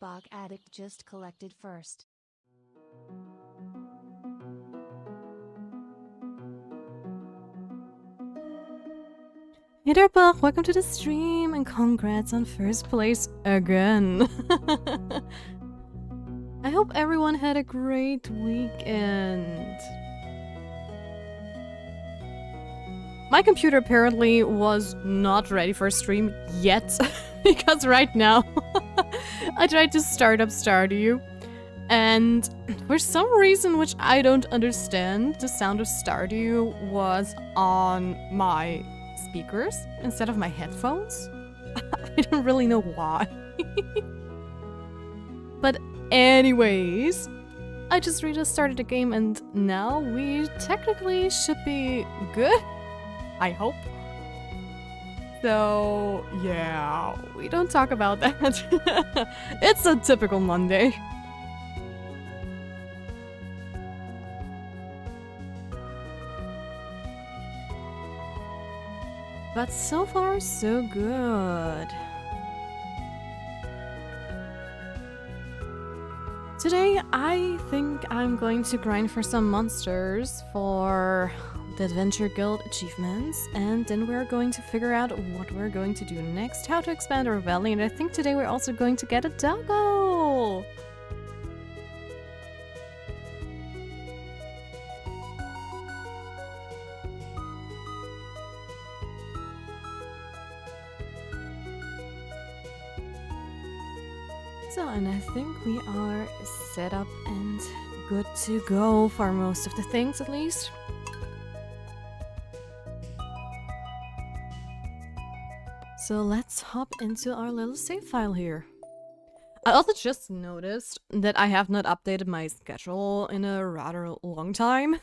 Bog Addict just collected first. Hey there, Buck. Welcome to the stream and congrats on first place again. I hope everyone had a great weekend. My computer apparently was not ready for a stream yet because right now I tried to start up Stardew and for some reason which I don't understand, the sound of Stardew was on my speakers instead of my headphones. I don't really know why. But anyways, I just restarted the game and now we technically should be good. I hope. So yeah, we don't talk about that. It's a typical Monday. But so far, so good. Today, I think I'm going to grind for some monsters for the Adventure Guild achievements, and then we're going to figure out what we're going to do next, how to expand our valley, and I think today we're also going to get a doggo! So, and I think we are set up and good to go for most of the things, at least. So let's hop into our little save file here. I also just noticed that I have not updated my schedule in a rather long time.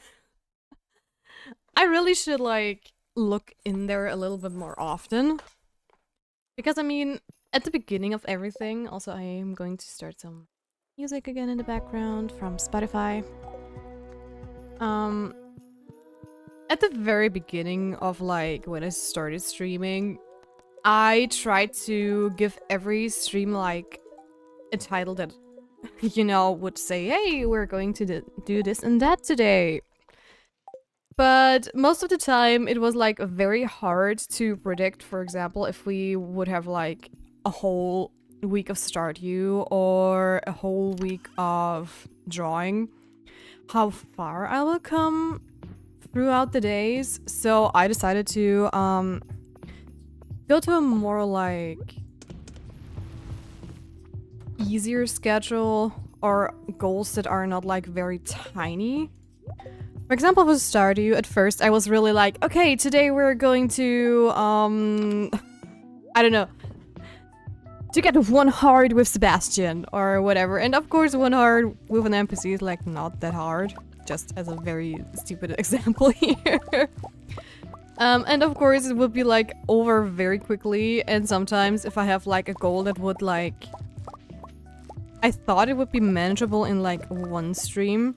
I really should, like, look in there a little bit more often. Because, I mean, at the beginning of everything, also I am going to start some music again in the background from Spotify. At the very beginning of, like, when I started streaming, I tried to give every stream, like, a title that, you know, would say, hey, we're going to do this and that today. But most of the time, it was, like, very hard to predict, for example, if we would have, like, a whole week of Stardew or a whole week of drawing, how far I will come throughout the days. So I decided to go to a more, like, easier schedule or goals that are not, like, very tiny. For example, with Stardew, at first I was really like, okay, today we're going to, I don't know, to get one heart with Sebastian or whatever. And of course, one heart with an NPC is, like, not that hard. Just as a very stupid example here. And of course, it would be, like, over very quickly. And sometimes if I have, like, a goal that would, like, I thought it would be manageable in, like, one stream.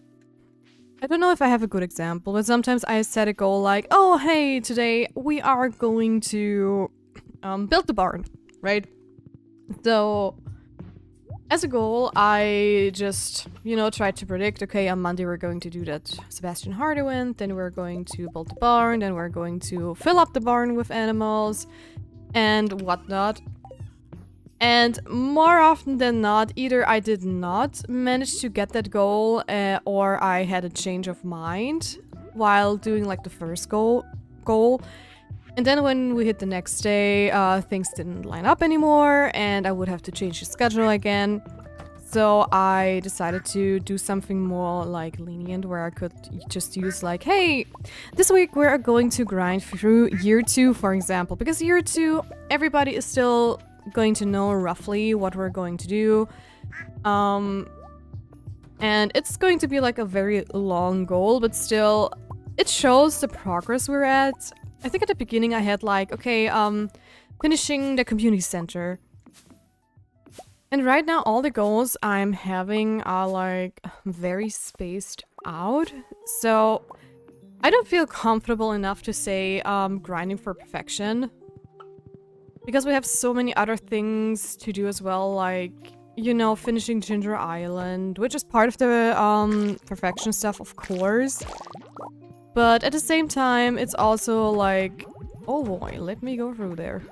I don't know if I have a good example, but sometimes I set a goal like, oh, hey, today we are going to build the barn, right? So, as a goal, I just, you know, tried to predict, okay, on Monday we're going to do that Sebastian Hard event, then we're going to build the barn, then we're going to fill up the barn with animals and whatnot. And more often than not, either I did not manage to get that goal or I had a change of mind while doing, like, the first goal. And then when we hit the next day, things didn't line up anymore and I would have to change the schedule again. So I decided to do something more, like, lenient where I could just use, like, hey, this week we're going to grind through year 2, for example. Because year 2, everybody is still going to know roughly what we're going to do. And it's going to be, like, a very long goal, but still, it shows the progress we're at. I think at the beginning I had, like, okay, finishing the community center. And right now all the goals I'm having are, like, very spaced out. So I don't feel comfortable enough to say grinding for perfection. Because we have so many other things to do as well, like you know, finishing Ginger Island, which is part of the perfection stuff, of course. But at the same time, it's also like, oh boy, let me go through there.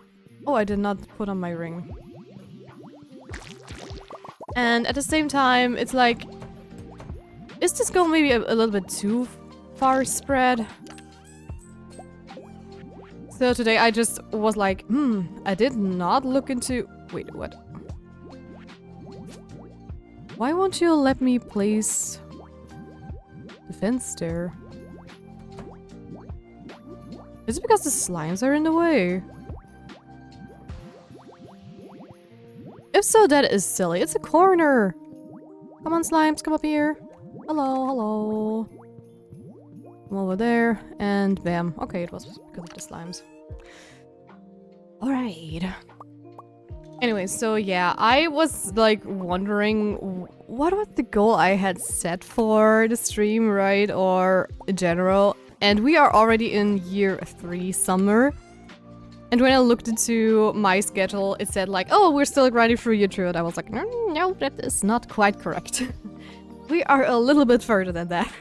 Oh, I did not put on my ring. And at the same time, it's like, is this goal maybe a little bit too far spread? So today I just was like, I did not look into... Wait, what? Why won't you let me place the fence there? Is it because the slimes are in the way? If so, that is silly. It's a corner! Come on, slimes, come up here. Hello, hello. Come over there, and bam. Okay, it was because of the slimes. Alright. Anyway, so yeah, I was like wondering what was the goal I had set for the stream, right? Or in general. And we are already in year 3 summer. And when I looked into my schedule, it said like, oh, we're still grinding through year 2. And I was like, no, that is not quite correct. We are a little bit further than that.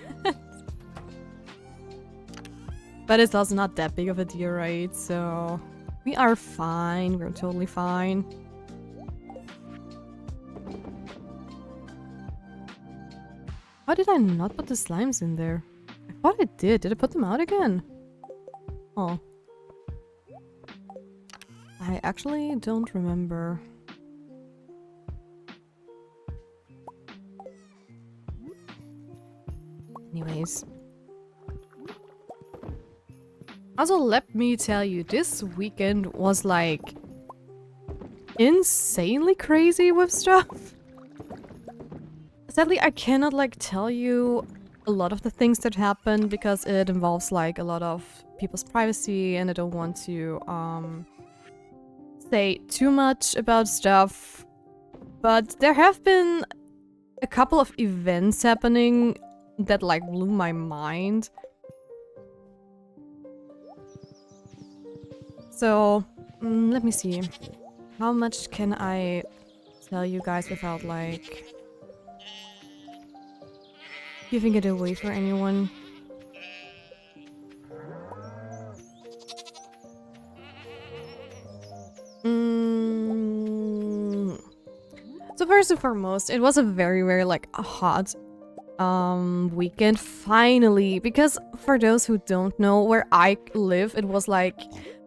But it's also not that big of a deal, right? So we are fine. We're totally fine. How did I not put the slimes in there? I thought I did. Did I put them out again? Oh. I actually don't remember. Anyways. Also, let me tell you, this weekend was like insanely crazy with stuff. Sadly, I cannot like tell you a lot of the things that happened because it involves like a lot of people's privacy and I don't want to say too much about stuff. But there have been a couple of events happening that like blew my mind. So, let me see. How much can I tell you guys without like giving it away for anyone? So first and foremost, it was a very, very like a hot weekend finally, because for those who don't know where I live, it was like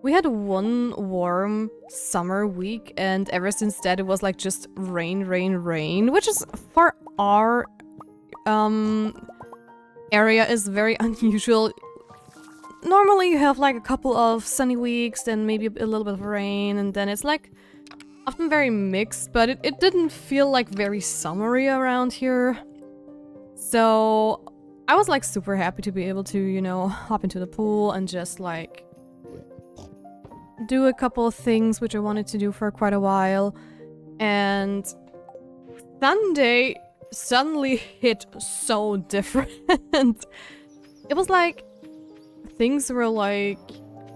we had one warm summer week and ever since that it was like just rain, rain, rain, which is for our area is very unusual. Normally you have like a couple of sunny weeks, then maybe a little bit of rain, and then it's like often very mixed, but it didn't feel like very summery around here. So I was like super happy to be able to, you know, hop into the pool and just like do a couple of things which I wanted to do for quite a while. And Sunday suddenly hit so different. It was like things were like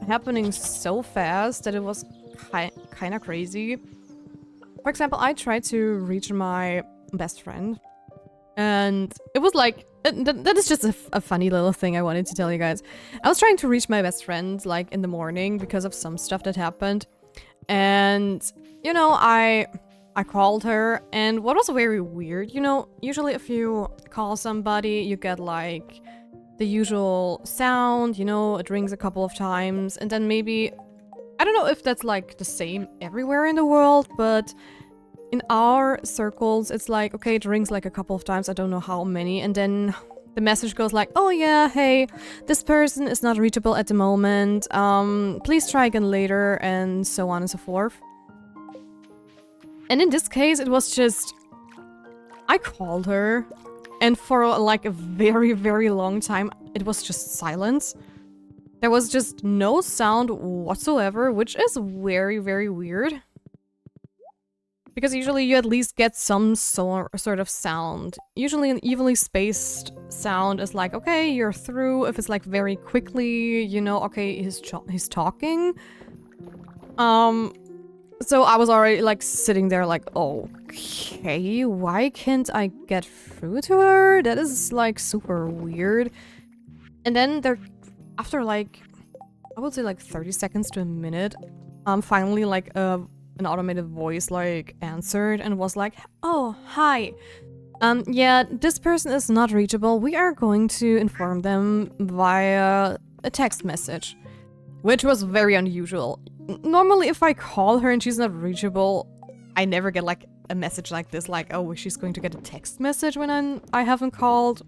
happening so fast that it was kind of crazy. For example, I tried to reach my best friend and it was like, that is just a funny little thing I wanted to tell you guys. I was trying to reach my best friend like in the morning because of some stuff that happened. And, you know, I called her, and what was very weird, you know, usually if you call somebody, you get like the usual sound, you know, it rings a couple of times, and then maybe, I don't know if that's like the same everywhere in the world, but in our circles, it's like, okay, it rings like a couple of times, I don't know how many, and then the message goes like, oh yeah, hey, this person is not reachable at the moment, please try again later, and so on and so forth. And in this case, it was just, I called her, and for like a very, very long time, it was just silence. There was just no sound whatsoever, which is very, very weird. Because usually you at least get some sort of sound. Usually an evenly spaced sound is like, okay, you're through. If it's like very quickly, you know, okay, he's talking. So I was already like sitting there like, okay, why can't I get through to her? That is like super weird. And then there, after like, I would say like 30 seconds to a minute, finally like an automated voice like answered and was like, oh, hi. Yeah, this person is not reachable. We are going to inform them via a text message, which was very unusual. Normally, if I call her and she's not reachable, I never get like a message like this, like, oh, she's going to get a text message when I haven't called.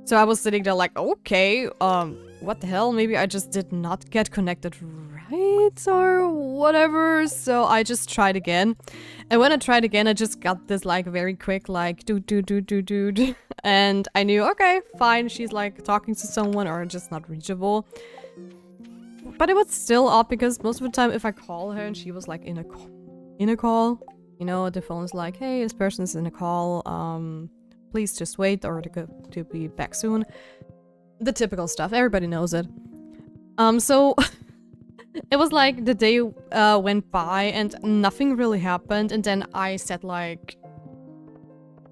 So I was sitting there like, okay, what the hell? Maybe I just did not get connected right or whatever. So I just tried again. And when I tried again, I just got this like very quick like do. And I knew, okay, fine. She's like talking to someone or just not reachable. But it was still odd because most of the time if I call her and she was like in a call, you know, the phone's like, hey, this person's in a call. Please just wait or to be back soon. The typical stuff. Everybody knows it. So it was like the day went by and nothing really happened. And then I sat like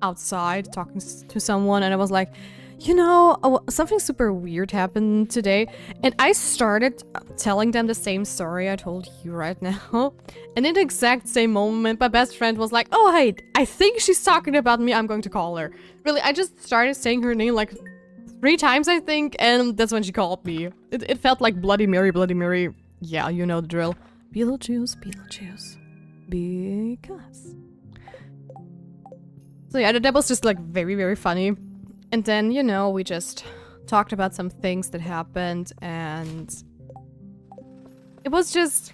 outside talking to someone and I was like, you know, something super weird happened today. And I started telling them the same story I told you right now. And in the exact same moment, my best friend was like, oh, hey, I think she's talking about me. I'm going to call her. Really, I just started saying her name like 3 times, I think. And that's when she called me. It felt like Bloody Mary, Bloody Mary. Yeah, you know the drill. Beetlejuice, Beetlejuice. Because. So yeah, that was just like very, very funny. And then, you know, we just talked about some things that happened and it was just...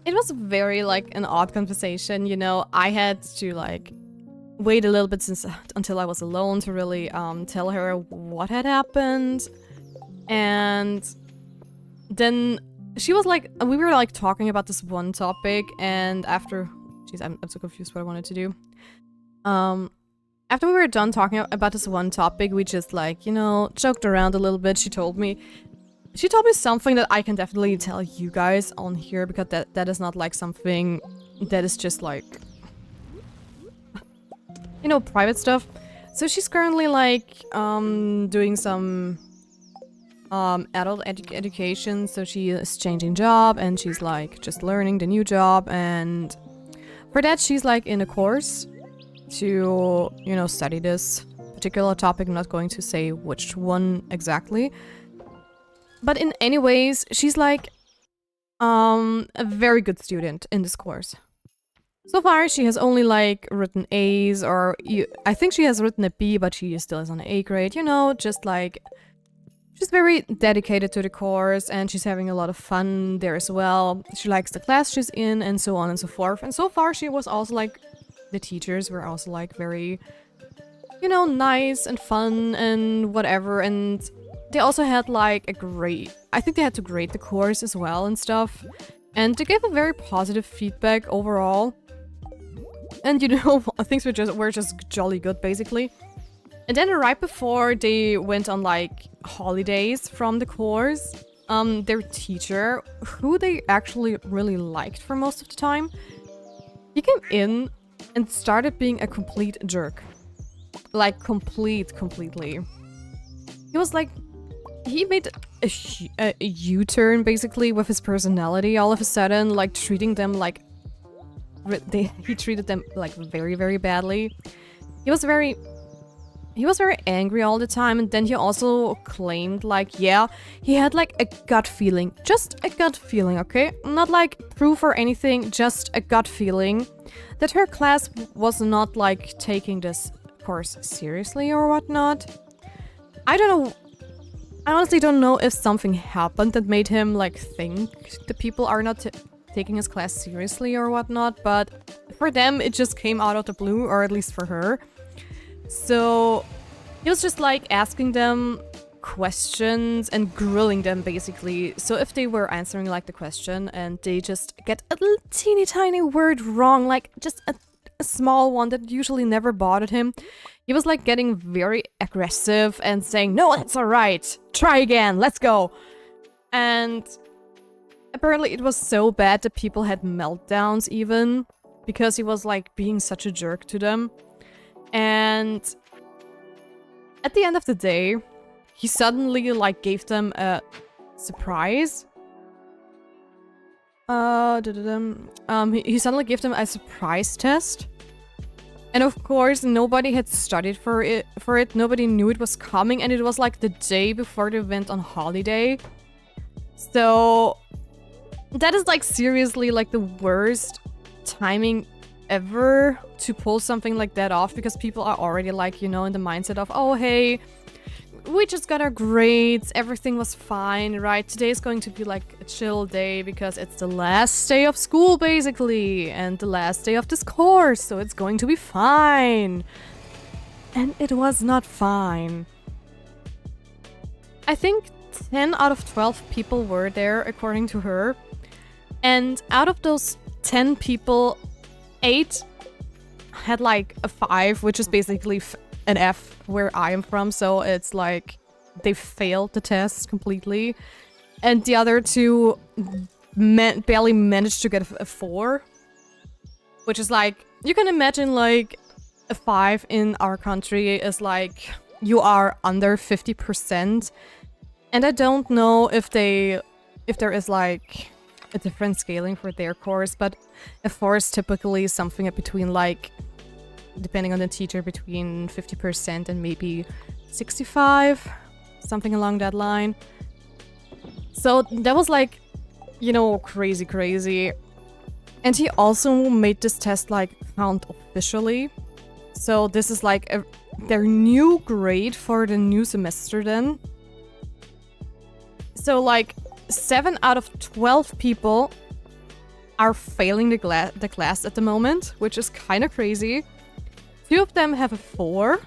it was very, like, an odd conversation, you know. I had to, like, wait a little bit until I was alone to really tell her what had happened. And then she was like... we were, like, talking about this one topic and after... Jeez, I'm so confused what I wanted to do. After we were done talking about this one topic, we just like, you know, joked around a little bit. She told me something that I can definitely tell you guys on here because that is not like something that is just like, you know, private stuff. So she's currently like, doing some, adult education. So she is changing job and she's like just learning the new job. And for that, she's like in a course to, you know, study this particular topic. I'm not going to say which one exactly. But in any ways, she's like a very good student in this course. So far, she has only like written A's or I think she has written a B, but she still is on an A grade, you know, just like she's very dedicated to the course and she's having a lot of fun there as well. She likes the class she's in and so on and so forth. And so far, she was also like the teachers were also like very, you know, nice and fun and whatever. And they also had like a grade. I think they had to grade the course as well and stuff. And they gave a very positive feedback overall. And you know, things were just jolly good basically. And then right before they went on like holidays from the course, their teacher, who they actually really liked for most of the time, he came in and started being a complete jerk. Like, completely. He was like... he made a U-turn, basically, with his personality all of a sudden, like, treating them like... he treated them, like, very, very badly. He was very angry all the time, and then he also claimed, like, yeah, he had, like, a gut feeling. Just a gut feeling, okay? Not, like, proof or anything, just a gut feeling that her class was not, like, taking this course seriously or whatnot. I don't know. I honestly don't know if something happened that made him, like, think the people are not taking his class seriously or whatnot, but for them, it just came out of the blue, or at least for her. So he was just like asking them questions and grilling them basically. So if they were answering like the question and they just get a little teeny tiny word wrong, like just a small one that usually never bothered him, he was like getting very aggressive and saying, no, that's all right. Try again. Let's go. And apparently it was so bad that people had meltdowns even because he was like being such a jerk to them. And at the end of the day, he suddenly like gave them a surprise. He suddenly gave them a surprise test. And of course, nobody had studied for it. Nobody knew it was coming, and it was like the day before they went on holiday. So that is like seriously like the worst timing ever to pull something like that off, because people are already like, you know, in the mindset of, oh hey, we just got our grades, everything was fine, right? Today is going to be like a chill day because it's the last day of school basically, and the last day of this course, so it's going to be fine. And it was not fine. I think 10 out of 12 people were there, according to her. And out of those 10 people, 8 had like a 5, which is basically an F where I am from. So it's like they failed the test completely. And the other 2 barely managed to get a 4. Which is like, you can imagine like a 5 in our country is like you are under 50%. And I don't know if there is like a different scaling for their course, but a 4 is typically something between like, depending on the teacher, between 50% and maybe 65, something along that line. So that was like, you know, crazy. And he also made this test like count officially. So this is like their new grade for the new semester then. So like 7 out of 12 people are failing the class at the moment, which is kind of crazy. 2 of them have a 4,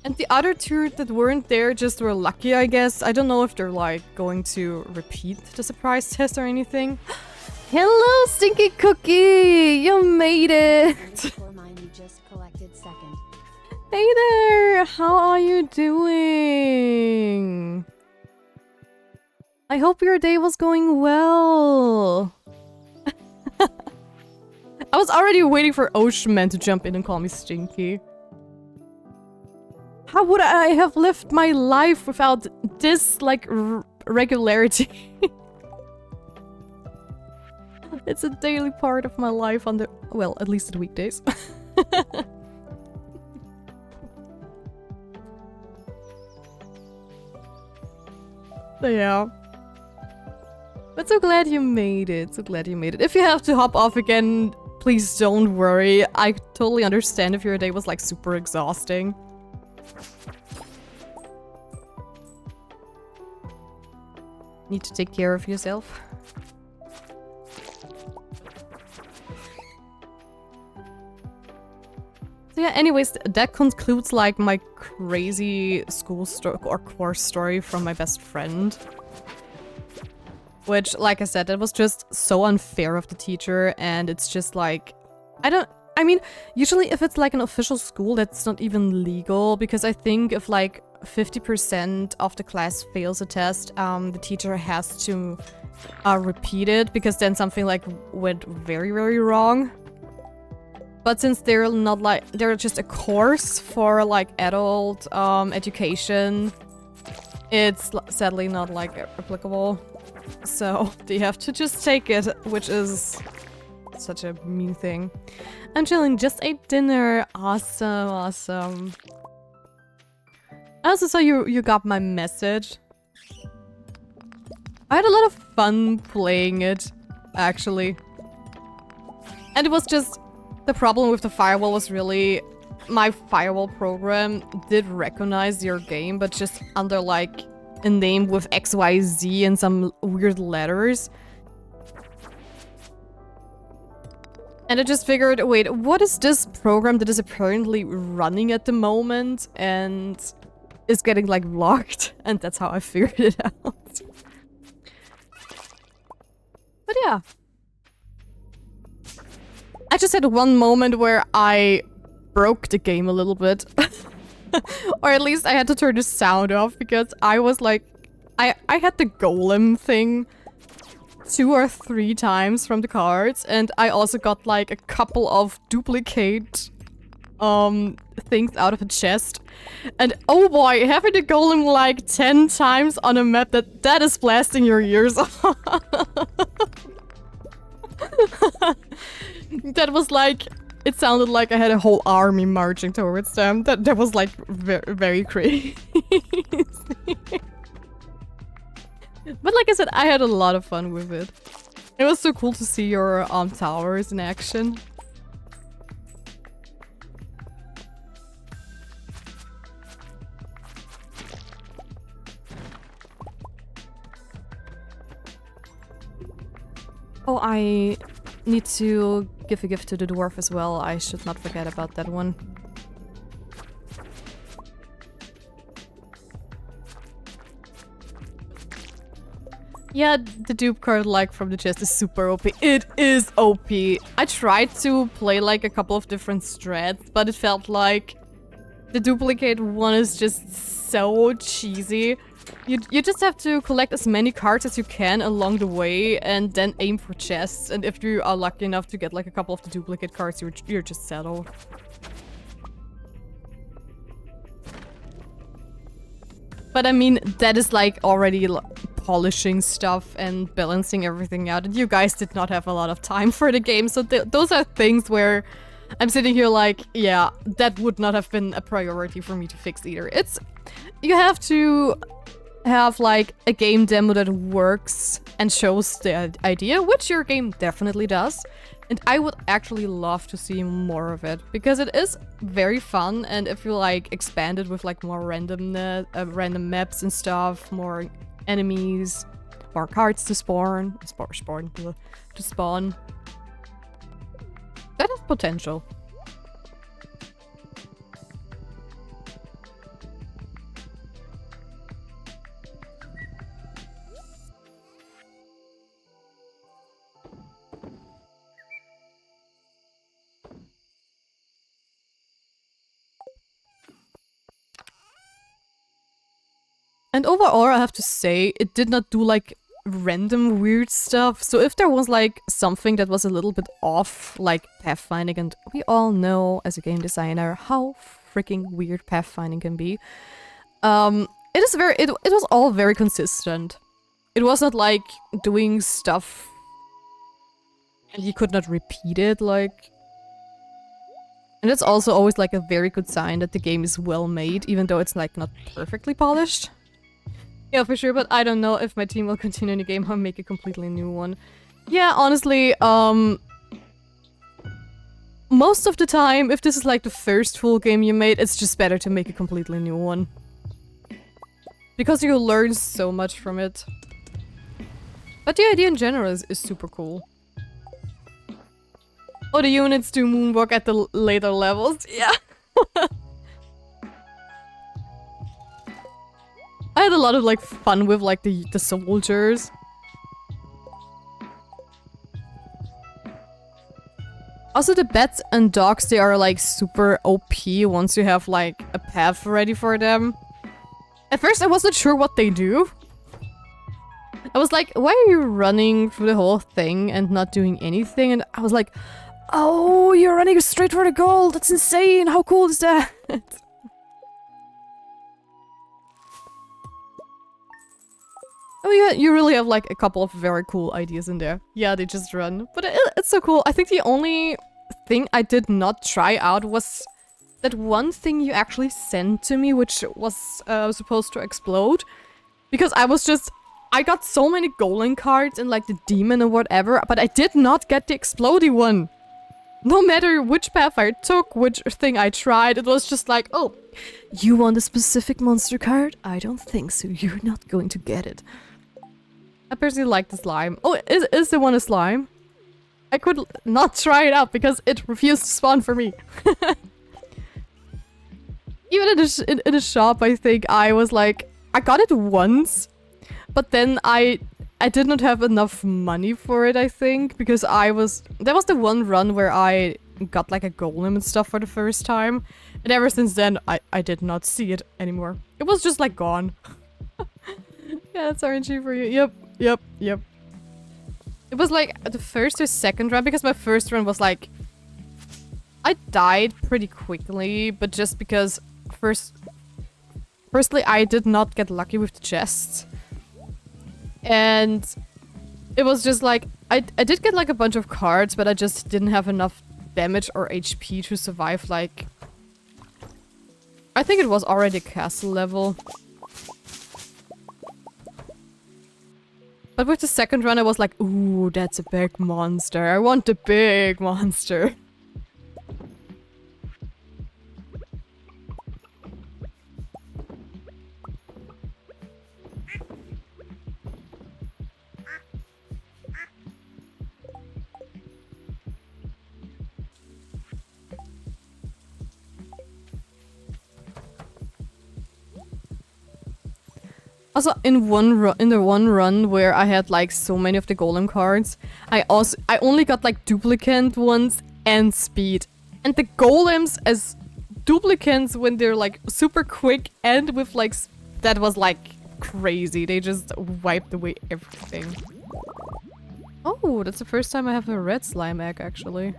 and the other 2 that weren't there just were lucky, I guess. I don't know if they're like going to repeat the surprise test or anything. Hello, Stinky Cookie! You made it! Hey there! How are you doing? I hope your day was going well. I was already waiting for Oceanman to jump in and call me Stinky. How would I have lived my life without this, like, regularity? It's a daily part of my life on the... well, at least the weekdays. So yeah. But so glad you made it. So glad you made it. If you have to hop off again, please don't worry. I totally understand if your day was like super exhausting. Need to take care of yourself. So yeah, anyways, that concludes like my crazy school story or course story from my best friend. Which, like I said, it was just so unfair of the teacher, and it's just like, I mean, usually if it's like an official school, that's not even legal, because I think if like 50% of the class fails a test, the teacher has to repeat it, because then something like went very, very wrong. But since they're not like, they're just a course for like adult education, it's sadly not like applicable. So they have to just take it, which is such a mean thing. I'm chilling, just ate dinner. Awesome, awesome. I also saw you got my message. I had a lot of fun playing it, actually. And it was just... the problem with the firewall was really... my firewall program did recognize your game, but just under like a name with XYZ and some weird letters. And I just figured, wait, what is this program that is apparently running at the moment and is getting like blocked? And that's how I figured it out. But yeah. I just had one moment where I broke the game a little bit. Or at least I had to turn the sound off because I was like... I had the golem thing 2 or 3 times from the cards, and I also got like a couple of duplicate things out of a chest. And oh boy, having the golem like 10 times on a map, that is blasting your ears off. That was like, it sounded like I had a whole army marching towards them. That was like very, very crazy. But like I said, I had a lot of fun with it. It was so cool to see your towers in action. Oh, I need to give a gift to the dwarf as well. I should not forget about that one. Yeah, the dupe card like from the chest is super OP. It is OP. I tried to play like a couple of different strats, but it felt like the duplicate one is just so cheesy. You just have to collect as many cards as you can along the way and then aim for chests. And if you are lucky enough to get like a couple of the duplicate cards, you're just settled. But I mean, that is like already polishing stuff and balancing everything out. And you guys did not have a lot of time for the game. So those are things where I'm sitting here like, yeah, that would not have been a priority for me to fix either. You have to have like a game demo that works and shows the idea, which your game definitely does. And I would actually love to see more of it, because it is very fun, and if you like expand it with like more random maps and stuff, more enemies, more cards to spawn, that has potential. And overall, I have to say, it did not do like random weird stuff. So if there was like something that was a little bit off, like pathfinding, and we all know as a game designer how freaking weird pathfinding can be. It was all very consistent. It was not like doing stuff and you could not repeat it, like. And it's also always like a very good sign that the game is well made, even though it's like not perfectly polished. Yeah, for sure, but I don't know if my team will continue in the game or make a completely new one. Yeah, honestly, most of the time, if this is like the first full game you made, it's just better to make a completely new one. Because you learn so much from it. But the idea in general is super cool. Oh, the units do moonwalk at the later levels. Yeah. I had a lot of like fun with like the soldiers. Also, the bats and dogs, they are like super OP once you have like a path ready for them. At first I wasn't sure what they do. I was like, why are you running through the whole thing and not doing anything? And I was like, oh, you're running straight for the goal. That's insane. How cool is that? Oh yeah, you really have like a couple of very cool ideas in there. Yeah, they just run. But it's so cool. I think the only thing I did not try out was that one thing you actually sent to me, which was supposed to explode. Because I got so many golem cards and like the demon or whatever, but I did not get the explodey one. No matter which path I took, which thing I tried, it was just like, oh, you want a specific monster card? I don't think so. You're not going to get it. I personally like the slime. Oh, is there one a slime? I could not try it out because it refused to spawn for me. Even in the shop, I think I was like, I got it once, but then I did not have enough money for it, I think, because that was the one run where I got like a golem and stuff for the first time, and ever since then I did not see it anymore. It was just like gone. Yeah, that's RNG for you. Yep. It was like the first or second run, because my first run was like... I died pretty quickly, but just because firstly, I did not get lucky with the chests. And it was just like, I did get like a bunch of cards, but I just didn't have enough damage or HP to survive like... I think it was already castle level. But with the second run, I was like, ooh, that's a big monster. I want the big monster. Also, in the one run where I had like so many of the golem cards, I only got like duplicate ones and speed. And the golems as duplicates when they're like super quick and with like that was like crazy. They just wiped away everything. Oh, that's the first time I have a red slime egg actually.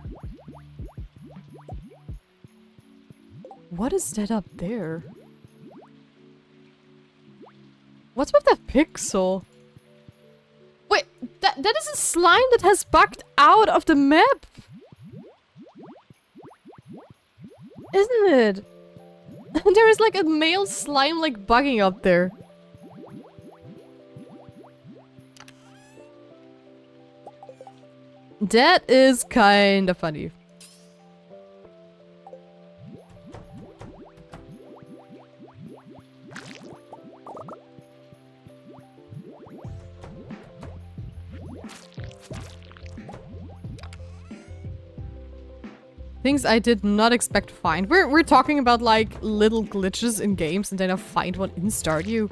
What is that up there? What's with that pixel? Wait, that is a slime that has bugged out of the map! Isn't it? There is like a male slime like bugging up there. That is kinda funny. Things I did not expect to find. We're talking about like little glitches in games and then I find one in Stardew.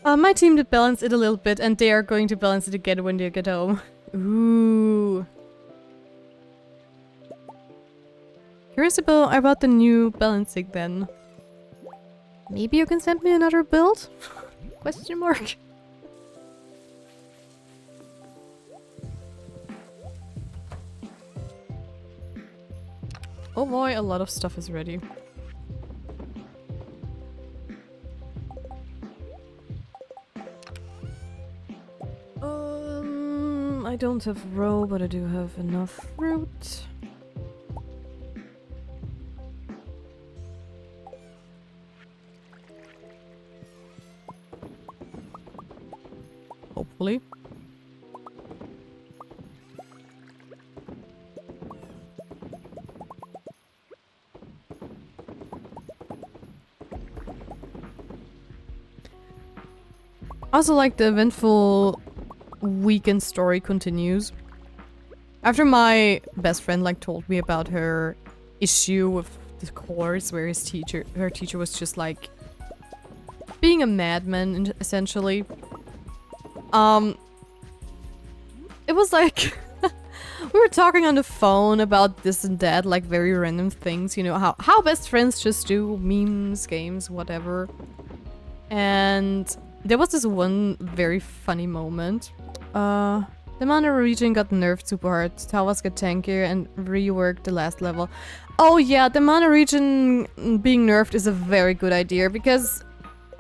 My team did balance it a little bit and they are going to balance it again when they get home. Ooh. Curious about the new balancing then. Maybe you can send me another build? Question mark. Oh boy, a lot of stuff is ready. I don't have roe, but I do have enough fruit. Hopefully. Also, like, the eventful weekend story continues. After my best friend, like, told me about her issue with the course where her teacher was just, like, being a madman, essentially. It was like... we were talking on the phone about this and that, like, very random things, you know, how best friends just do, memes, games, whatever. And there was this one very funny moment. The mana region got nerfed super hard, towers got tankier and reworked the last level. Oh yeah, the mana region being nerfed is a very good idea, because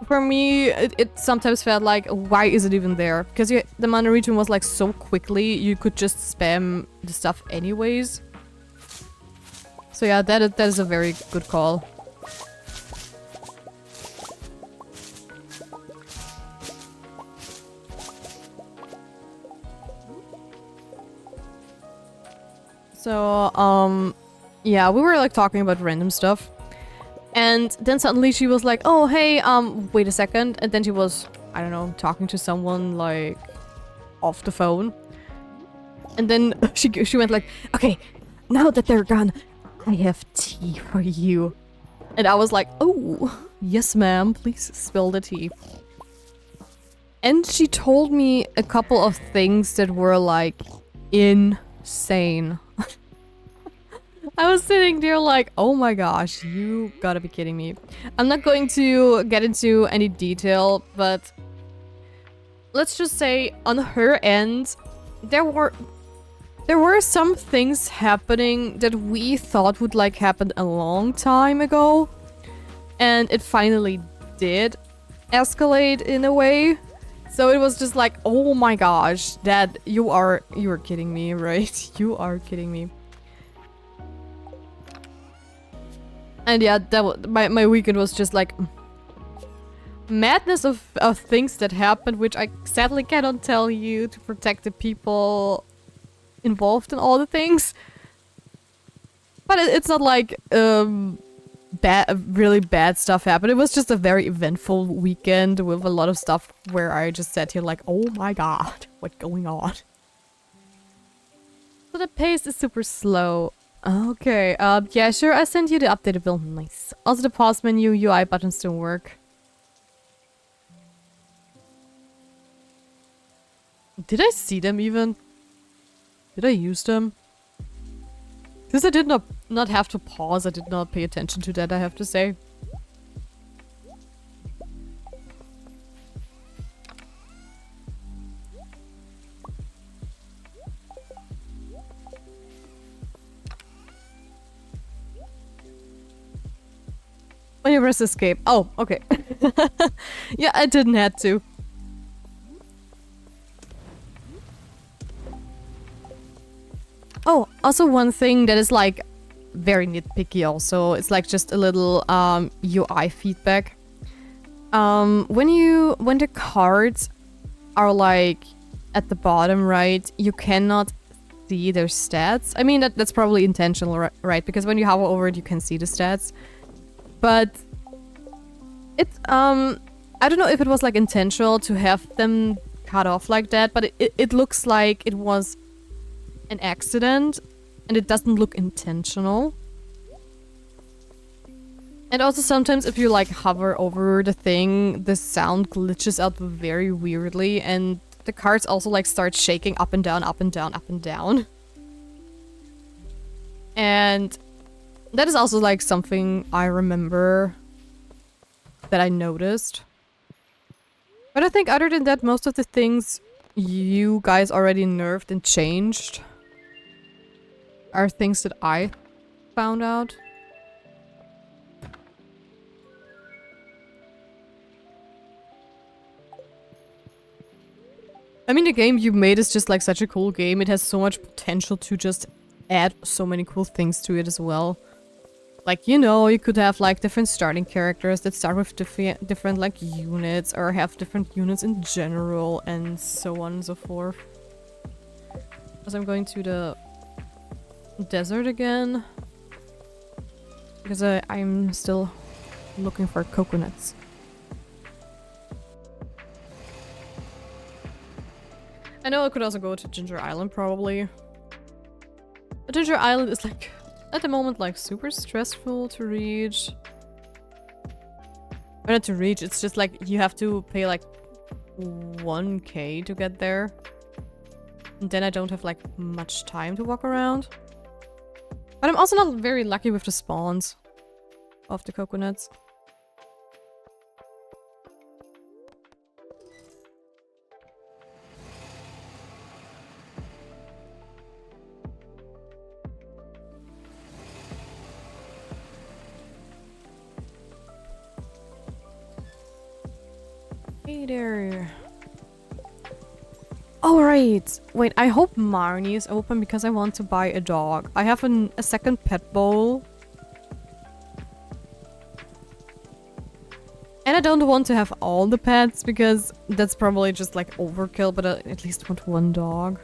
for me, it sometimes felt like, why is it even there? Because the mana region was like so quickly, you could just spam the stuff anyways. So yeah, that is a very good call. So, yeah, we were like talking about random stuff. And then suddenly she was like, oh, hey, wait a second. And then she was, I don't know, talking to someone, like, off the phone. And then she went like, okay, now that they're gone, I have tea for you. And I was like, oh, yes, ma'am, please spill the tea. And she told me a couple of things that were, like, insane. I was sitting there like, oh my gosh, you gotta be kidding me. I'm not going to get into any detail, but let's just say on her end, there were some things happening that we thought would like happen a long time ago, and it finally did escalate in a way. So it was just like, oh my gosh, Dad, you are kidding me, right? You are kidding me. And yeah, my weekend was just like madness of things that happened, which I sadly cannot tell you to protect the people involved in all the things. But it's not like really bad stuff happened. It was just a very eventful weekend with a lot of stuff where I just sat here like, oh my god, what's going on? So the pace is super slow. Okay, yeah, sure, I sent you the updated build. Nice. Also the pause menu UI buttons don't work. Did I see them even? Did I use them? Because I did not have to pause, I did not pay attention to that, I have to say. When you press escape. Oh, okay. Yeah, I didn't have to. Oh, also one thing that is like very nitpicky also, it's like just a little UI feedback. When the cards are like at the bottom right, you cannot see their stats. I mean that's probably intentional, right? Because when you hover over it, you can see the stats. But it's I don't know if it was like intentional to have them cut off like that, but it looks like it was an accident and it doesn't look intentional. And also sometimes if you like hover over the thing, the sound glitches out very weirdly and the cards also like start shaking up and down, up and down, up and down. And that is also like something I remember that I noticed. But I think other than that, most of the things you guys already nerfed and changed are things that I found out. I mean, the game you made is just like such a cool game. It has so much potential to just add so many cool things to it as well. Like, you know, you could have like different starting characters that start with different like units or have different units in general and so on and so forth. As I'm going to the desert again because I'm still looking for coconuts. I know I could also go to Ginger Island probably. But Ginger Island is like at the moment like super stressful to reach. Or not to reach, it's just like you have to pay like 1k to get there. And then I don't have like much time to walk around. But I'm also not very lucky with the spawns of the coconuts. Hey there. Alright. Wait, I hope Marnie is open because I want to buy a dog. I have a second pet bowl. And I don't want to have all the pets because that's probably just like overkill, but I at least want one dog.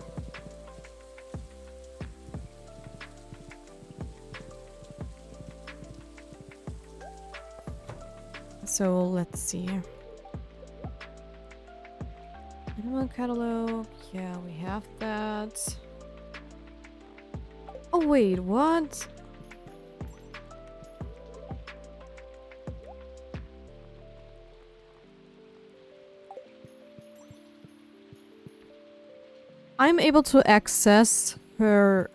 So let's see. Animal catalog, yeah, we have that. Oh wait, what? I'm able to access her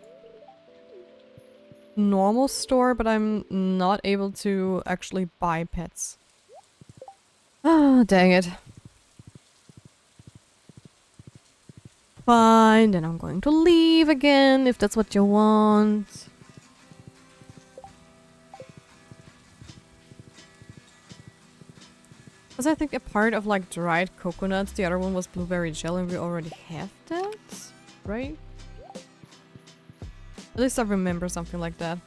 normal store, but I'm not able to actually buy pets. Ah, dang it. Fine, then I'm going to leave again, if that's what you want. Because I think a part of like dried coconuts, the other one was blueberry jelly, and we already have that, right? At least I remember something like that.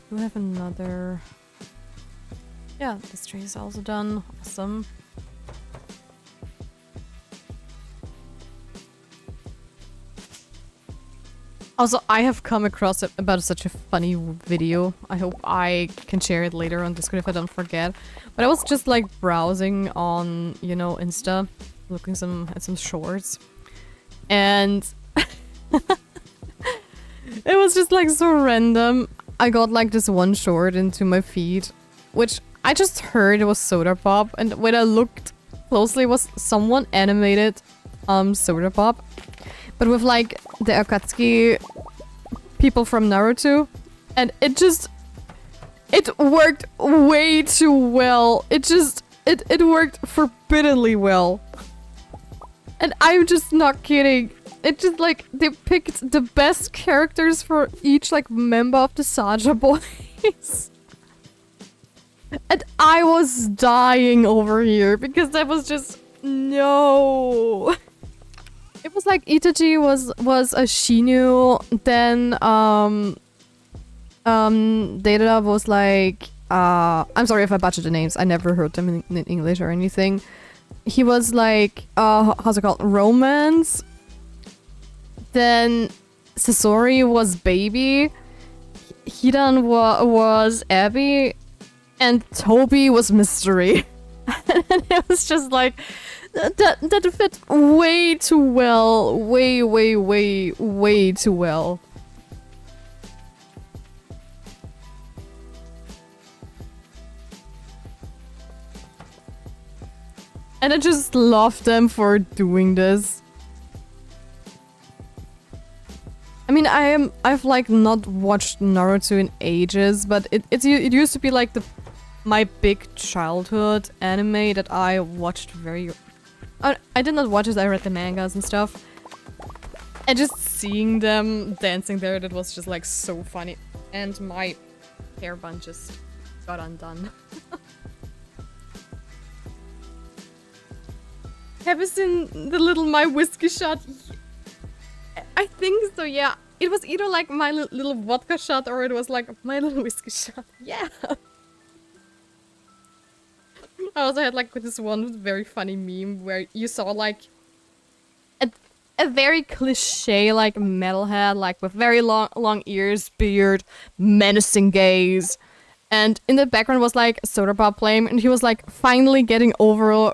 Do we have another... Yeah, this tree is also done. Awesome. Also, I have come across about such a funny video. I hope I can share it later on Discord if I don't forget. But I was just like browsing on, you know, Insta, looking at some shorts. And it was just like so random. I got like this one short into my feed, which I just heard it was Soda Pop, and when I looked closely, it was someone animated Soda Pop, but with like the Akatsuki people from Naruto, and it worked way too well. It worked forbiddenly well. And I'm just not kidding. It just like they picked the best characters for each like member of the Saja boys. And I was dying over here because that was just no. It was like Itachi was a Shinu, then Data was like I'm sorry if I butchered the names. I never heard them in English or anything. He was like how's it called? Romance. Then Sasori was Baby. Hidan was Abby. And Toby was Mystery. And it was just like that fit way too well. Way too well. And I just love them for doing this. I mean, I've like not watched Naruto in ages, but it used to be like my big childhood anime that I watched very... I did not watch it, I read the mangas and stuff. And just seeing them dancing there, that was just like so funny. And my hair bun just got undone. Have you seen the little My Whiskey Shot? I think so, yeah. It was either like My Little Vodka Shot or it was like My Little Whiskey Shot. Yeah. I also had like this one very funny meme where you saw like a very cliche like metalhead, like with very long ears, beard, menacing gaze. And in the background was like Soda Pop playing, and he was like finally getting over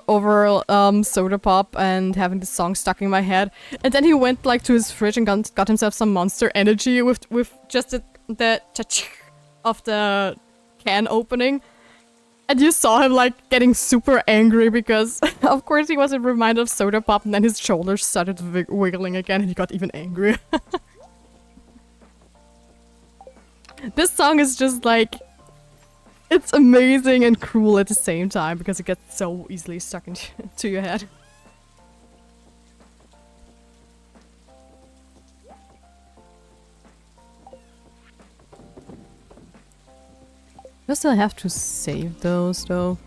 Soda Pop and having the song stuck in my head. And then he went like to his fridge and got himself some Monster Energy with just the cha-ching of the can opening. And you saw him like getting super angry because of course he wasn't reminded of Soda Pop, and then his shoulders started wiggling again and he got even angrier. This song is just like... It's amazing and cruel at the same time because it gets so easily stuck into your head. I still have to save those though.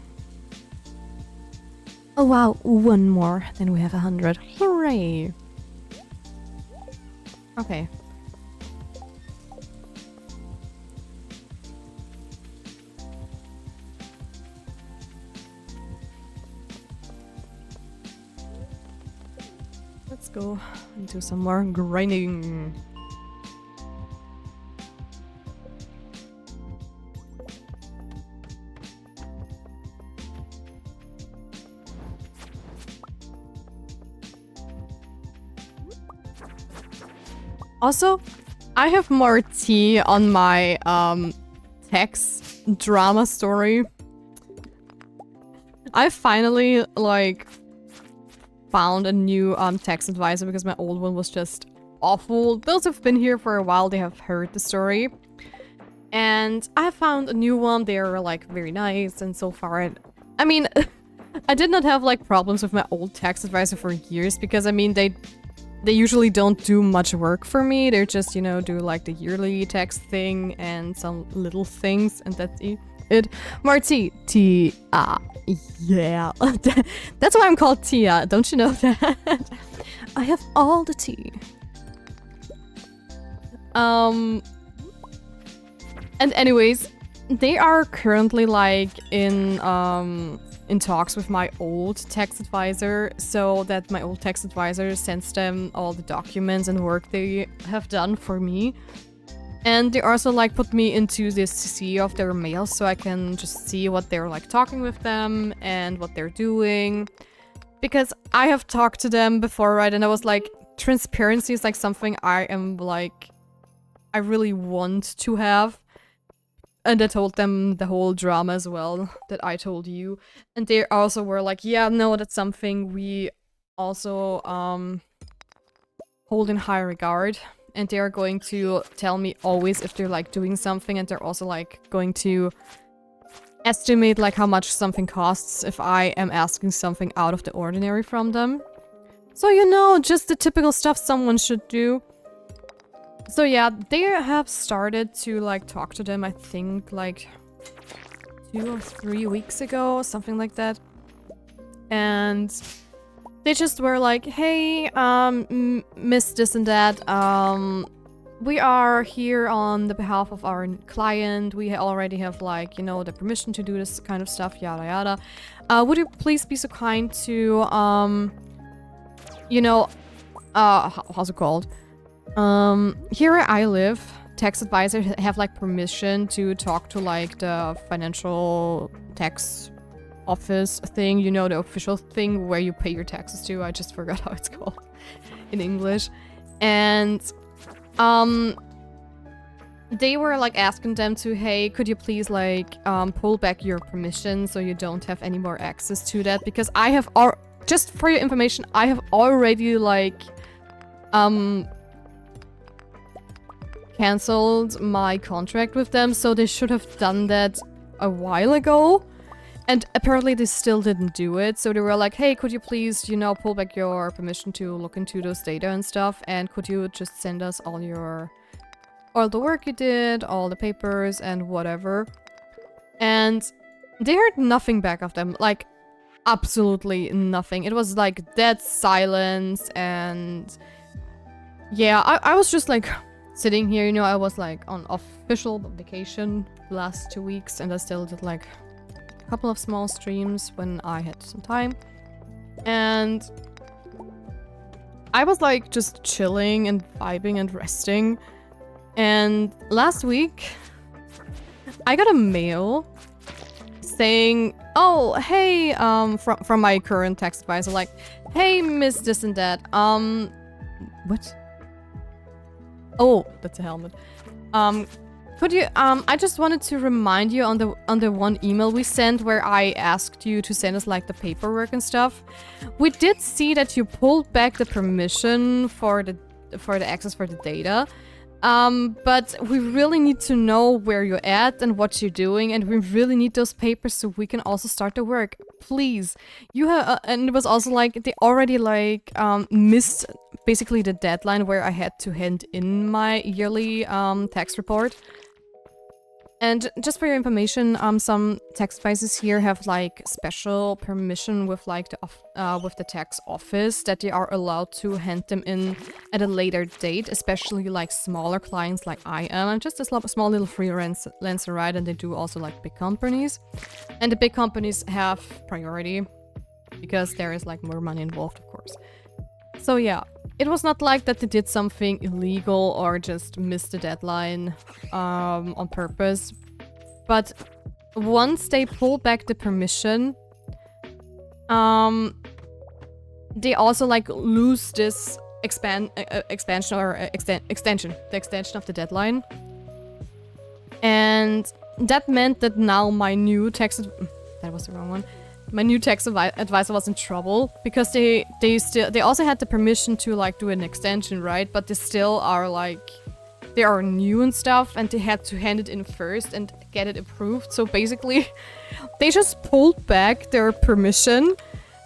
Oh wow, one more, then we have 100. Hooray! Okay. Let's go and do some more grinding. Also, I have more tea on my text drama story. I finally like found a new tax advisor because my old one was just awful. Those who've been here for a while, they have heard the story. And I found a new one. They're like very nice, and so far, I mean, I did not have like problems with my old tax advisor for years because I mean they usually don't do much work for me. They're just, you know, do like the yearly tax thing and some little things, and that's it. Marty, Tia, yeah, that's why I'm called Tia. Don't you know that? I have all the tea. And anyways, they are currently like in talks with my old tax advisor, so that my old tax advisor sends them all the documents and work they have done for me. And they also like put me into this CC of their mail so I can just see what they're like talking with them and what they're doing. Because I have talked to them before, right? And I was like, transparency is like something I really want to have. And I told them the whole drama as well that I told you. And they also were like, yeah, no, that's something we also hold in high regard. And they're going to tell me always if they're like doing something, and they're also like going to estimate like how much something costs if I am asking something out of the ordinary from them. So, you know, just the typical stuff someone should do. So yeah, they have started to like talk to them, I think like 2 or 3 weeks ago, something like that. And they just were like, hey, miss this and that, we are here on the behalf of our client. We already have like, you know, the permission to do this kind of stuff, yada yada. Would you please be so kind to, you know, how's it called? Here where I live, tax advisors have like permission to talk to like the financial tax office thing, you know, the official thing where you pay your taxes to. I just forgot how it's called in English. And they were like asking them to, hey, could you please like pull back your permission so you don't have any more access to that, because I have just for your information, I have already like cancelled my contract with them, so they should have done that a while ago. And apparently they still didn't do it, so they were like, hey, could you please, you know, pull back your permission to look into those data and stuff, and could you just send us all the work you did, all the papers and whatever. And they heard nothing back of them, like absolutely nothing. It was like dead silence. And yeah, I was just like sitting here, you know, I was like on official vacation the last 2 weeks, and I still did like a couple of small streams when I had some time. And I was like just chilling and vibing and resting. And last week I got a mail saying, oh, hey, from my current tax advisor, like, hey, miss this and that, what? Oh, that's a helmet. Could you, I just wanted to remind you on the one email we sent where I asked you to send us like the paperwork and stuff. We did see that you pulled back the permission for the access for the data. But we really need to know where you're at and what you're doing, and we really need those papers so we can also start the work. Please. You have, and it was also like, they already like, missed basically the deadline where I had to hand in my yearly, tax report. And just for your information, some tax advisors here have like special permission with like the tax office that they are allowed to hand them in at a later date, especially like smaller clients like I am. I'm just a small little freelancer, right? And they do also like big companies, and the big companies have priority because there is like more money involved, of course. So yeah, it was not like that they did something illegal or just missed the deadline on purpose. But once they pull back the permission, they also like lose this extension of the deadline. And that meant that now my new tax... That was the wrong one. my new tax advisor was in trouble because they also had the permission to like do an extension, right? But they still are like, they are new and stuff, and they had to hand it in first and get it approved. So basically, they just pulled back their permission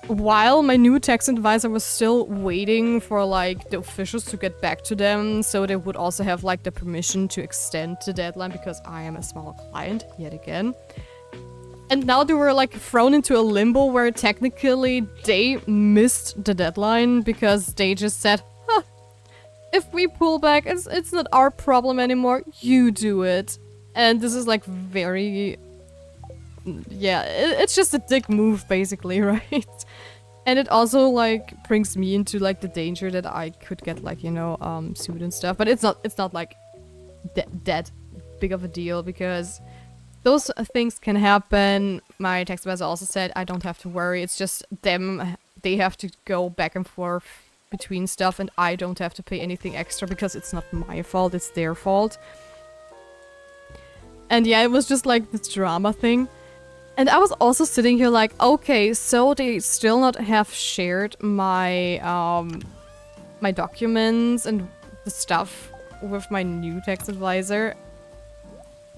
while my new tax advisor was still waiting for like the officials to get back to them, so they would also have like the permission to extend the deadline, because I am a small client yet again. And now they were like thrown into a limbo where technically they missed the deadline because they just said, huh, if we pull back, it's not our problem anymore, you do it. And this is like very... yeah, it's just a dick move basically, right? And it also like brings me into like the danger that I could get like, you know, sued and stuff. But it's not like that big of a deal, because those things can happen. My tax advisor also said I don't have to worry. It's just them. They have to go back and forth between stuff, and I don't have to pay anything extra because it's not my fault. It's their fault. And yeah, it was just like this drama thing. And I was also sitting here like, okay, so they still not have shared my my documents and the stuff with my new tax advisor.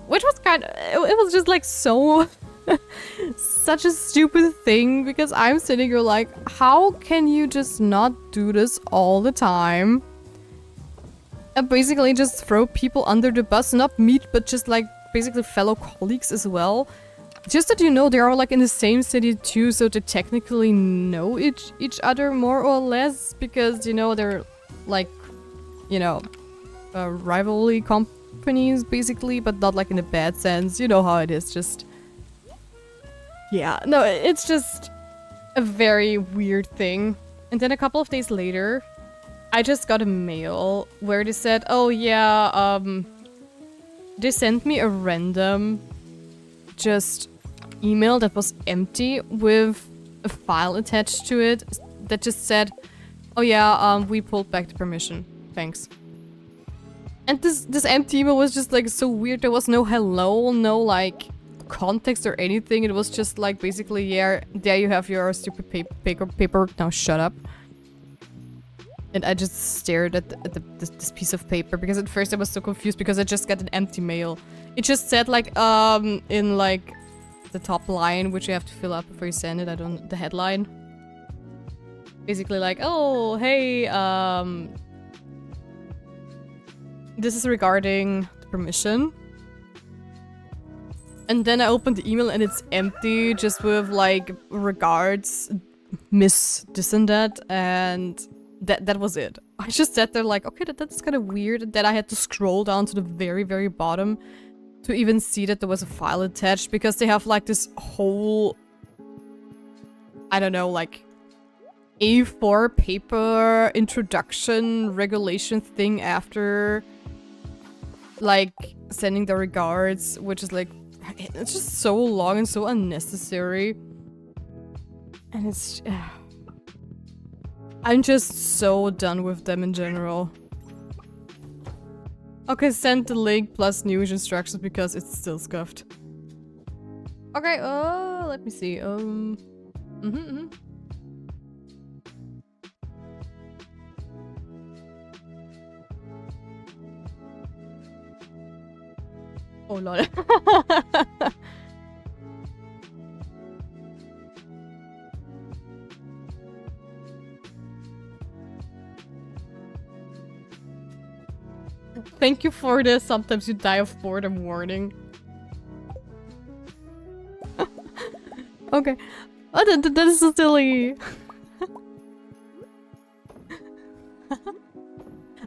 Which was kind of, it was just like so, such a stupid thing, because I'm sitting here like, how can you just not do this all the time? And basically just throw people under the bus, not me, but just like basically fellow colleagues as well. Just that you know, they are like in the same city too, so they technically know each other more or less, because, you know, they're like, you know, rivalry companies basically, but not like in a bad sense. You know how it is, just... yeah, no, it's just a very weird thing. And then a couple of days later, I just got a mail where they said, oh yeah, they sent me a random just email that was empty with a file attached to it that just said, oh yeah, we pulled back the permission, thanks. And this empty email was just like so weird. There was no hello, no like context or anything. It was just like basically, yeah, there you have your stupid paper, now shut up. And I just stared at this piece of paper, because at first I was so confused because I just got an empty mail. It just said like, in like the top line, which you have to fill out before you send it, the headline. Basically like, oh, hey, this is regarding the permission. And then I opened the email and it's empty, just with like, regards, Miss this and that, and that was it. I just sat there like, okay, that's kind of weird. And then I had to scroll down to the very, very bottom to even see that there was a file attached, because they have like this whole, I don't know, like A4 paper introduction regulation thing after like sending the regards, which is like, it's just so long and so unnecessary. And it's... I'm just so done with them in general. Okay, send the link plus new instructions because it's still scuffed. Okay, let me see. Oh lol. Thank you for this. Sometimes you die of boredom warning. Okay. Oh, that is so silly.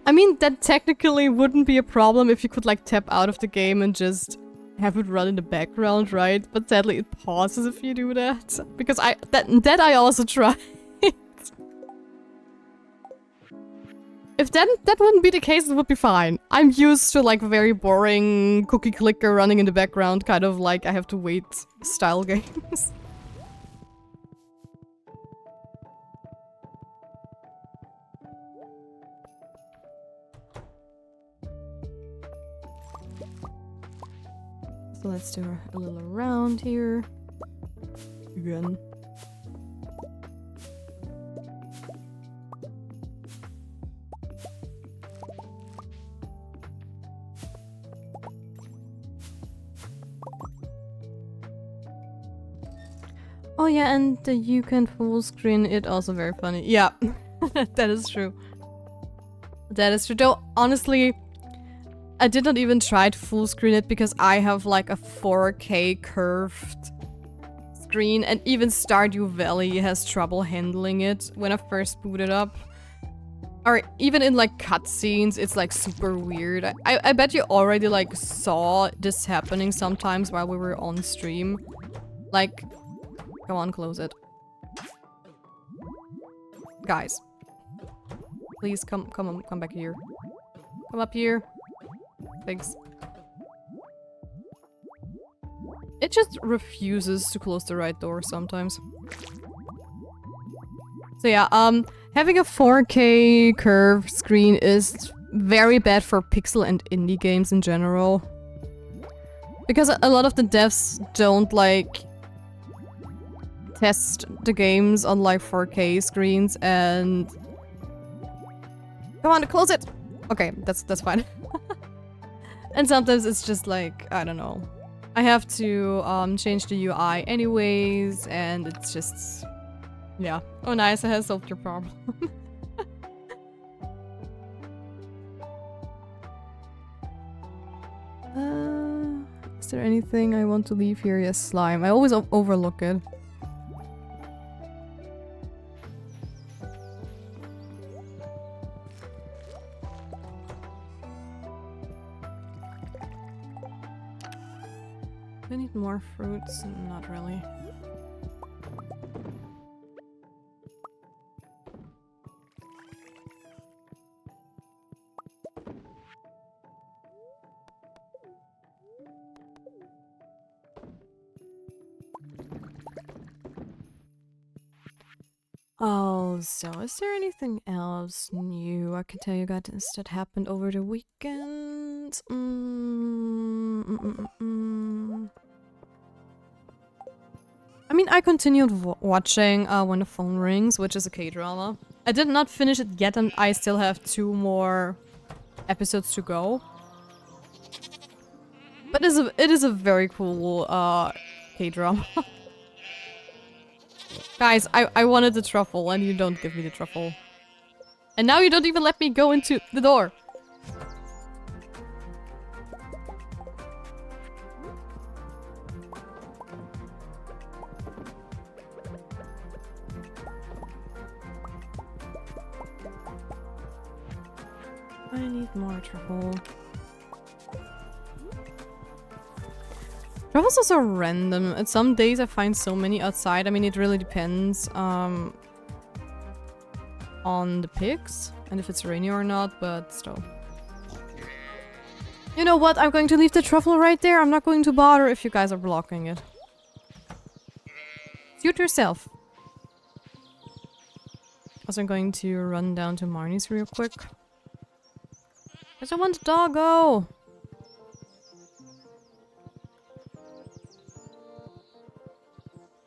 I mean, that technically wouldn't be a problem if you could like tap out of the game and just have it run in the background, right? But sadly it pauses if you do that. Because that I also tried. If that wouldn't be the case, it would be fine. I'm used to like very boring cookie clicker running in the background, kind of like I have to wait style games. So let's do a little round here. Again. Oh yeah, and you can full screen it, also very funny. Yeah, that is true. That is true. Though, honestly, I did not even try to full screen it because I have like a 4K curved screen, and even Stardew Valley has trouble handling it when I first boot it up. Or even in like cutscenes, it's like super weird. I bet you already like saw this happening sometimes while we were on stream. Like, come on, close it. Guys. Please come back here. Come up here. Thanks. It just refuses to close the right door sometimes. So yeah, having a 4K curved screen is very bad for pixel and indie games in general. Because a lot of the devs don't like test the games on like 4K screens and... Come on, close it! Okay, that's fine. And sometimes it's just like, I don't know. I have to change the UI anyways, and it's just... Yeah. Oh nice, I have solved your problem. Is there anything I want to leave here? Yes, slime. I always overlook it. Do I need more fruits? Not really. Oh, so is there anything else new I can tell you guys that happened over the weekend? I mean, I continued watching When the Phone Rings, which is a K-drama. I did not finish it yet, and I still have 2 more episodes to go. But it is a very cool K-drama. Guys, I wanted the truffle, and you don't give me the truffle. And now you don't even let me go into the door. I need more truffle. Truffle's also random. At some days I find so many outside. I mean, it really depends on the pigs and if it's rainy or not, but still. You know what? I'm going to leave the truffle right there. I'm not going to bother if you guys are blocking it. Suit yourself. Also, I'm going to run down to Marnie's real quick. Because I want the doggo!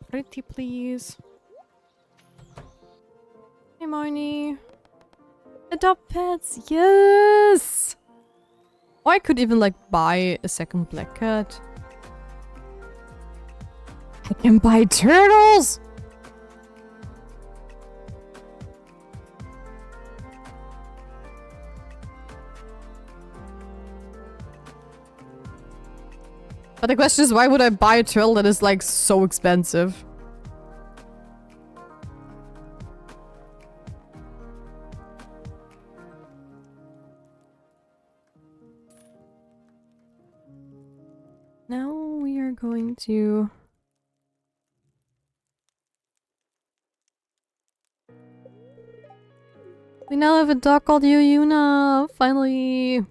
Pretty please. Hey Marnie. Adopt pets, yes! Or I could even like buy a second black cat. I can buy turtles! But the question is, why would I buy a turtle that is like so expensive? Now we are going to... We now have a dog called Yuna! Finally!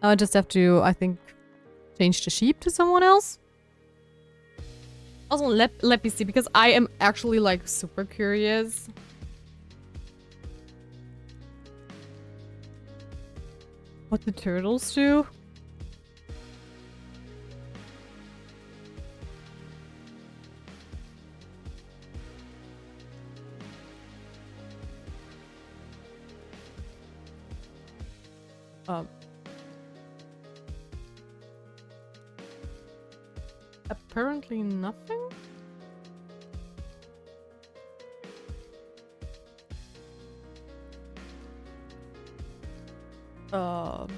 I just have to, I think, change the sheep to someone else. Also, let me see, because I am actually like super curious. What the turtles do? Apparently nothing? Um.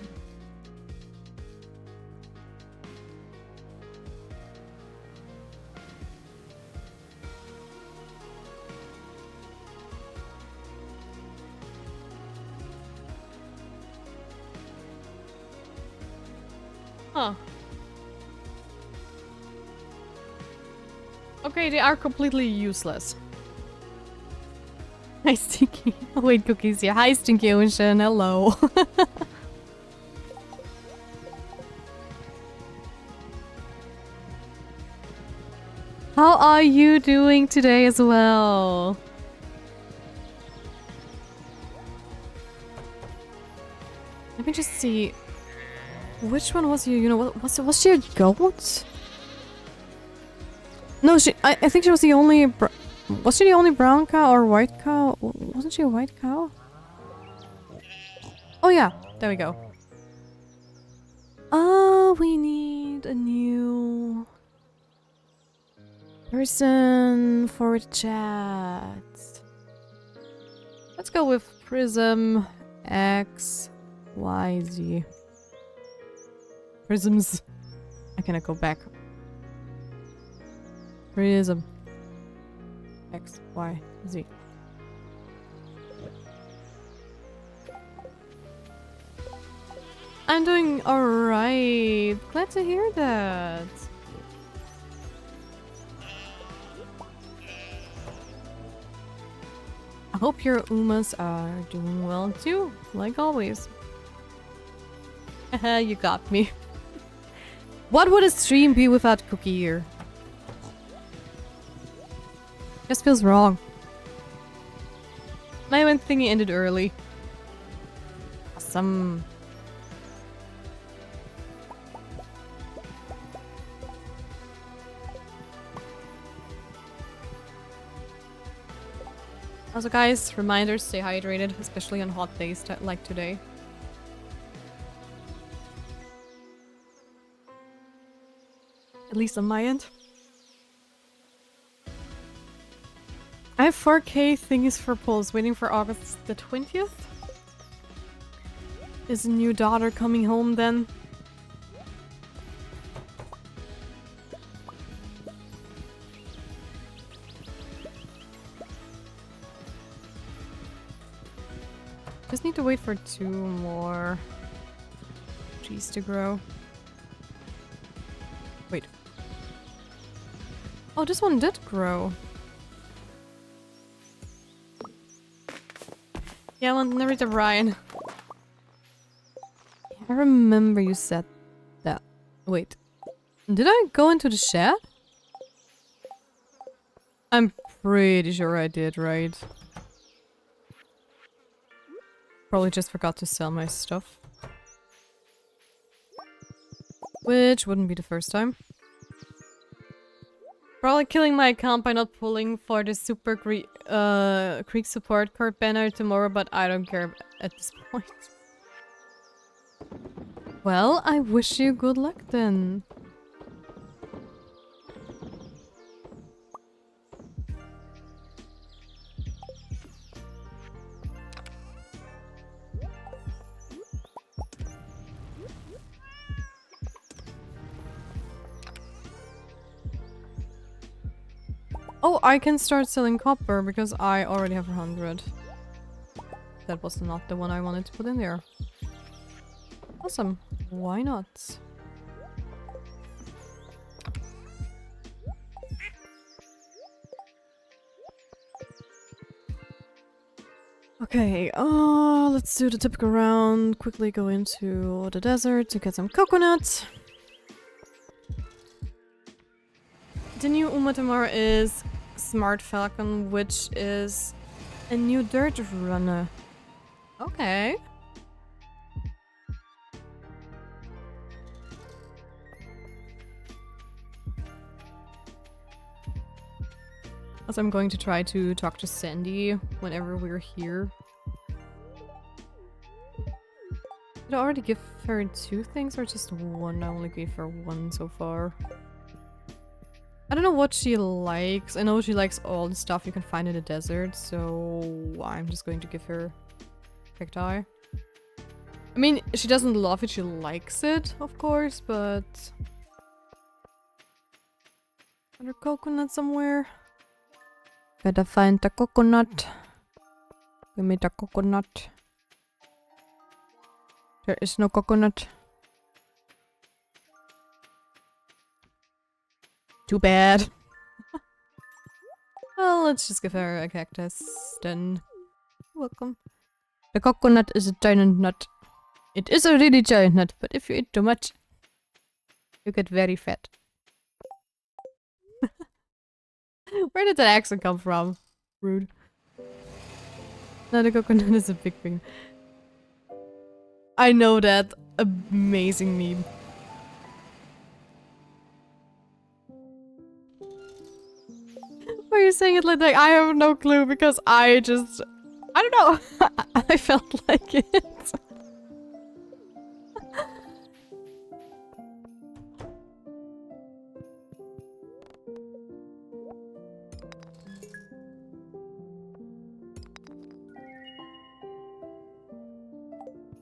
Huh. Okay, they are completely useless. Hi, Stinky. Oh, wait, Cookie's here. Hi, Stinky Ocean. Hello. How are you doing today as well? Let me just see. Which one was you know, was she a goat? No, I think she was the only was she the only brown cow or white cow? Wasn't she a white cow? Oh yeah, there we go. Oh, we need a new person for chat. Let's go with Prism X Y Z. Prisms. I cannot go back. Prism X Y Z. I'm doing alright. Glad to hear that. I hope your Umas are doing well too, like always. Haha, you got me. What would a stream be without Cookie here? Just feels wrong. My event thingy ended early. Awesome. Also guys, reminders, stay hydrated, especially on hot days like today. At least on my end. I have 4K thingies for polls, waiting for August the 20th. Is a new daughter coming home then? Just need to wait for 2 more trees to grow. Wait. Oh, this one did grow. Yeah, well, narrator Ryan. I remember you said that. Wait. Did I go into the shed? I'm pretty sure I did, right? Probably just forgot to sell my stuff. Which wouldn't be the first time. Probably killing my account by not pulling for the Super Creek support card banner tomorrow, but I don't care at this point. Well, I wish you good luck then. Oh, I can start selling copper because I already have 100. That was not the one I wanted to put in there. Awesome. Why not? Okay, let's do the typical round. Quickly go into the desert to get some coconut. The new Uma tomorrow is Smart Falcon, which is a new dirt runner. Okay. Also, I'm going to try to talk to Sandy whenever we're here. Did I already give her 2 things or just 1? I only gave her 1 so far. I don't know what she likes. I know she likes all the stuff you can find in the desert, so I'm just going to give her cacti. I mean, she doesn't love it, she likes it, of course, but... Is there coconut somewhere? Gotta find the coconut. Give me the coconut. There is no coconut. Too bad. Well, let's just give her a cactus, then. Welcome. The coconut is a giant nut. It is a really giant nut, but if you eat too much, you get very fat. Where did that accent come from? Rude. No, the coconut is a big thing. I know that. Amazing meme. Why are you saying it like that? I have no clue because I don't know. I felt like it.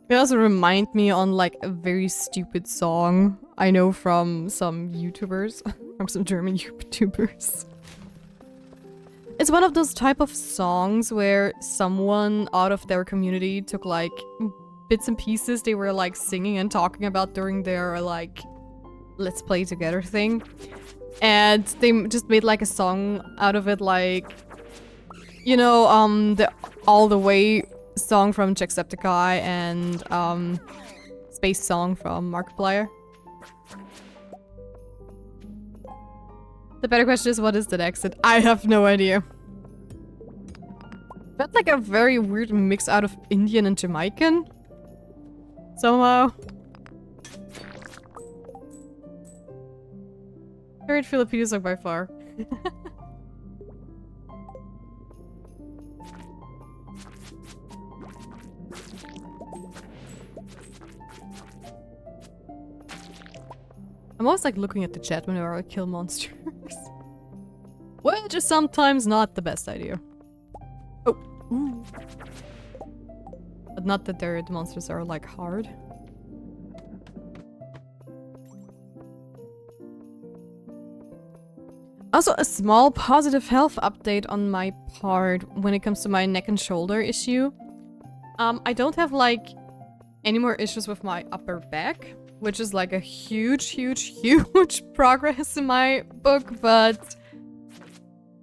It also remind me on like a very stupid song I know from some YouTubers, from some German YouTubers. It's one of those type of songs where someone out of their community took like bits and pieces they were like singing and talking about during their like let's play together thing. And they just made like a song out of it, like, you know, the All the Way song from Jacksepticeye and Space Song from Markiplier. The better question is, what is that accent? I have no idea. That's like a very weird mix out of Indian and Jamaican. Somehow. Favorite Filipino song by far. I'm always like looking at the chat whenever I kill monsters. Which is sometimes not the best idea. Oh. Ooh. But not that the monsters are like hard. Also, a small positive health update on my part when it comes to my neck and shoulder issue. I don't have like any more issues with my upper back, which is like a huge progress in my book, but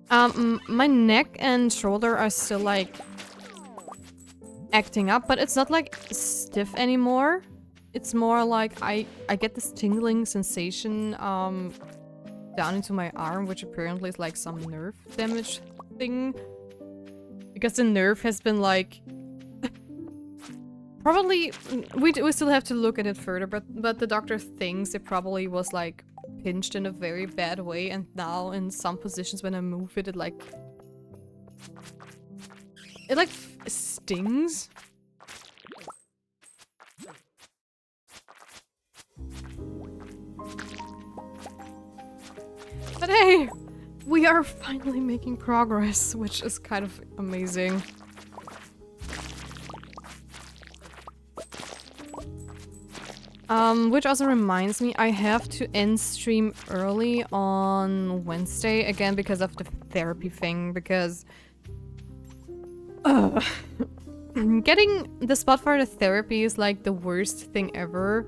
my neck and shoulder are still like acting up, but it's not like stiff anymore. It's more like I get this tingling sensation down into my arm, which apparently is like some nerve damage thing. Because the nerve has been like... Probably, we still have to look at it further, but the doctor thinks it probably was like pinched in a very bad way, and now in some positions when I move it, it like stings. But hey, we are finally making progress, which is kind of amazing. Which also reminds me, I have to end stream early on Wednesday, again because of the therapy thing, because getting the spot for the therapy is like the worst thing ever.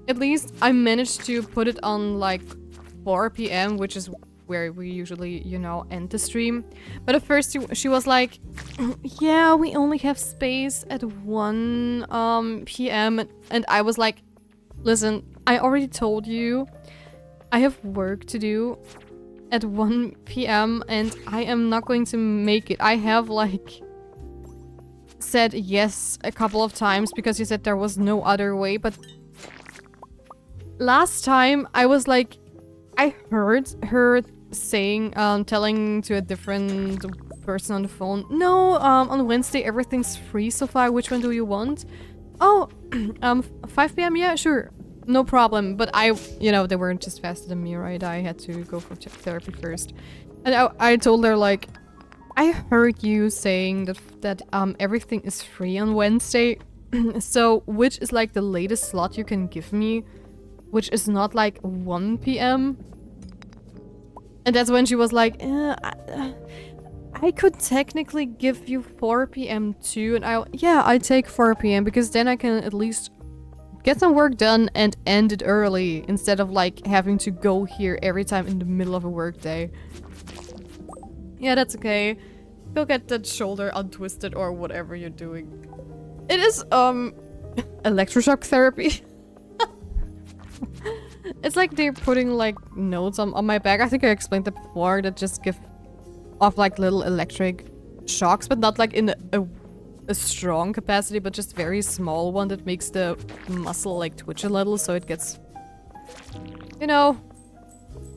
At least I managed to put it on like 4 p.m, which is where we usually, you know, end the stream. But at first she was like, yeah, we only have space at 1 p.m. And I was like, listen, I already told you I have work to do at 1 p.m. and I am not going to make it. I have like said yes a couple of times because you said there was no other way, but last time I was like, I heard her saying, telling to a different person on the phone, no, on Wednesday everything's free so far, which one do you want? Oh, 5 p.m, yeah, sure, no problem. But you know, they weren't just faster than me, right? I had to go for therapy first. And I told her, like, I heard you saying that everything is free on Wednesday. So, which is like the latest slot you can give me, which is not like 1 p.m. And that's when she was like, I could technically give you 4 p.m. too. And I take 4 p.m. because then I can at least get some work done and end it early instead of like having to go here every time in the middle of a work day. Yeah, that's okay. Go get that shoulder untwisted or whatever you're doing. It is, electroshock therapy. It's like they're putting like notes on my back. I think I explained that before, that just give off like little electric shocks, but not like in a strong capacity, but just very small one that makes the muscle like twitch a little, so it gets, you know,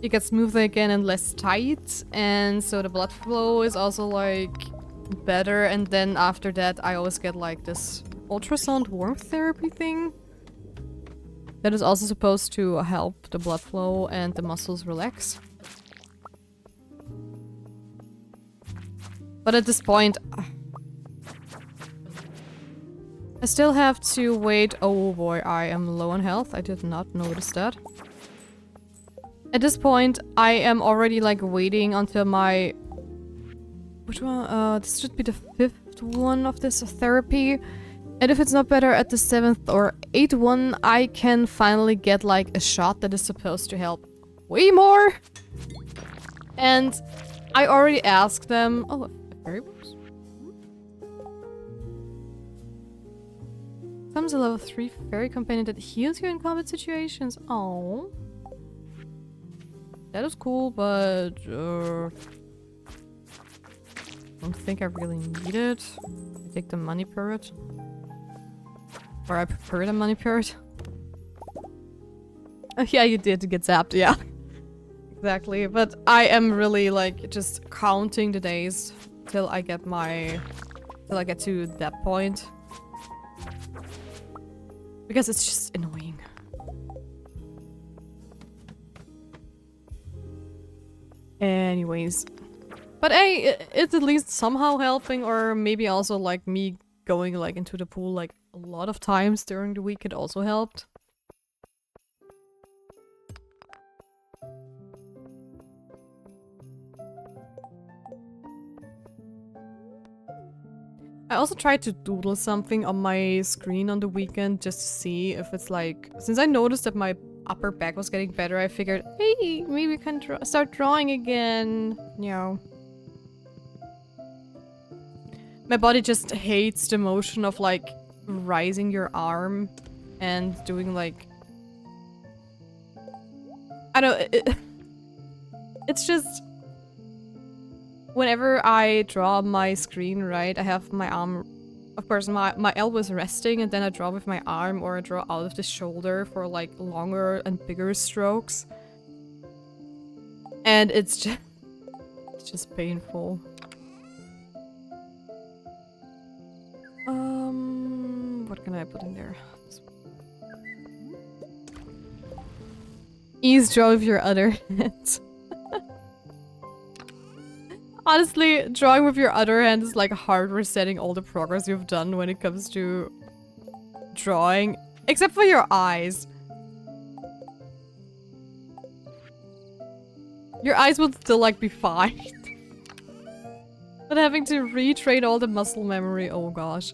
it gets smoother again and less tight, and so the blood flow is also like better. And then after that I always get like this ultrasound warmth therapy thing that is also supposed to help the blood flow and the muscles relax. But at this point I still have to wait. Oh boy, I am low on health. I did not notice that. At this point, I am already like waiting until my... Which one? This should be the 5th one of this therapy. And if it's not better at the 7th or 8th one, I can finally get like a shot that is supposed to help way more. And I already asked them... Oh, fairy books? Comes a level 3 fairy companion that heals you in combat situations. Oh. That is cool, but I don't think I really need it. I take the money parrot. Or I prefer the money parrot. Oh yeah, you did get zapped, yeah. Exactly, but I am really like just counting the days till I get to that point. Because it's just annoying. Anyways. But hey, it's at least somehow helping, or maybe also like me going like into the pool like a lot of times during the week, it also helped. I also tried to doodle something on my screen on the weekend just to see if it's like... Since I noticed that my upper back was getting better, I figured, hey, maybe we can start drawing again. You know. My body just hates the motion of like rising your arm and doing like... I don't... it's just... Whenever I draw my screen, right, I have my arm... Of course, my elbow is resting, and then I draw with my arm, or I draw out of the shoulder for like longer and bigger strokes. And it's just painful. What can I put in there? Ease draw with your other hand. Honestly, drawing with your other hand is like hard resetting all the progress you've done when it comes to drawing. Except for your eyes. Your eyes would still like be fine. But having to retrain all the muscle memory, oh gosh.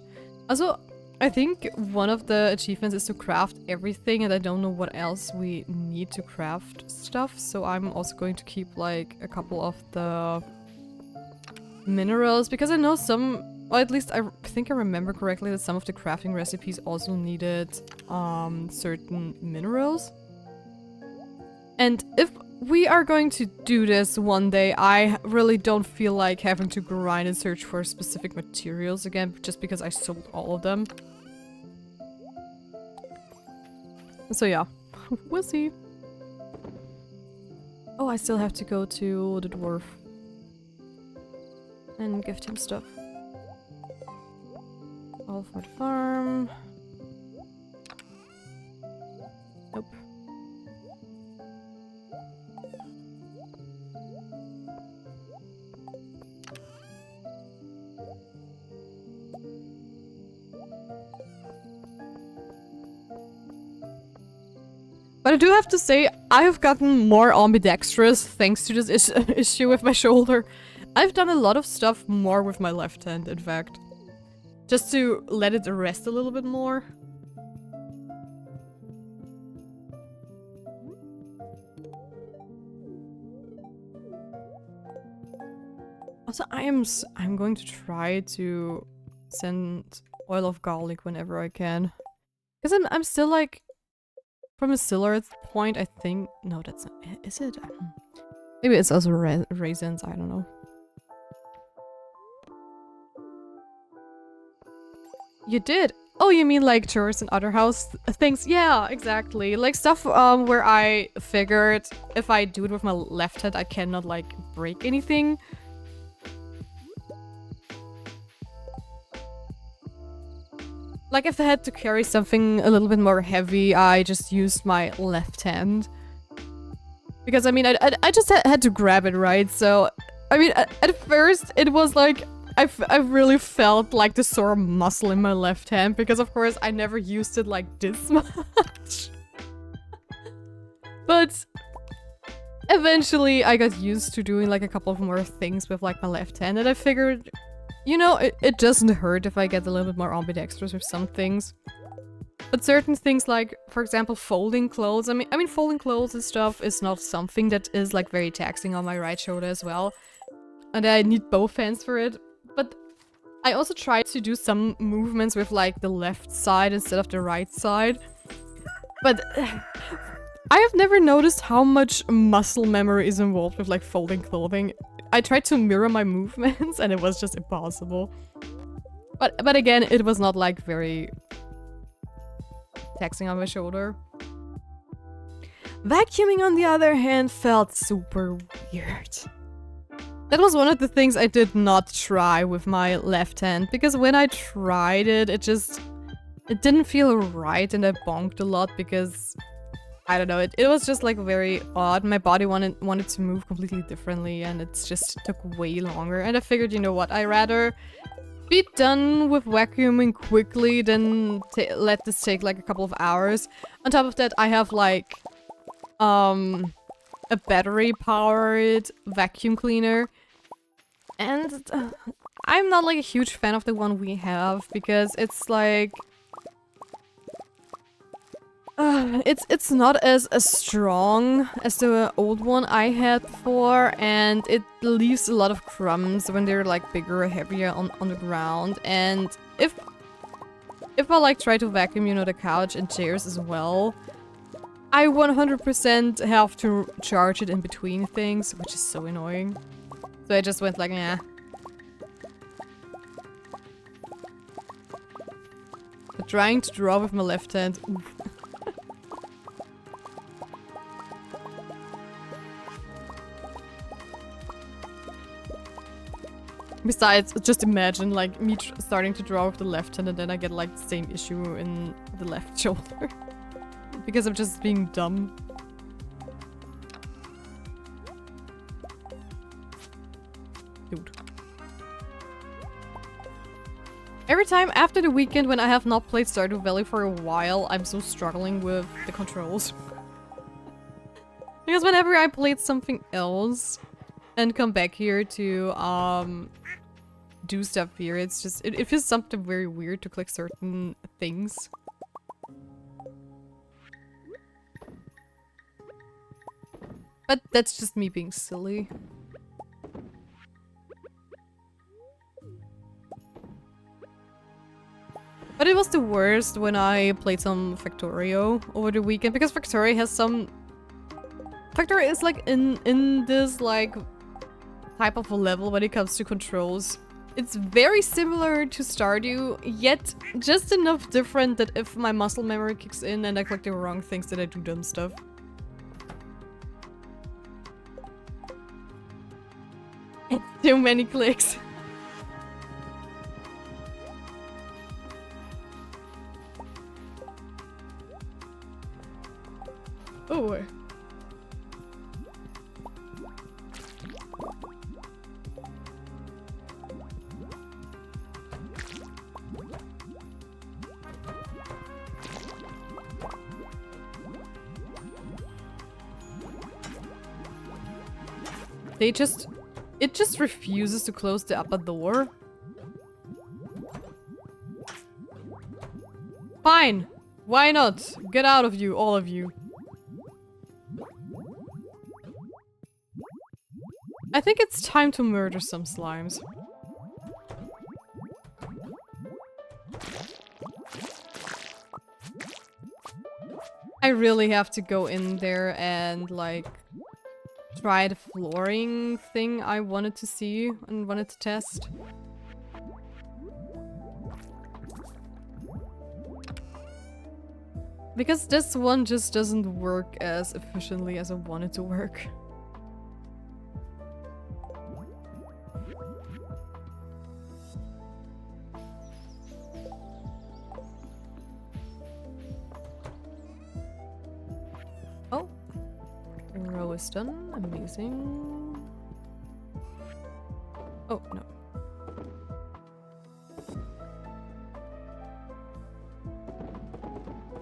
Also, I think one of the achievements is to craft everything, and I don't know what else we need to craft stuff. So I'm also going to keep like a couple of the minerals, because I know some, or at least I think I remember correctly that some of the crafting recipes also needed certain minerals. And if we are going to do this one day, I really don't feel like having to grind and search for specific materials again, just because I sold all of them. So yeah, we'll see. Oh, I still have to go to the dwarf and gift him stuff. All for the farm. Nope. But I do have to say, I have gotten more ambidextrous thanks to this issue with my shoulder. I've done a lot of stuff more with my left hand, in fact. Just to let it rest a little bit more. Also, I'm going to try to send oil of garlic whenever I can. Because I'm still like, from a Sillard point, I think, no, that's not, is it? Maybe it's also raisins, I don't know. You did? Oh, you mean like chores and other house things? Yeah, exactly. Like stuff where I figured if I do it with my left hand, I cannot like break anything. Like if I had to carry something a little bit more heavy, I just used my left hand. Because I mean, I just had to grab it, right? So, I mean, at first it was like, I really felt like the sore muscle in my left hand. Because of course I never used it like this much. But eventually I got used to doing like a couple of more things with like my left hand. And I figured, you know, it doesn't hurt if I get a little bit more ambidextrous with some things. But certain things like, for example, folding clothes. I mean, folding clothes and stuff is not something that is like very taxing on my right shoulder as well. And I need both hands for it. But I also tried to do some movements with like the left side instead of the right side. But I have never noticed how much muscle memory is involved with like folding clothing. I tried to mirror my movements and it was just impossible. But again, it was not like very taxing on my shoulder. Vacuuming, on the other hand, felt super weird. That was one of the things I did not try with my left hand, because when I tried it, it didn't feel right and I bonked a lot because, I don't know, it was just like very odd. My body wanted to move completely differently and it just took way longer. And I figured, you know what, I'd rather be done with vacuuming quickly than let this take like a couple of hours. On top of that, I have like a battery powered vacuum cleaner. And I'm not like a huge fan of the one we have because it's like it's not as strong as the old one I had before, and it leaves a lot of crumbs when they're like bigger or heavier on the ground. And if I like try to vacuum, you know, the couch and chairs as well, I 100% have to charge it in between things, which is so annoying. So I just went like, nah. But trying to draw with my left hand, oof. Besides, just imagine like me starting to draw with the left hand and then I get like the same issue in the left shoulder. Because I'm just being dumb. Dude. Every time after the weekend when I have not played Stardew Valley for a while, I'm so struggling with the controls. Because whenever I played something else and come back here to do stuff here, it's just it feels something very weird to click certain things. But that's just me being silly. But it was the worst when I played some Factorio over the weekend, because Factorio has some... Factorio is like in this like type of a level when it comes to controls. It's very similar to Stardew, yet just enough different that if my muscle memory kicks in and I click the wrong things, that I do dumb stuff. Too many clicks. Oh. It just refuses to close the upper door. Fine. Why not? Get out of you, all of you. I think it's time to murder some slimes. I really have to go in there and, like, try the flooring thing I wanted to see and wanted to test. Because this one just doesn't work as efficiently as I want it to work. Oh, row is done. Amazing. Oh, no.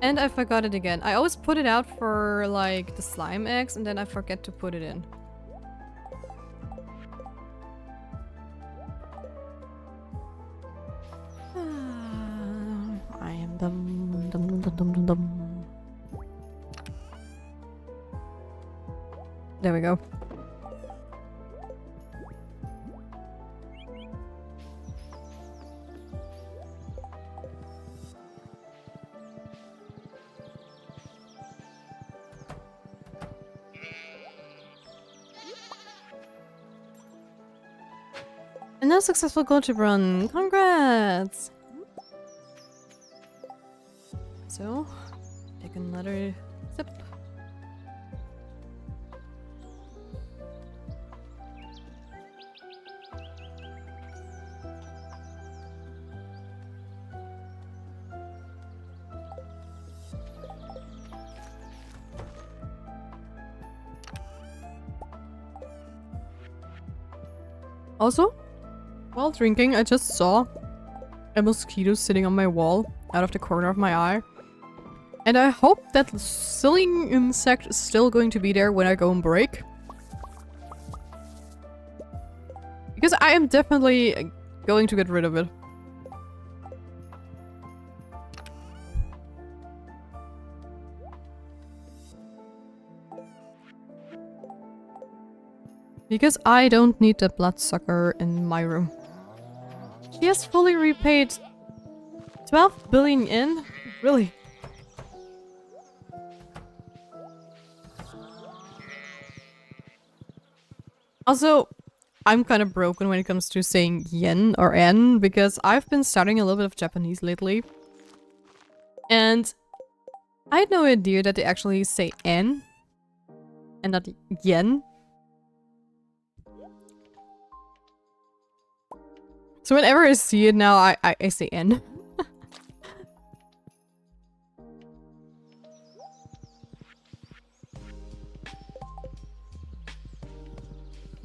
And I forgot it again. I always put it out for, like, the slime eggs, and then I forget to put it in. I am dum. There we go. Another successful gold chip run. Congrats! So, take another sip. Also, while drinking, I just saw a mosquito sitting on my wall out of the corner of my eye. And I hope that silly insect is still going to be there when I go on break. Because I am definitely going to get rid of it. Because I don't need the bloodsucker in my room. She has fully repaid 12 billion yen? Really? Also, I'm kind of broken when it comes to saying yen or en, because I've been studying a little bit of Japanese lately. And I had no idea that they actually say en and not yen. So whenever I see it now, I say N.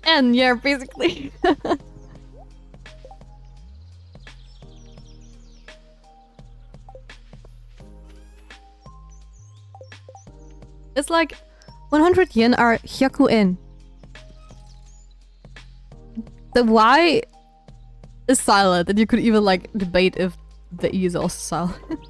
N, yeah, basically. It's like 100 yen are hyaku en. The Y is silent, and you could even, like, debate if the E is also silent.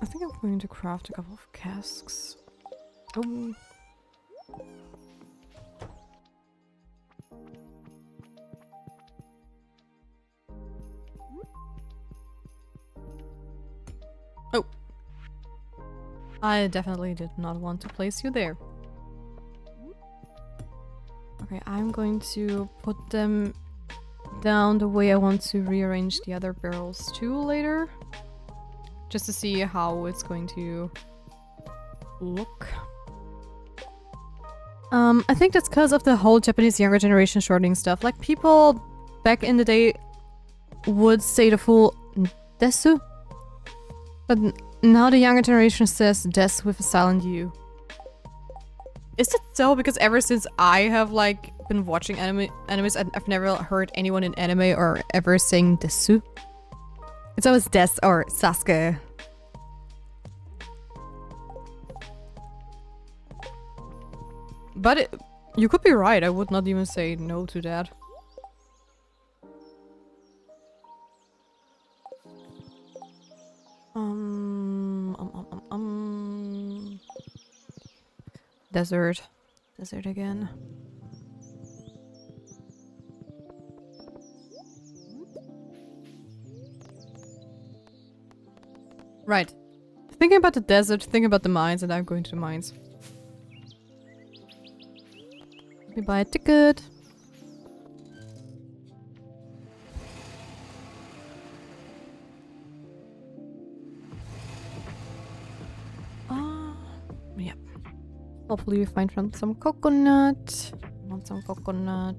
I think I'm going to craft a couple of casks. Oh. Oh. I definitely did not want to place you there. Okay, I'm going to put them down the way I want to rearrange the other barrels too later. Just to see how it's going to look. I think that's because of the whole Japanese younger generation shortening stuff. Like, people back in the day would say the full desu, but Now the younger generation says death with a silent U. Is it so? Because ever since I have like been watching animes, I've never heard anyone in anime or ever saying desu. It's always Des or Sasuke. But you could be right. I would not even say no to that. Desert. Desert again. Right. Thinking about the desert, thinking about the mines, and I'm going to the mines. We buy a ticket. Yeah. Hopefully we find some coconut. Want some coconut.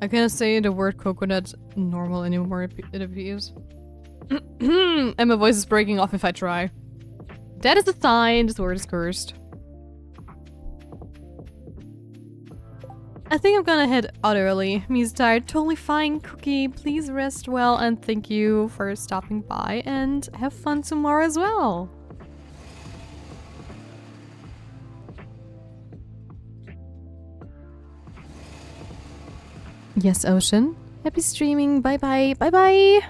I cannot say the word coconut normal anymore, it appears. And my voice is breaking off if I try. That is a sign this word is cursed. I think I'm gonna head out early. Me's tired. Totally fine, Cookie. Please rest well and thank you for stopping by and have fun tomorrow as well. Yes, Ocean. Happy streaming. Bye-bye. Bye-bye.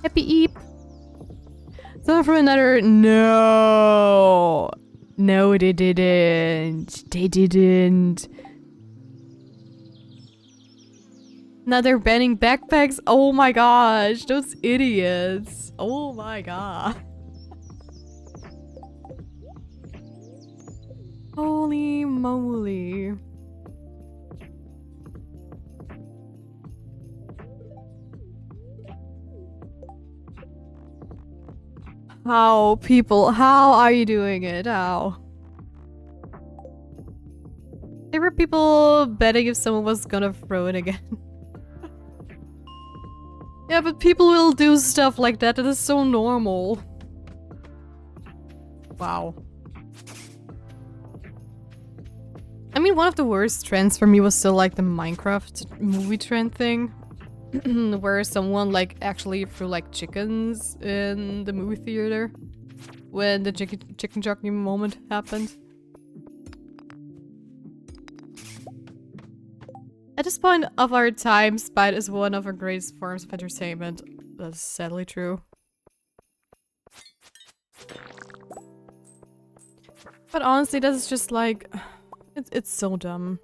Happy Eep. So for another... No. No, they didn't. They didn't. Now they're banning backpacks. Oh my gosh. Those idiots. Oh my god. Holy moly. How, people? How are you doing it? How? There were people betting if someone was gonna throw it again. Yeah, but people will do stuff like that. That is so normal. Wow. I mean, one of the worst trends for me was still like the Minecraft movie trend thing. Where someone like actually threw like chickens in the movie theater when the chicken jockey moment happened. At this point of our time, spite is one of our greatest forms of entertainment. That's sadly true. But honestly, that is just like... It's so dumb.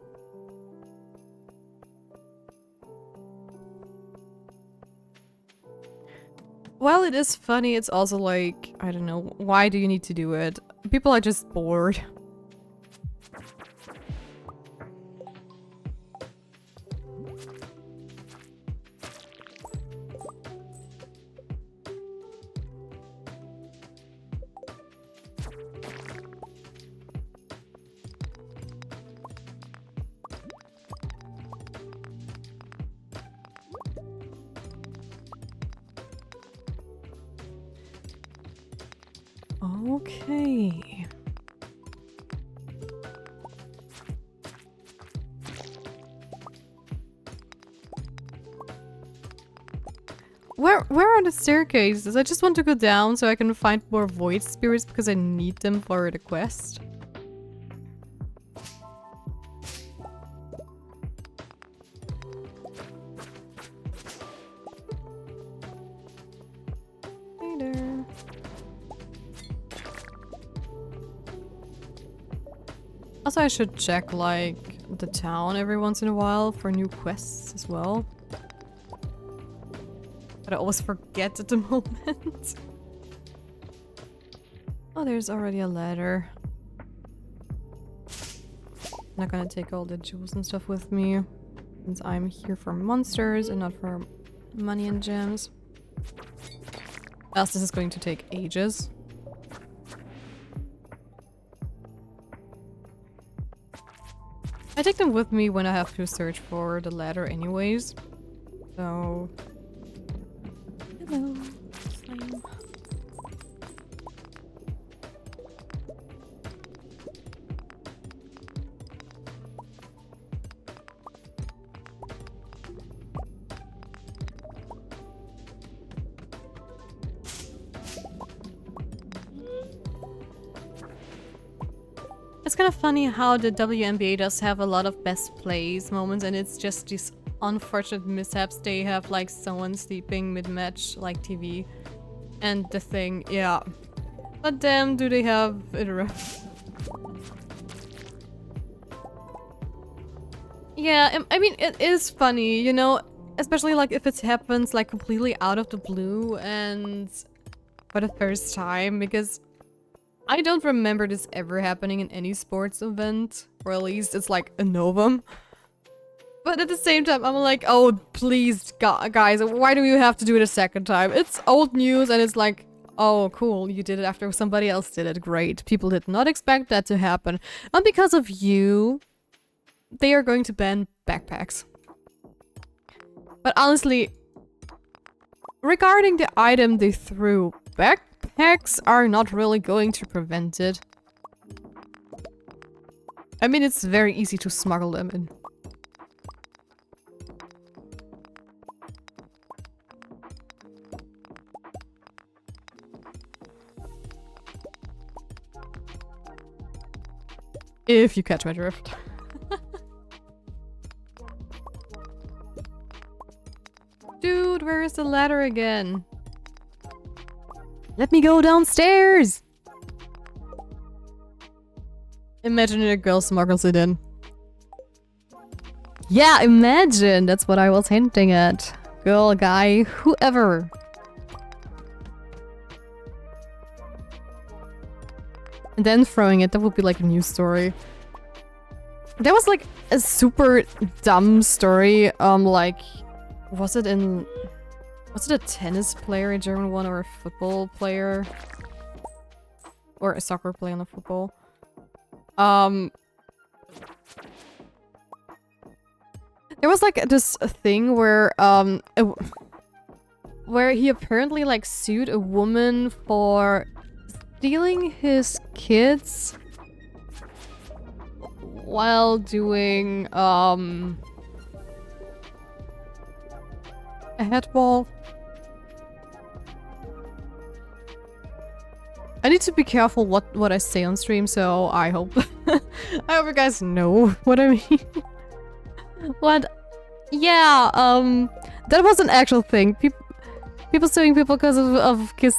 While it is funny, it's also like, I don't know, why do you need to do it? People are just bored. Okay. Where are the staircases? I just want to go down so I can find more void spirits because I need them for the quest. Hey there. Also, I should check, like, the town every once in a while for new quests as well. But I always forget at the moment. Oh, there's already a ladder. Not gonna take all the jewels and stuff with me, since I'm here for monsters and not for money and gems. Else this is going to take ages. I take them with me when I have to search for the ladder anyways. So... Hello, slime. kind of funny how the WNBA does have a lot of best plays moments, and it's just these unfortunate mishaps. They have like someone sleeping mid-match, like TV, and the thing, yeah. But damn, do they have it rough. Yeah, I mean, it is funny, you know, especially like if it happens like completely out of the blue and for the first time, because I don't remember this ever happening in any sports event, or at least it's like a novum. But at the same time, I'm like, oh, please, guys, why do you have to do it a second time? It's old news and it's like, oh, cool, you did it after somebody else did it. Great. People did not expect that to happen. And because of you, they are going to ban backpacks. But honestly, regarding the item they threw, backpacks are not really going to prevent it. I mean, it's very easy to smuggle them in. If you catch my drift. Dude, where is the ladder again? Let me go downstairs! Imagine a girl smuggles it in. Yeah, imagine! That's what I was hinting at. Girl, guy, whoever. And then throwing it, that would be like a news story. There was like a super dumb story, like... Was it a tennis player, a German one, or a football player? Or a soccer player on a football? There was like this thing where, where he apparently like sued a woman for stealing his kids while doing, a headball. I need to be careful what I say on stream, so I hope I hope you guys know what I mean. What? Yeah, that was an actual thing. People suing people because of kiss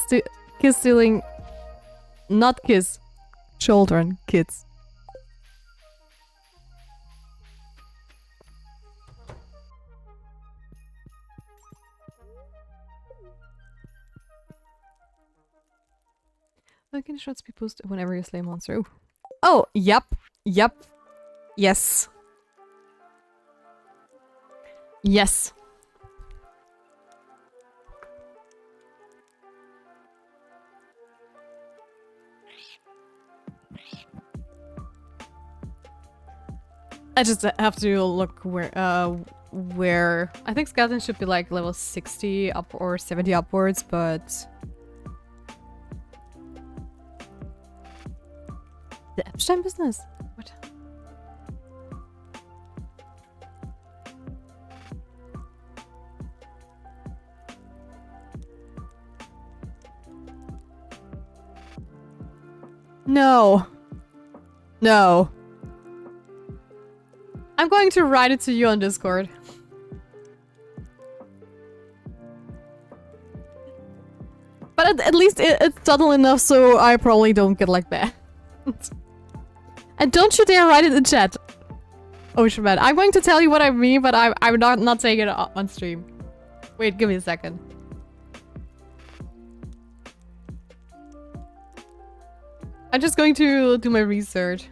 stealing. Not kiss. Children. Kids. Why can shots be posted whenever you slay a monster? Ooh. Oh, yep. Yep. Yes. Yes. I just have to look where I think skeleton should be like level 60 up or 70 upwards, but the Epstein business? What? No. No. I'm going to write it to you on Discord. But at least it's subtle enough so I probably don't get like that. And don't you dare write it in chat. Ocean Man. I'm going to tell you what I mean, but I'm not saying it on stream. Wait, give me a second. I'm just going to do my research.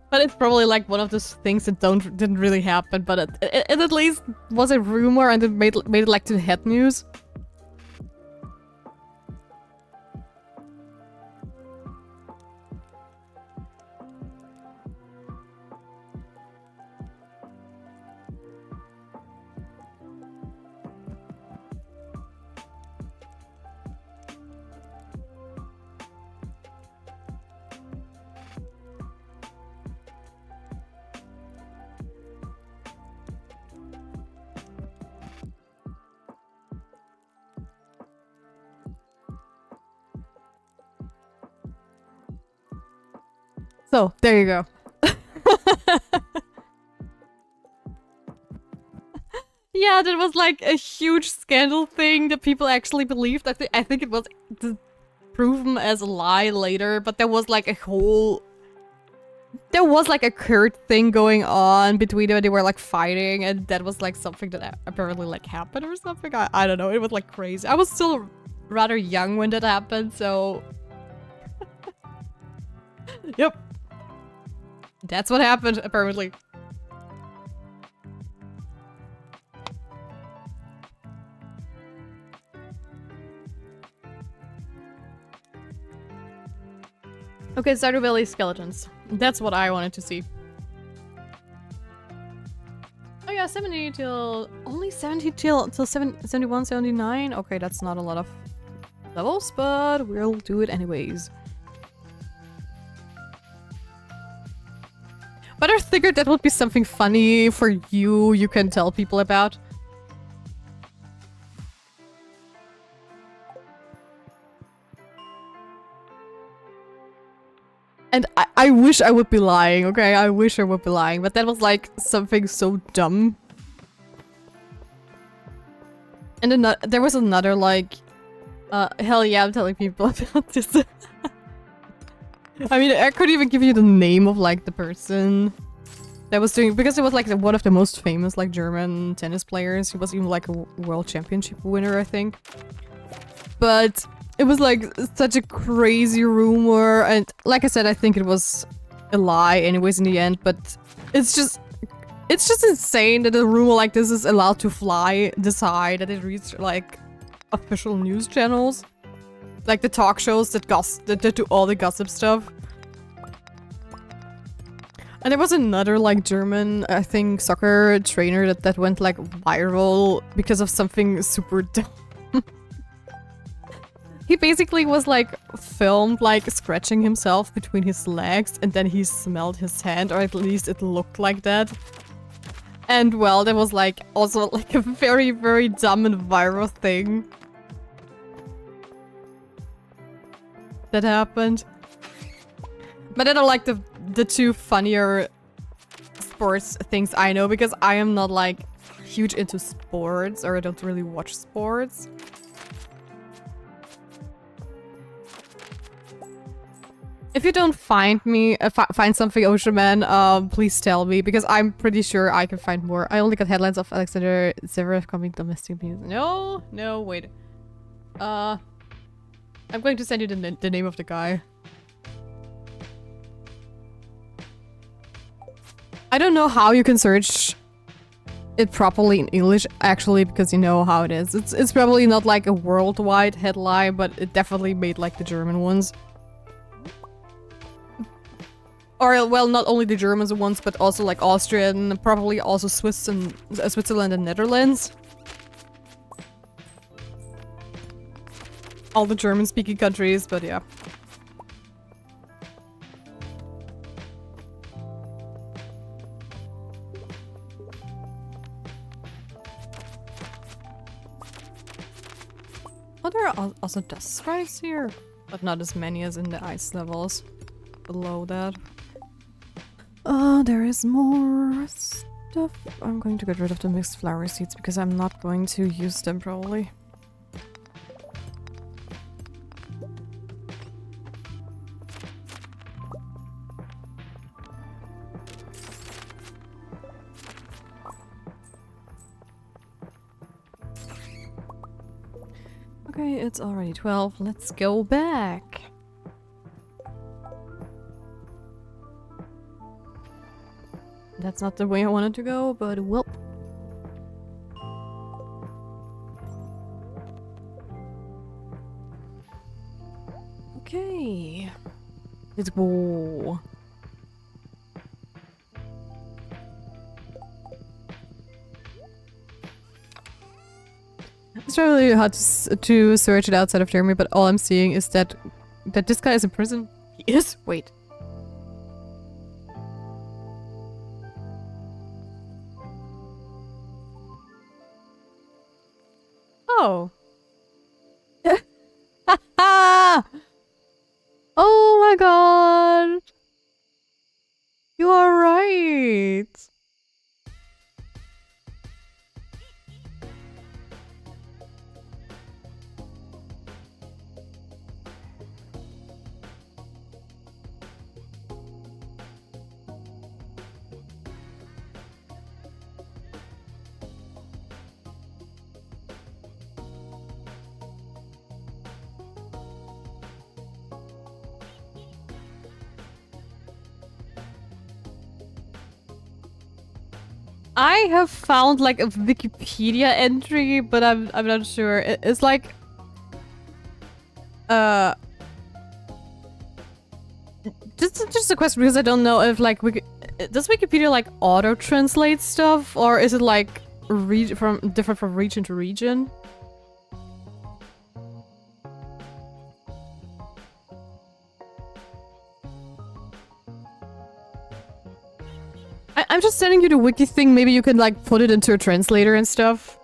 But it's probably like one of those things that didn't really happen, but it at least was a rumor and it made it like to the head news. So, there you go. Yeah, that was like a huge scandal thing that people actually believed. I think it was proven as a lie later, but there was like a whole... There was like a Kurt thing going on between them. They were like fighting, and that was like something that apparently like happened or something. I don't know. It was like crazy. I was still rather young when that happened, so... Yep. That's what happened, apparently. Okay, Stardew Valley skeletons. That's what I wanted to see. Oh yeah, 70 till... Only 70 till 71, 79? Okay, that's not a lot of levels, but we'll do it anyways. But I figured that would be something funny for you can tell people about. And I wish I would be lying, okay? I wish I would be lying, but that was like something so dumb. And there was another like, hell yeah, I'm telling people about this. I mean, I couldn't even give you the name of like the person that was doing, because it was like one of the most famous like German tennis players. He was even like a world championship winner, I think. But it was like such a crazy rumor, and like I said, I think it was a lie anyways in the end, but it's just insane that a rumor like this is allowed to fly this high, that it reached like official news channels. Like the talk shows that do all the gossip stuff. And there was another like German, I think, soccer trainer that went like viral because of something super dumb. He basically was like filmed like scratching himself between his legs, and then he smelled his hand, or at least it looked like that. And well, there was like also like a very, very dumb and viral thing that happened. But then are like the two funnier sports things I know, because I am not like huge into sports, or I don't really watch sports. If you don't find me, find something, Ocean Man, please tell me, because I'm pretty sure I can find more. I only got headlines of Alexander Zverev coming domestic abuse. No, wait. I'm going to send you the name of the guy. I don't know how you can search it properly in English, actually, because you know how it is. It's probably not like a worldwide headline, but it definitely made like the German ones. Or, well, not only the Germans ones, but also like Austrian, probably also Switzerland and Netherlands. All the German-speaking countries, but yeah. Oh, there are also dust spikes here, but not as many as in the ice levels below that. Oh, there is more stuff. I'm going to get rid of the mixed flower seeds because I'm not going to use them probably. Okay, it's already 12. Let's go back. That's not the way I wanted to go, but well. Okay. Let's go. It's really hard to search it outside of Germany, but all I'm seeing is that this guy is in prison. He is? Wait. Oh. Oh my god. I have found like a Wikipedia entry, but I'm not sure. It's like just a question because I don't know if like does Wikipedia like auto translate stuff or is it like different from region to region? I'm just sending you the wiki thing. Maybe you can like put it into a translator and stuff.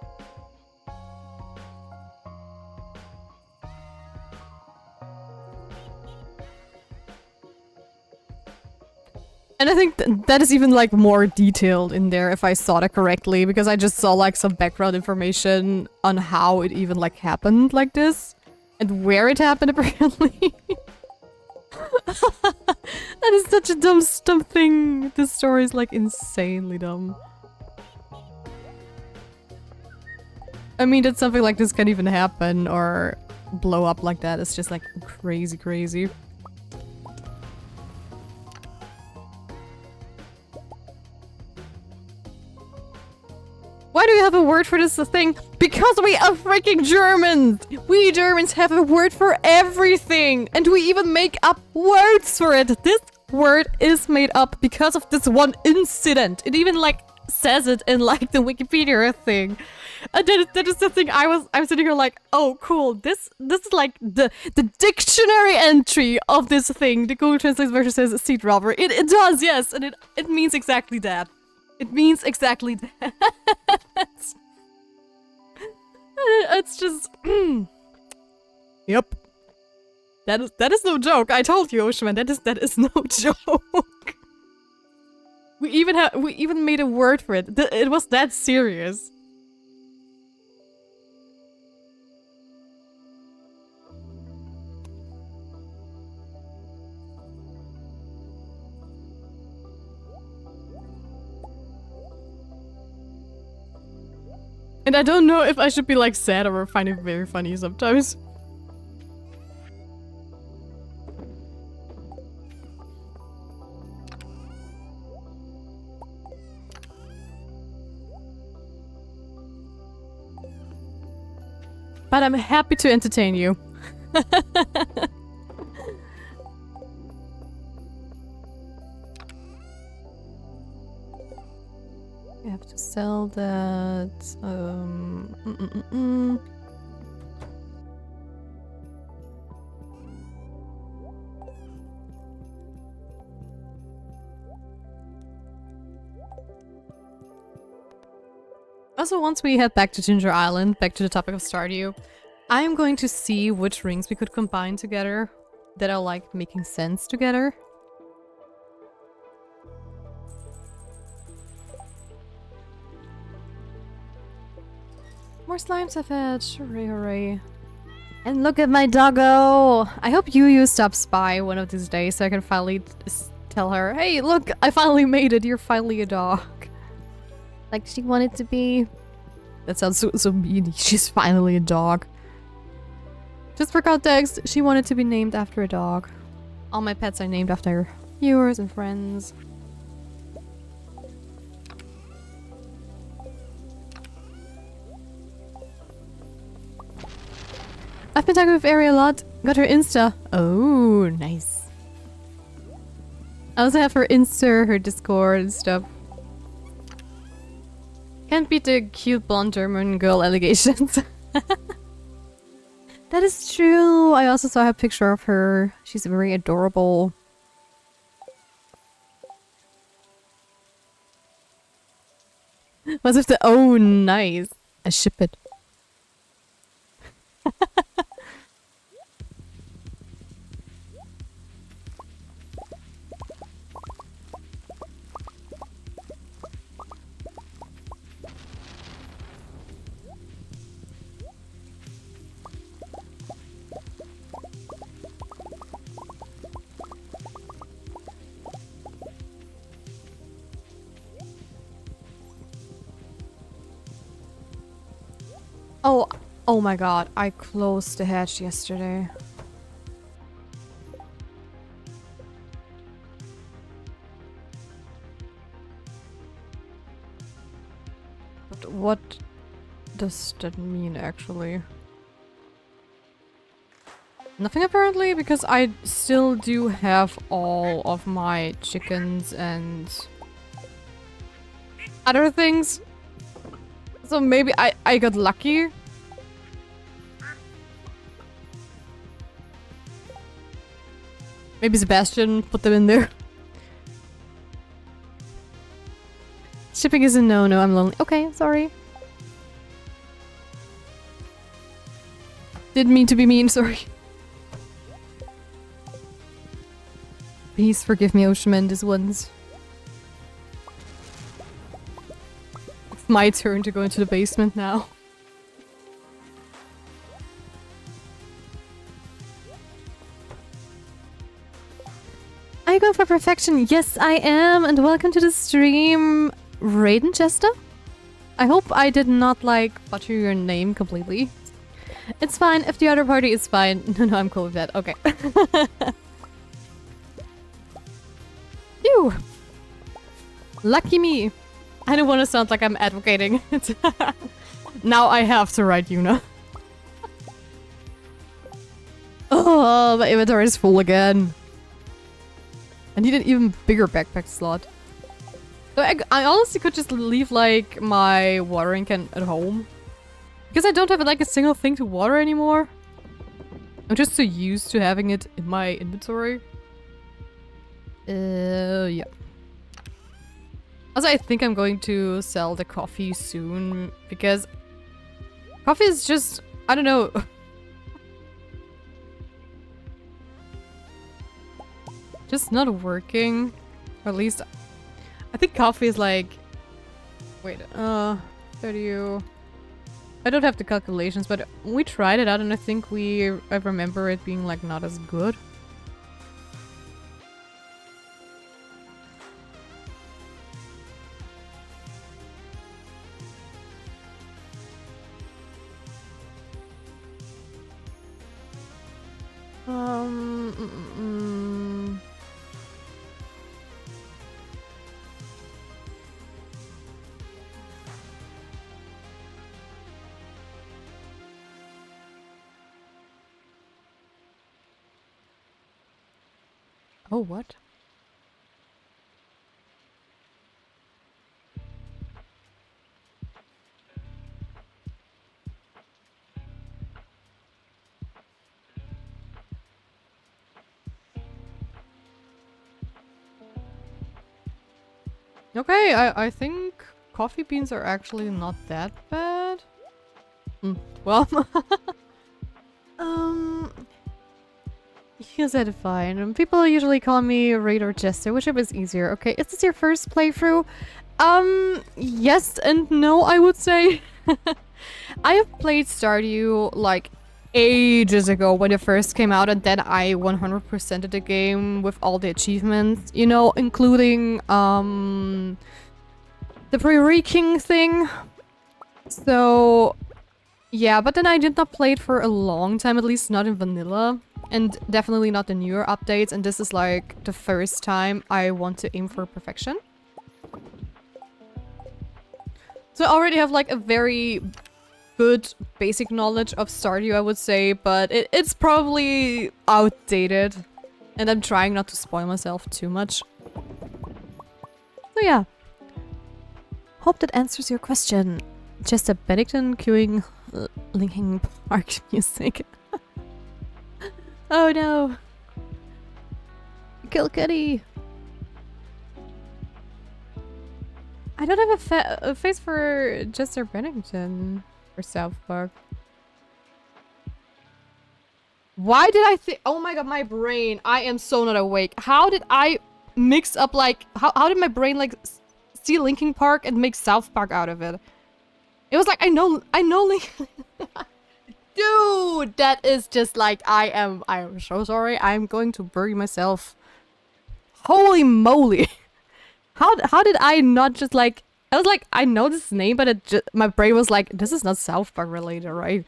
And I think that is even like more detailed in there if I saw that correctly, because I just saw like some background information on how it even like happened like this and where it happened apparently. That is such a dumb thing. This story is like insanely dumb. I mean that something like this can even happen or blow up like that. It's just like crazy. Why do you have a word for this thing? Because we are freaking Germans! We Germans have a word for everything! And we even make up words for it! This word is made up because of this one incident. It even like says it in like the Wikipedia thing. And that is the thing I'm sitting here like, oh cool, this is like the dictionary entry of this thing. The Google Translate version says seat robber. It does, yes, and it means exactly that. It means exactly that. It's just... Yep. That is no joke. I told you, Oshman, that is no joke. We even made a word for it. It was that serious. And I don't know if I should be like sad or find it very funny sometimes. But I'm happy to entertain you. I have to sell that. Also, once we head back to Ginger Island, back to the topic of Stardew, I am going to see which rings we could combine together that are like making sense together. More slimes have hatched. Hooray, hooray. And look at my doggo! I hope Yu stops by one of these days so I can finally tell her, hey, look, I finally made it. You're finally a dog. Like she wanted to be. That sounds so mean. She's finally a dog. Just for context, she wanted to be named after a dog. All my pets are named after viewers and friends. I've been talking with Ari a lot. Got her Insta. Oh, nice. I also have her Insta, her Discord and stuff. Can't beat the cute blonde German girl allegations. That is true. I also saw a picture of her. She's very adorable. Was it the oh nice? I ship it. Oh my god, I closed the hatch yesterday. what does that mean actually? Nothing apparently, because I still do have all of my chickens and other things. So maybe I got lucky. Maybe Sebastian put them in there. Shipping is a no-no, I'm lonely. Okay, sorry. Didn't mean to be mean, sorry. Please forgive me, oh tremendous ones. It's my turn to go into the basement now. Are you going for perfection? Yes, I am, and welcome to the stream, Raiden Chester. I hope I did not, like, butcher your name completely. It's fine, if the other party is fine. No, I'm cool with that, okay. Phew! Lucky me! I don't want to sound like I'm advocating it. Now I have to write Yuna. Oh, my inventory is full again. I need an even bigger backpack slot. So I honestly could just leave, like, my watering can at home. Because I don't have, like, a single thing to water anymore. I'm just so used to having it in my inventory. Yeah. Also, I think I'm going to sell the coffee soon. Because coffee is just, I don't know. Just not working. Or at least I think coffee is like, wait, 30. I don't have the calculations, but we tried it out and I think I remember it being like not as good. Oh, what? Okay, I think coffee beans are actually not that bad. Well, you said fine. People usually call me Raid or Jester, whichever is easier. Okay, is this your first playthrough? Yes and no, I would say. I have played Stardew like ages ago when it first came out, and then I 100%ed the game with all the achievements, you know, including the pre-reeking thing. So yeah, but then I did not play it for a long time, at least not in vanilla, and definitely not the newer updates, and this is like the first time I want to aim for perfection. So I already have like a very good basic knowledge of Stardew, I would say, but it's probably outdated, and I'm trying not to spoil myself too much. So yeah. Hope that answers your question. Just a Bennington queuing Linkin Park music. Oh no. Kilkenny. I don't have a face for Chester Bennington for South Park. Why did I think? Oh my god, my brain. I am so not awake. How did I mix up like how did my brain like see Linkin Park and make South Park out of it? It was like I know Linkin. Dude, that is just like I am so sorry. I'm going to bury myself. Holy moly. How did I not just like I was like I know this name, but it just my brain was like this is not South Park related, right?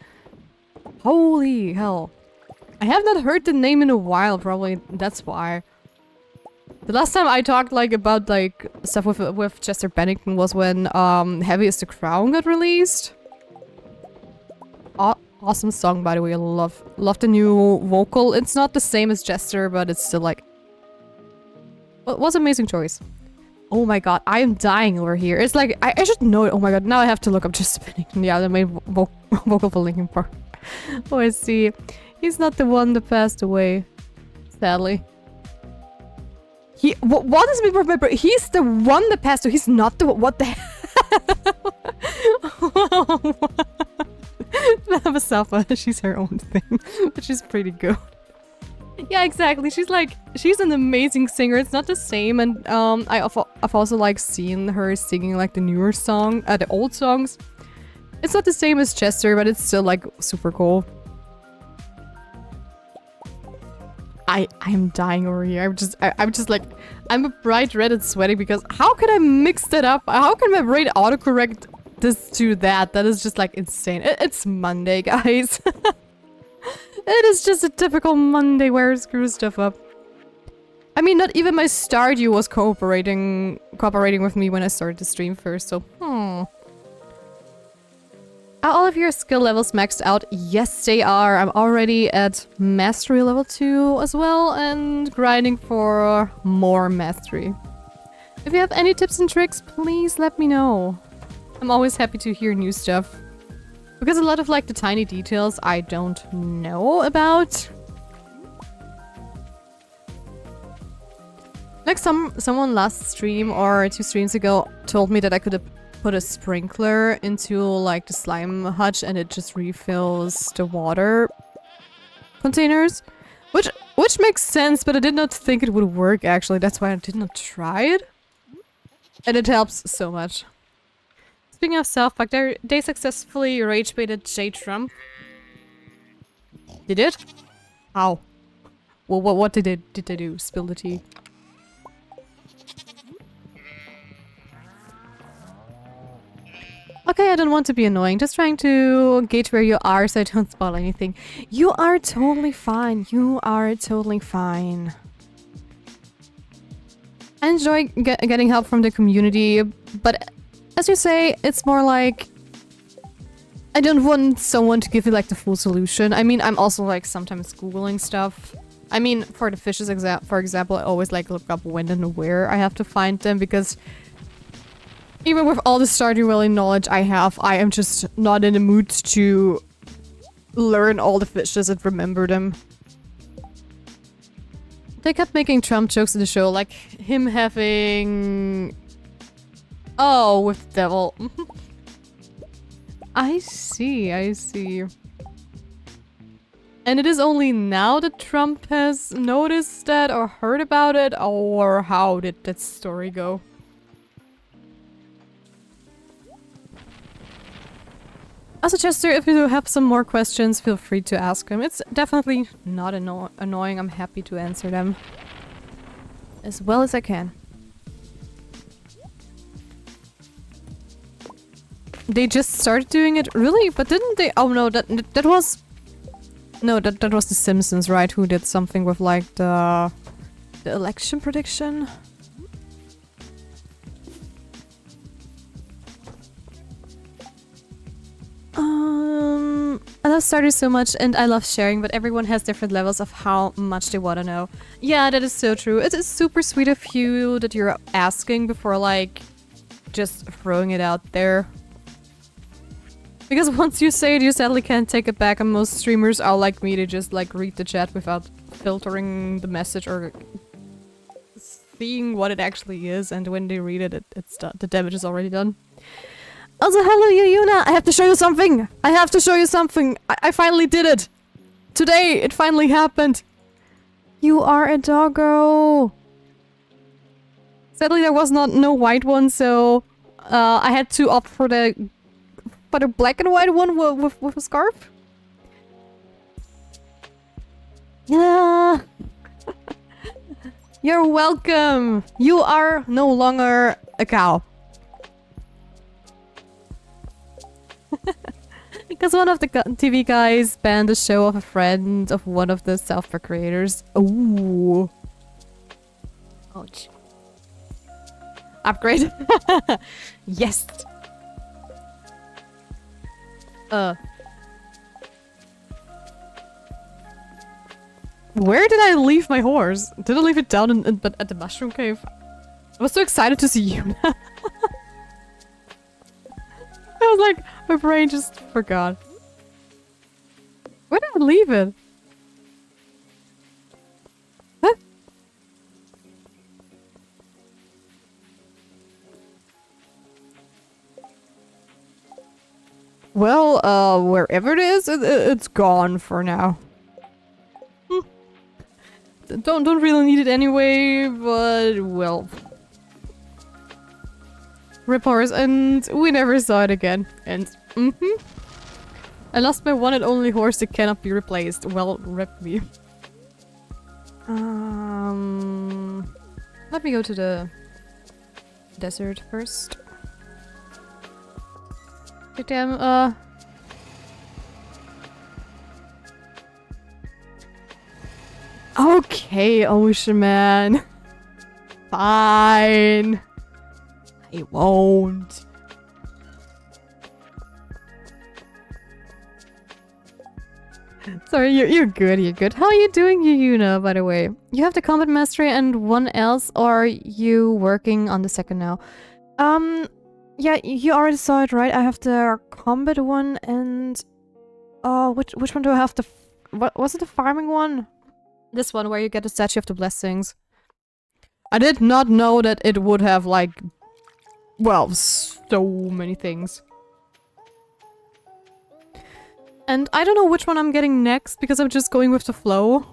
Holy hell. I have not heard the name in a while, probably that's why. The last time I talked like about like stuff with Chester Bennington was when Heavy is the Crown got released. Awesome song, by the way. I love the new vocal. It's not the same as Chester, but it's still like... Well, it was an amazing choice. Oh my god, I am dying over here. It's like, I should know it. Oh my god, now I have to look up Chester Bennington. Yeah, the main vocal for Linkin Park. Oh, I see. He's not the one that passed away. Sadly. What does me remember? He's the one that passed away. He's not the... What the hell? Vasalpa, she's her own thing. But she's pretty good. Yeah, exactly. She's an amazing singer. It's not the same, and I've also like seen her singing like the newer song, the old songs. It's not the same as Chester, but it's still like super cool. I'm dying over here. I'm just like, I'm a bright red and sweating because how can I mix that up? How can my brain autocorrect this to that? That is just like insane. It's Monday, guys. It is just a typical Monday where I screw stuff up. I mean, not even my Stardew was cooperating with me when I started the stream first, so Are all of your skill levels maxed out? Yes, they are. I'm already at Mastery level 2 as well, and grinding for more Mastery. If you have any tips and tricks, please let me know. I'm always happy to hear new stuff. Because a lot of like the tiny details I don't know about. Like someone last stream or 2 streams ago told me that I could put a sprinkler into like the slime hutch and it just refills the water containers. Which makes sense, but I did not think it would work actually. That's why I did not try it. And it helps so much. Speaking of self-fuck, they successfully rage baited J. Trump. Did it? How? Well, what did they do? Spill the tea. Okay, I don't want to be annoying. Just trying to gauge where you are so I don't spoil anything. You are totally fine. You are totally fine. I enjoy getting help from the community, but as you say, it's more like I don't want someone to give you like the full solution. I mean, I'm also like sometimes Googling stuff. I mean, for the fishes, for example, I always like look up when and where I have to find them because even with all the Stardew Valley knowledge I have, I am just not in the mood to learn all the fishes and remember them. They kept making Trump jokes in the show, like him having... Oh, with the devil. I see, I see. And it is only now that Trump has noticed that or heard about it, or how did that story go? Also, Chester, if you have some more questions, feel free to ask him. It's definitely not annoying. I'm happy to answer them as well as I can. They just started doing it, really? But didn't they? Oh no, that was... No, that was The Simpsons, right? Who did something with like the election prediction? I love Stardew so much and I love sharing, but everyone has different levels of how much they want to know. Yeah, that is so true. It is super sweet of you that you're asking before like just throwing it out there. Because once you say it, you sadly can't take it back, and most streamers are like me to just like read the chat without filtering the message or seeing what it actually is, and when they read it, it's done. The damage is already done. Also, hello Yuna! I have to show you something! I have to show you something! I finally did it! Today, it finally happened! You are a doggo! Sadly, there was no white one, so I had to opt for the black and white one with a scarf. Yeah. You're welcome. You are no longer a cow. Because one of the TV guys banned the show of a friend of one of the software creators. Ooh. Oh, Ouch. Upgrade. Yes. Where did I leave my horse? Did I leave it down at the mushroom cave? I was so excited to see you. I was like, my brain just forgot. Where did I leave it? Huh? Well, wherever it is, it's gone for now. Don't really need it anyway, but well. Rip horse, and we never saw it again. And I lost my one and only horse that cannot be replaced. Well, rip me. Let me go to the desert first. Damn, okay, Ocean Man. Fine. I won't. Sorry, you're good, you're good. How are you doing, Yuna, by the way? You have the combat mastery and one else, or are you working on the second now? Yeah, you already saw it, right? I have the combat one and... which one do I have? What was it, the farming one? This one, where you get the Statue of the Blessings. I did not know that it would have, like... well, so many things. And I don't know which one I'm getting next, because I'm just going with the flow.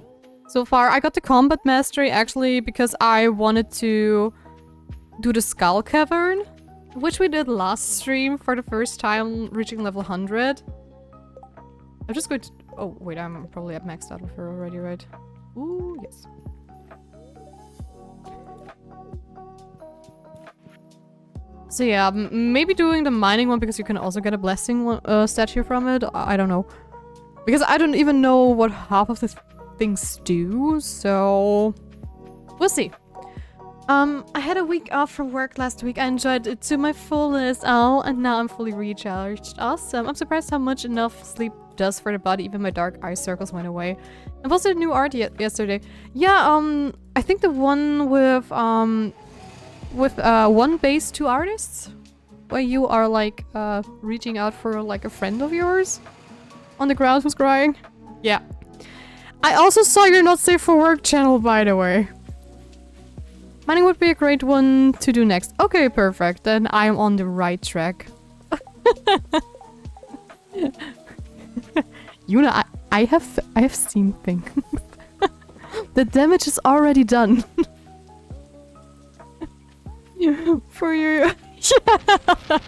So far, I got the combat mastery, actually, because I wanted to do the Skull Cavern, which we did last stream for the first time, reaching level 100. I'm just going to... oh, wait, I'm probably at maxed out with her already, right? Ooh, yes. So yeah, maybe doing the mining one, because you can also get a blessing statue from it. I don't know. Because I don't even know what half of the things do, so... we'll see. I had a week off from work last week. I enjoyed it to my fullest. Oh, and now I'm fully recharged. Awesome. I'm surprised how much enough sleep does for the body. Even my dark eye circles went away. I posted a new art yesterday. Yeah, I think the one with one base, two artists, where you are like reaching out for like a friend of yours on the ground who's crying. Yeah. I also saw your Not Safe for Work channel, by the way. Mining would be a great one to do next. Okay, perfect. Then I'm on the right track. Yuna, I have seen things. The damage is already done. For your... yeah.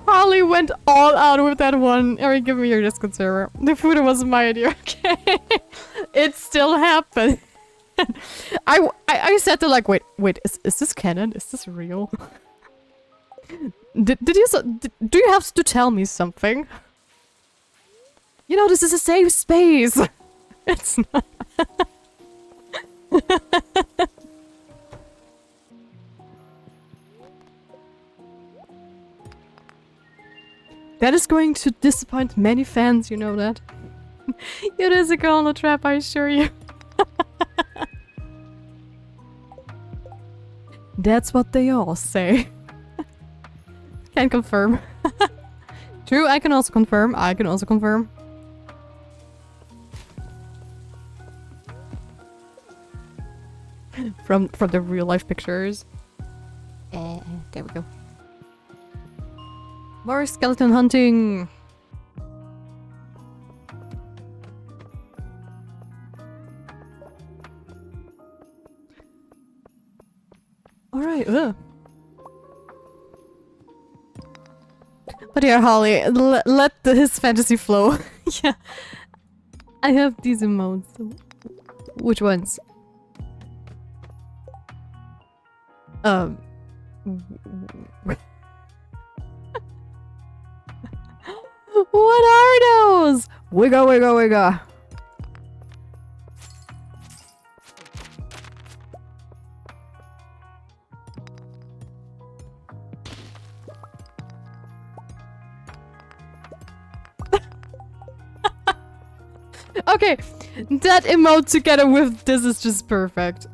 Harley went all out with that one. Eric, give me your discord server. The food wasn't my idea, okay? It still happened. I said to like, wait, is this canon? Is this real? Do you have to tell me something? You know, this is a safe space. It's not. That is going to disappoint many fans, you know that. It is a girl in a trap, I assure you. That's what they all say. Can confirm. True, I can also confirm. I can also confirm. From the real life pictures. There we go. More skeleton hunting. All right. But yeah, Holly, let his fantasy flow. Yeah. I have these emotes. Which ones? What are those? Wigga, wigga, wigga. Okay, that emote together with this is just perfect.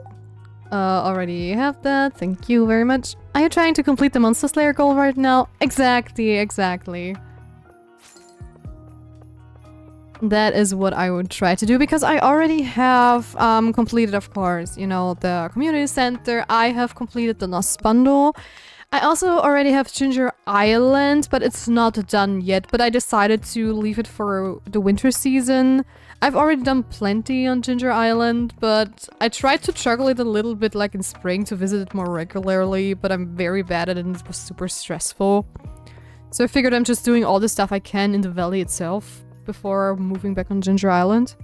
Already have that. Thank you very much. Are you trying to complete the Monster Slayer goal right now? Exactly. That is what I would try to do, because I already have completed, of course, you know, the community center. I have completed the Nos bundle. I also already have Ginger Island, but it's not done yet. But I decided to leave it for the winter season. I've already done plenty on Ginger Island, but I tried to juggle it a little bit like in spring to visit it more regularly, but I'm very bad at it and it was super stressful. So I figured I'm just doing all the stuff I can in the valley itself before moving back on Ginger Island.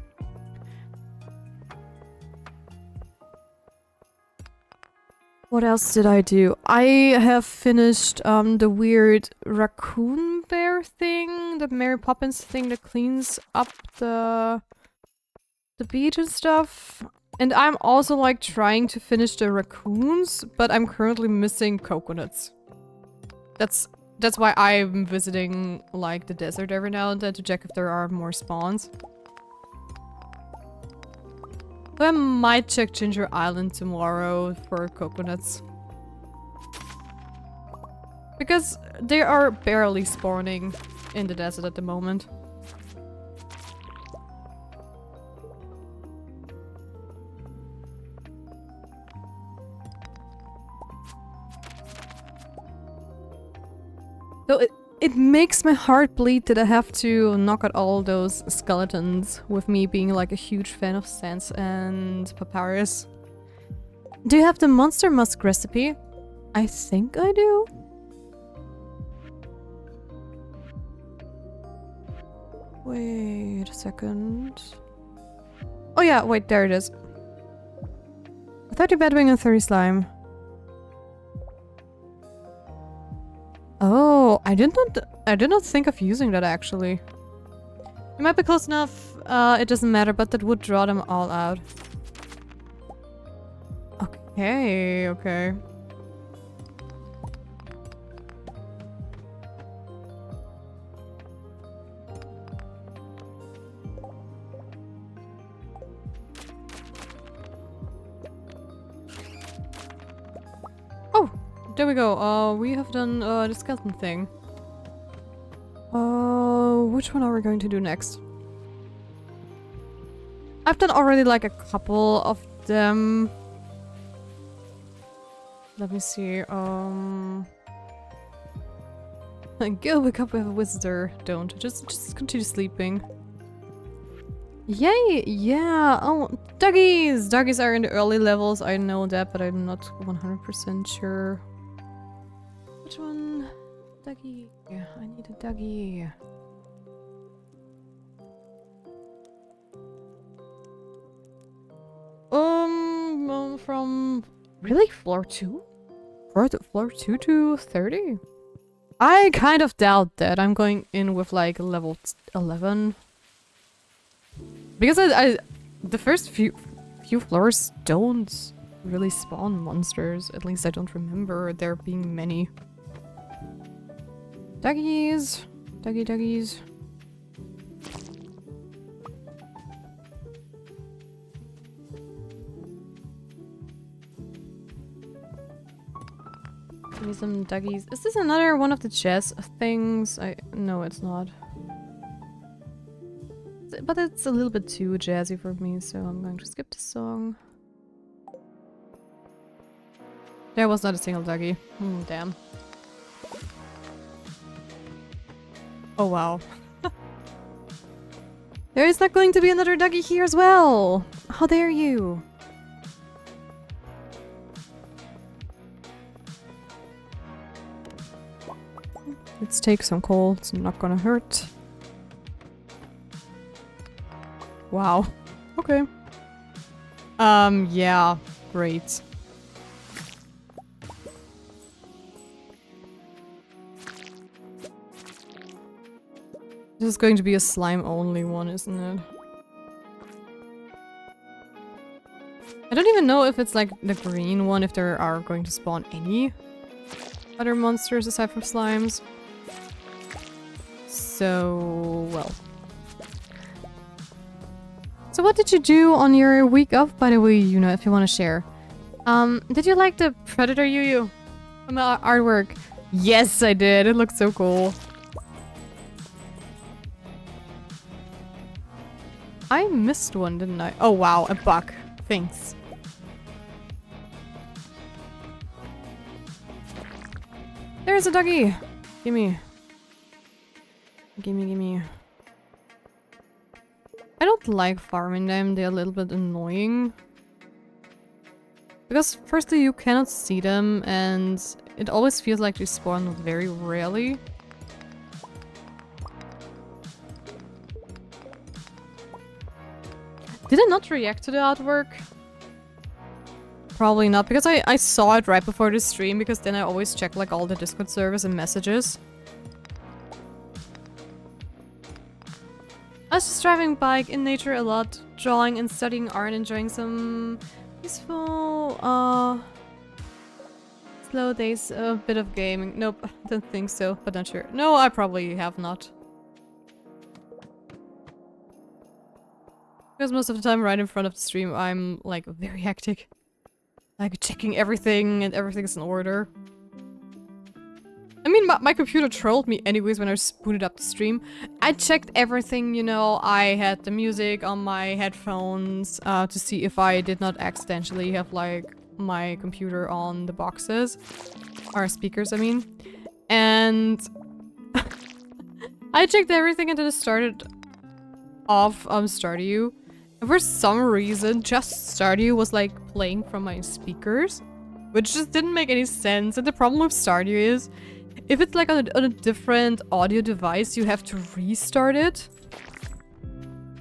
What else did I do? I have finished the weird raccoon bear thing, the Mary Poppins thing that cleans up the beach and stuff. And I'm also like trying to finish the raccoons, but I'm currently missing coconuts. That's why I'm visiting like the desert every now and then to check if there are more spawns. So I might check Ginger Island tomorrow for coconuts. Because they are barely spawning in the desert at the moment. So it makes my heart bleed that I have to knock out all those skeletons, with me being like a huge fan of Sans and Papyrus. Do you have the Monster Musk recipe? I think I do. Wait a second. Oh yeah, wait, there it is. 30 Bedwing and 30 Slime. Oh, I did not think of using that actually. It might be close enough, it doesn't matter, but that would draw them all out. Okay. Oh, there we go. We have done the skeleton thing. Which one are we going to do next? I've done already like a couple of them. Let me see. Go wake up with a visitor. Don't. Just continue sleeping. Yay! Yeah! Oh, doggies! Doggies are in the early levels, I know that, but I'm not 100% sure. Which one? Doggy. Yeah, I need a doggy. From... Really? Floor 2? Floor 2 to 30? I kind of doubt that. I'm going in with like level 11. Because the first few floors don't really spawn monsters. At least I don't remember there being many. Doggies. Doggies. Give me some doggies. Is this another one of the chess things? No, it's not. But it's a little bit too jazzy for me, so I'm going to skip the song. There was not a single doggy. Damn. Oh wow. There is not going to be another doggy here as well! How dare you! Let's take some coal, it's not gonna hurt. Wow. Okay. Yeah, great. This is going to be a slime-only one, isn't it? I don't even know if it's like the green one, if there are going to spawn any other monsters aside from slimes. So, well. So what did you do on your week off, by the way, Yuna, if you want to share? Did you like the Predator Yu from the artwork? Yes, I did. It looked so cool. I missed one, didn't I? Oh, wow. A bug. Thanks. There's a doggy. Gimme. Gimme, gimme. I don't like farming them. They're a little bit annoying. Because firstly, you cannot see them, and it always feels like they spawn very rarely. Did I not react to the artwork? Probably not, because I saw it right before the stream, because then I always check like all the Discord servers and messages. I was just driving bike in nature a lot, drawing and studying art, enjoying some peaceful, slow days, a bit of gaming. Nope, don't think so, but not sure. No, I probably have not. Because most of the time right in front of the stream, I'm like very hectic. Like checking everything and everything's in order. I mean, my computer trolled me anyways when I booted up the stream. I checked everything, you know, I had the music on my headphones to see if I did not accidentally have like my computer on the boxes. Or speakers, I mean. And I checked everything and then I started off Stardew. And for some reason, just Stardew was like playing from my speakers, which just didn't make any sense. And the problem with Stardew is, if it's like on a different audio device, you have to restart it,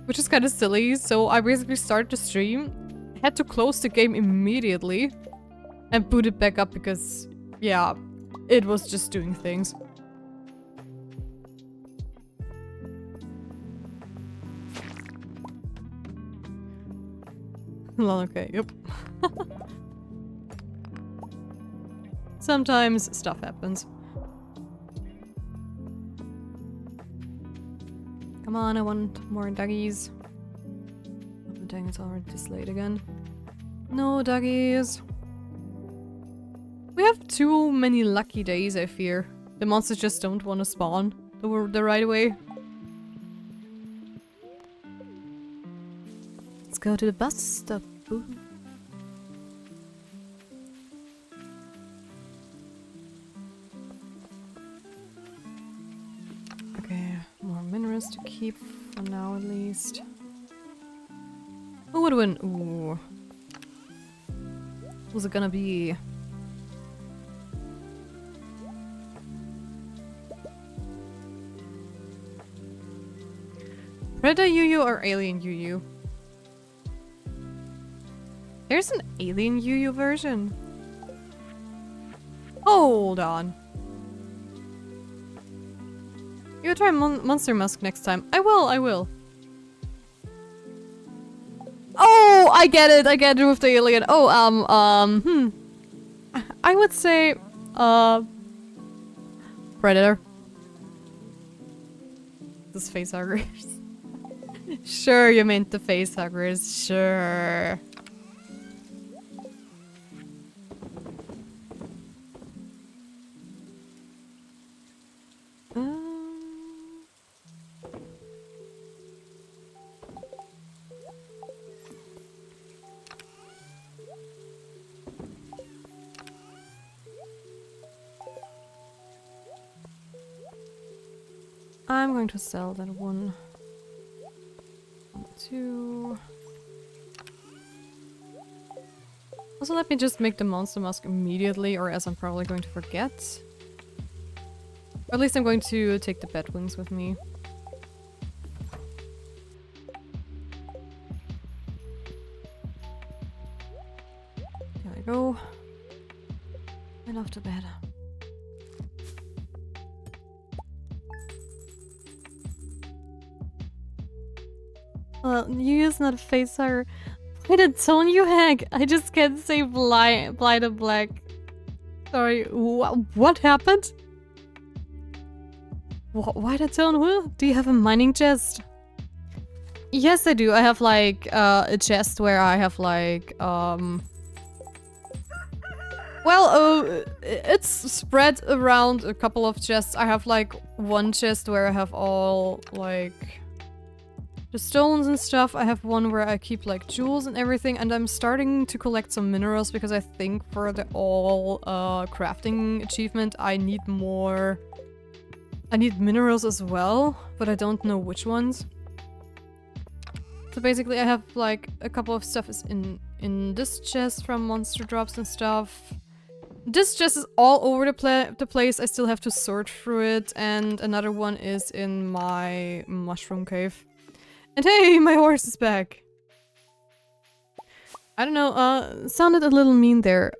which is kind of silly. So I basically started the stream, had to close the game immediately, and boot it back up because, yeah, it was just doing things. Okay, yep. Sometimes stuff happens. Come on, I want more doggies. Oh, dang, it's already this late again. No doggies. We have too many lucky days, I fear. The monsters just don't want to spawn the right way. Let's go to the bus stop. Ooh. Okay, more minerals to keep for now at least. Who would win? Ooh. Who's it gonna be? Predator Yu or Alien Yu? There's an Alien Yu version. Hold on. You try Monster Musk next time. I will. Oh, I get it with the alien. Oh, I would say, Predator. Those facehuggers. Sure, you meant the facehuggers. Sure. I'm going to sell that one. 2. Also, let me just make the monster mask immediately, or else I'm probably going to forget. Or at least I'm going to take the bat wings with me. There we go. And off to bed. Well, you is not a facehugger. Wait, a tone you hack. I just can't say blind and black. Sorry, what happened? Why the tone? Who? Do you have a mining chest? Yes, I do. I have like a chest where I have like it's spread around a couple of chests. I have like one chest where I have all like the stones and stuff. I have one where I keep like jewels and everything, and I'm starting to collect some minerals because I think for the all crafting achievement I need more. I need minerals as well, but I don't know which ones. So basically I have like a couple of stuff is in this chest from monster drops and stuff. This chest is all over the place. I still have to sort through it, and another one is in my mushroom cave. And hey, my horse is back. I don't know, sounded a little mean there.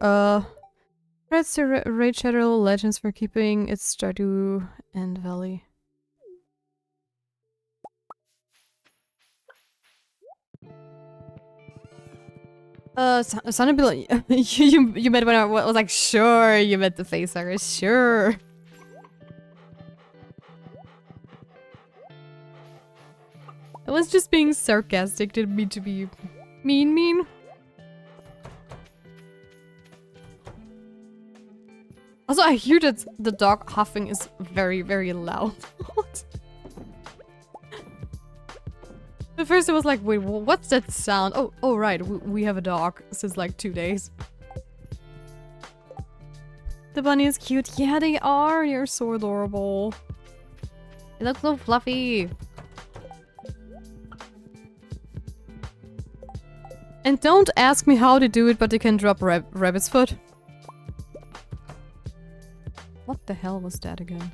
Threats to Raid Shadow Legends for keeping its Stardew and Valley. Sounded a bit like you met when I was like, sure, you met the facehugger, sure. I was just being sarcastic, didn't mean to be mean. Also, I hear that the dog huffing is very, very loud. What? At first I was like, wait, what's that sound? Oh right, we have a dog since like 2 days. The bunny is cute. Yeah, they are. They're so adorable. They look so fluffy. And don't ask me how they do it, but they can drop rabbit's foot. What the hell was that again?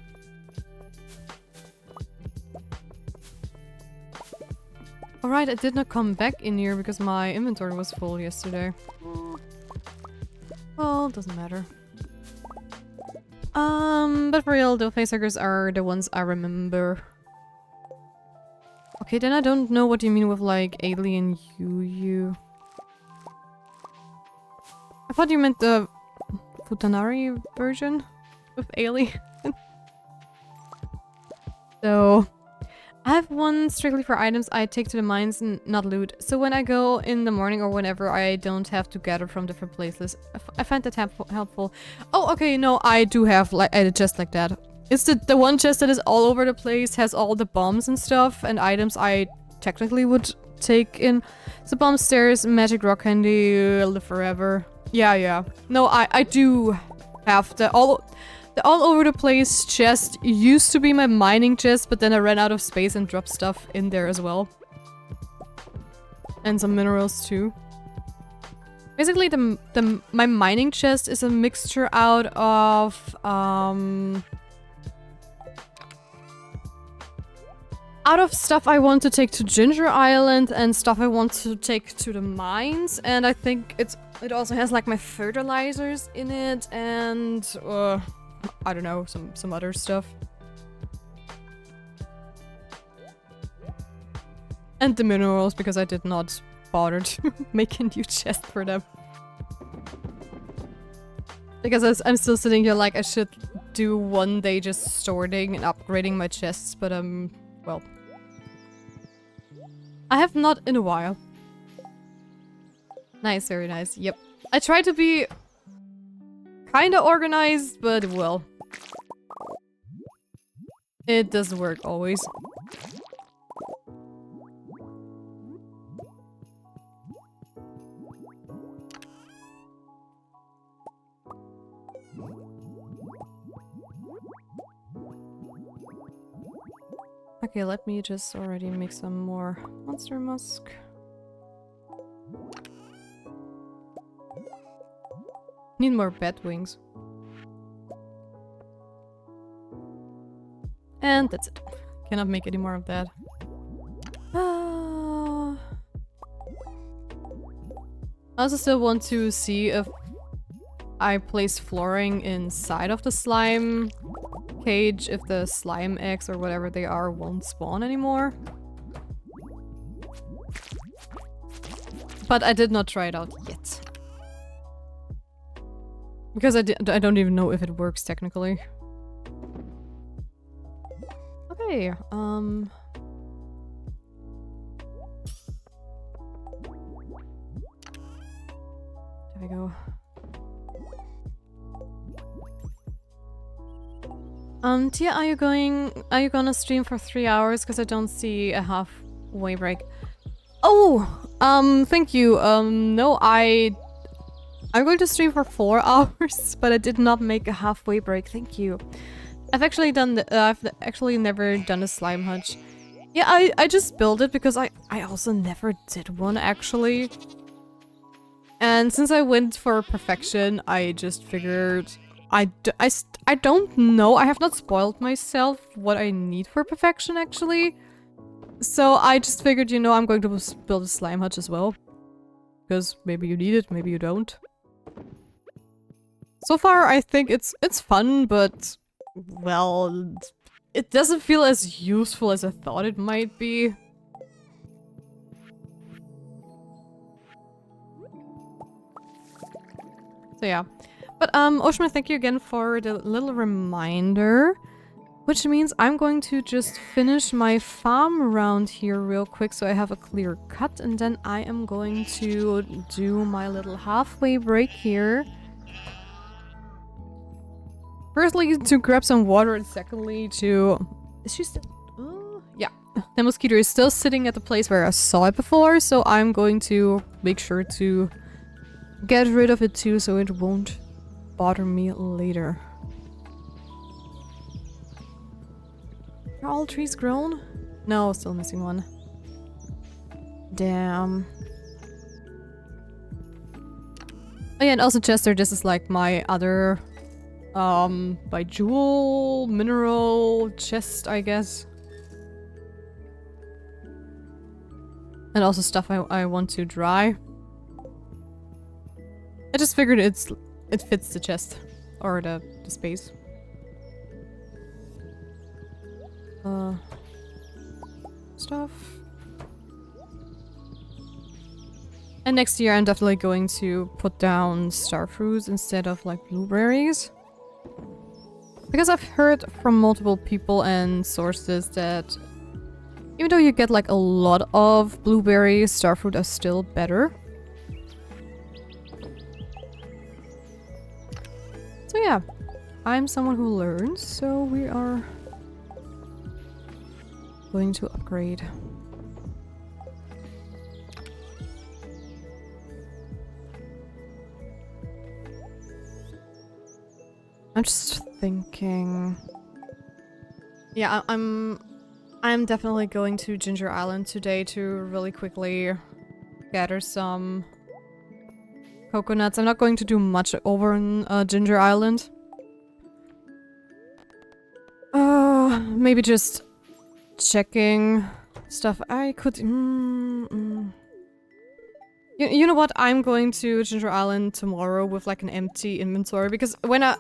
Alright, I did not come back in here because my inventory was full yesterday. Well, doesn't matter. But for real, the facehuggers are the ones I remember. Okay, then I don't know what you mean with like alien you. I thought you meant the Futanari version of alien. So I have one strictly for items I take to the mines and not loot. So when I go in the morning or whenever, I don't have to gather from different places. I find that helpful. Oh, okay, no, I do have like a chest like that. It's the one chest that is all over the place, has all the bombs and stuff and items I technically would take in. So bomb stairs, magic rock candy, live forever. Yeah. No, I do have the all over the place chest used to be my mining chest, but then I ran out of space and dropped stuff in there as well. And some minerals too. Basically my mining chest is a mixture out of stuff I want to take to Ginger Island and stuff I want to take to the mines, and I think it also has like my fertilizers in it and I don't know, some other stuff. And the minerals, because I did not bother to make a new chest for them. Because I'm still sitting here like I should do one day just sorting and upgrading my chests, but well. I have not in a while. Nice, very nice, yep. I try to be kinda organized, but well. It doesn't work always. Okay, let me just already make some more monster musk. Need more bat wings. And that's it. Cannot make any more of that. I also still want to see if I place flooring inside of the slime cage, if the slime eggs or whatever they are won't spawn anymore. But I did not try it out yet. Because I don't even know if it works technically. Okay, I go? Tia, are you gonna stream for 3 hours? Because I don't see a halfway break. Oh, thank you. No, I'm going to stream for 4 hours, but I did not make a halfway break. Thank you. I've actually never done a slime hutch. Yeah, I just built it because I also never did one actually. And since I went for perfection, I just figured I don't know. I have not spoiled myself what I need for perfection actually. So I just figured, you know, I'm going to build a slime hutch as well. Because maybe you need it, maybe you don't. So far, I think it's fun, but, well, it doesn't feel as useful as I thought it might be. So yeah. But, Oshima, thank you again for the little reminder. Which means I'm going to just finish my farm around here real quick so I have a clear cut. And then I am going to do my little halfway break here. Firstly, to grab some water, and secondly, to... Is she still... yeah. The mosquito is still sitting at the place where I saw it before, so I'm going to make sure to get rid of it too so it won't bother me later. Are all trees grown? No, still missing one. Damn. Oh yeah, and also Chester, this is like my other... by jewel, mineral, chest, I guess. And also stuff I want to dry. I just figured it fits the chest. Or the space. Stuff. And next year I'm definitely going to put down star fruits instead of like blueberries. Because I've heard from multiple people and sources that even though you get like a lot of blueberries, starfruit are still better. So yeah, I'm someone who learns, so we are going to upgrade. I'm just thinking. Yeah, I'm definitely going to Ginger Island today to really quickly gather some coconuts. I'm not going to do much over in Ginger Island. Maybe just checking stuff. I could... You know what? I'm going to Ginger Island tomorrow with like an empty inventory because when I'm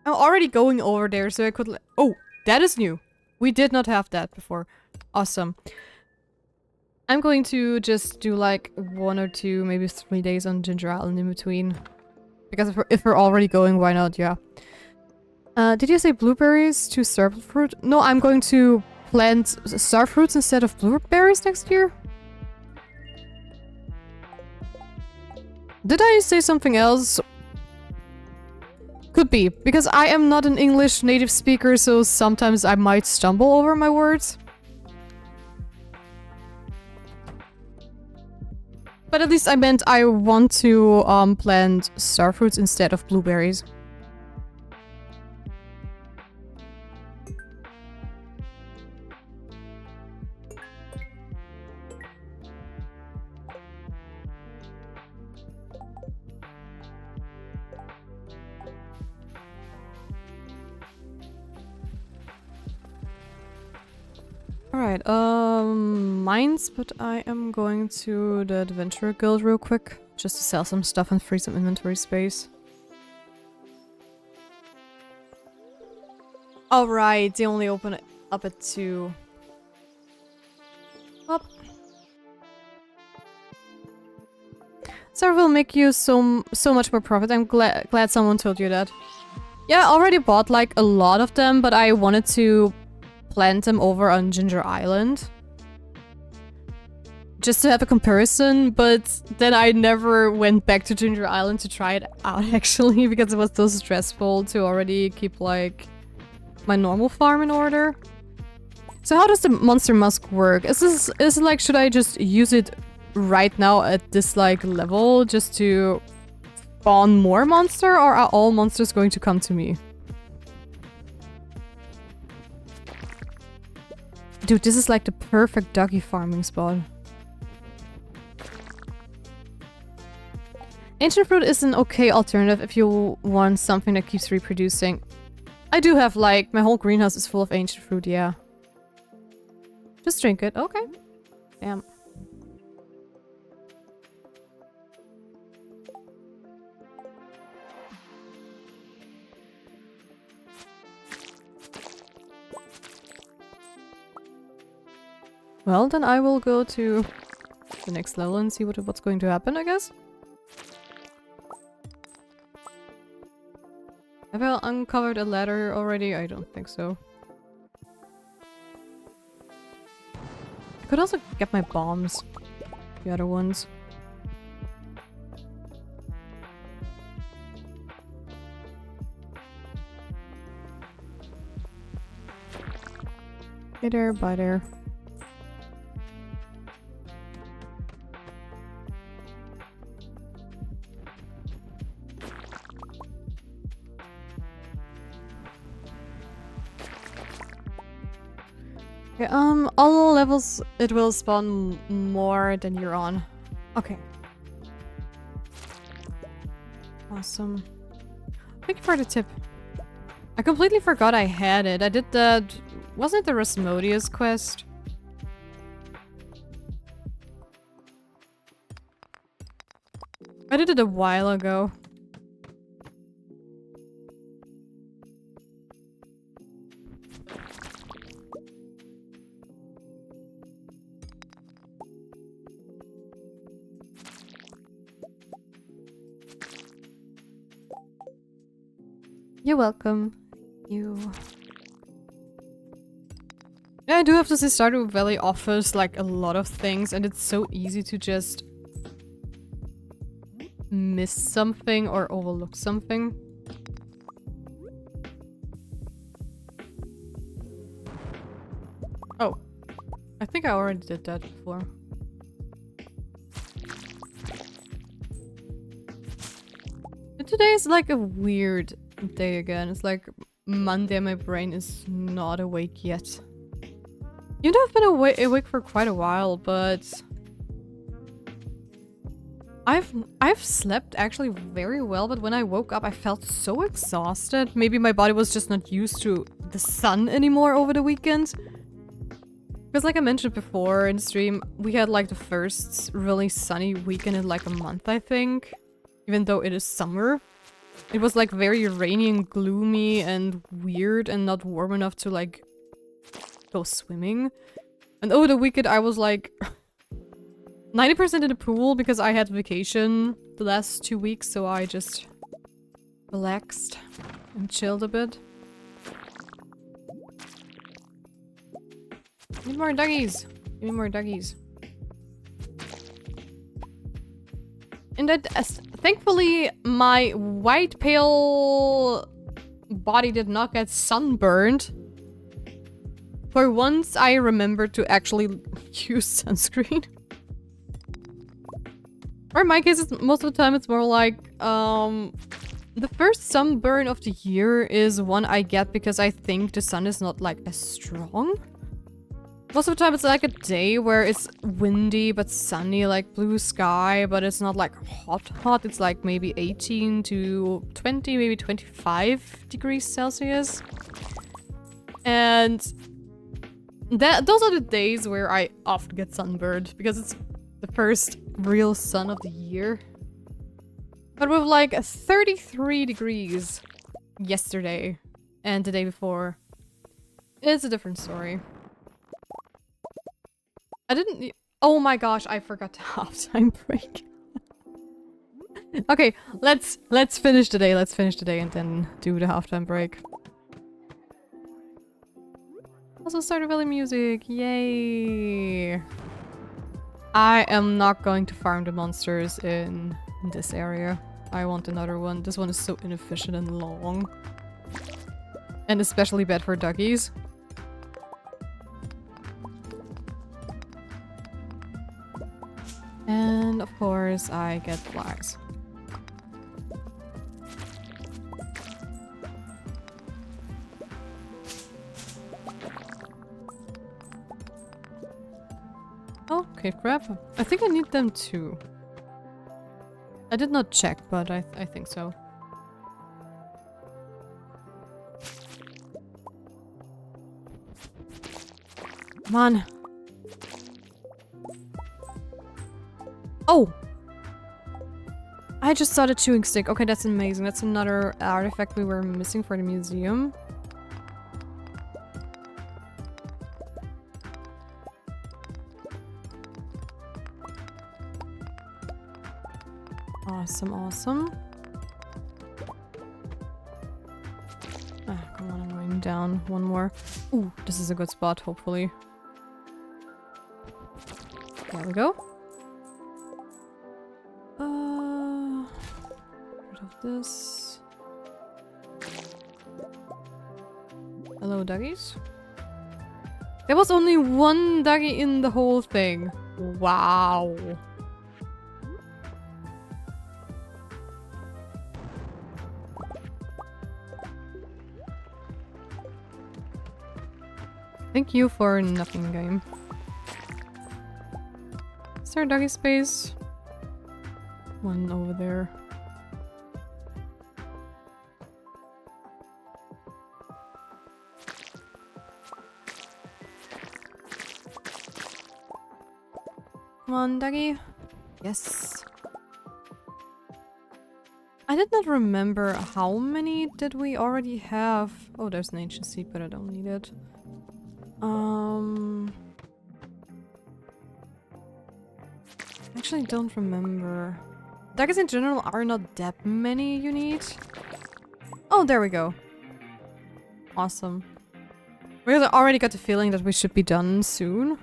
already going over there, so I could... Oh, that is new. We did not have that before. Awesome. I'm going to just do like 1 or 2, maybe 3 days on Ginger Island in between. Because if we're already going, why not? Yeah. Did you say blueberries to starfruit fruit? No, I'm going to plant starfruits instead of blueberries next year. Did I say something else? Could be, because I am not an English native speaker, so sometimes I might stumble over my words. But at least I meant I want to plant starfruits instead of blueberries. Alright, mines, but I am going to the Adventurer Guild real quick, just to sell some stuff and free some inventory space. Alright, they only open it up at 2. Up. So it will make you so much more profit. I'm glad someone told you that. Yeah, I already bought like a lot of them, but I wanted to plant them over on Ginger Island. just to have a comparison, but then I never went back to Ginger Island to try it out actually, because it was so stressful to already keep like my normal farm in order. So how does the monster musk work? Is it like, should I just use it right now at this like level just to spawn more monster, or are all monsters going to come to me? Dude, this is like the perfect doggy farming spot. Ancient fruit is an okay alternative if you want something that keeps reproducing. I do have like, my whole greenhouse is full of ancient fruit, yeah. Just drink it, okay. Damn. Well, then I will go to the next level and see what's going to happen, I guess. Have I uncovered a ladder already? I don't think so. I could also get my bombs. The other ones. Hey there, bye there. Okay, all levels it will spawn more than you're on. Okay. Awesome. Thank you for the tip. I completely forgot I had it. I did that... Wasn't it the Rasmodius quest? I did it a while ago. You're welcome. You... Yeah, I do have to say Stardew Valley offers like a lot of things, and it's so easy to just miss something or overlook something. Oh. I think I already did that before. But today is like a weird day again. It's like Monday, my brain is not awake yet. You know, I've been awake for quite a while, but I've slept actually very well, but when I woke up I felt so exhausted. Maybe my body was just not used to the sun anymore over the weekend. Because like I mentioned before in the stream, we had like the first really sunny weekend in like a month, I think. Even though it is summer. It was like very rainy and gloomy and weird and not warm enough to like go swimming. And over the weekend I was like 90% in the pool because I had vacation the last 2 weeks, so I just relaxed and chilled a bit. Need more doggies. Give me more doggies. And that, thankfully, my white pale body did not get sunburned. For once, I remembered to actually use sunscreen. Or in my case, most of the time, it's more like, the first sunburn of the year is one I get because I think the sun is not, like, as strong. Most of the time, it's like a day where it's windy but sunny, like blue sky, but it's not like hot. It's like maybe 18 to 20, maybe 25 degrees Celsius. And those are the days where I often get sunburned because it's the first real sun of the year. But with like 33 degrees yesterday and the day before, it's a different story. I didn't... Oh my gosh, I forgot to halftime break. Okay, let's finish today. Let's finish today and then do the halftime break. Also Stardew Valley music, yay! I am not going to farm the monsters in this area. I want another one. This one is so inefficient and long. And especially bad for doggies. And of course I get flags. Oh, cave crab. I think I need them too. I did not check, but I think so. Come on. Oh! I just saw the chewing stick. Okay, that's amazing. That's another artifact we were missing for the museum. Awesome, awesome. Ah, come on, I'm going down. One more. Ooh, this is a good spot, hopefully. There we go. Rid of this. Hello, doggies. There was only one doggy in the whole thing. Wow. Thank you for nothing, game. Is there a doggy space? One over there. Come on, doggy. Yes. I did not remember how many did we already have. Oh, there's an ancient seed, but I don't need it. Actually don't remember. Daggers in general are not that many you need. Oh, there we go. Awesome. We already got the feeling that we should be done soon.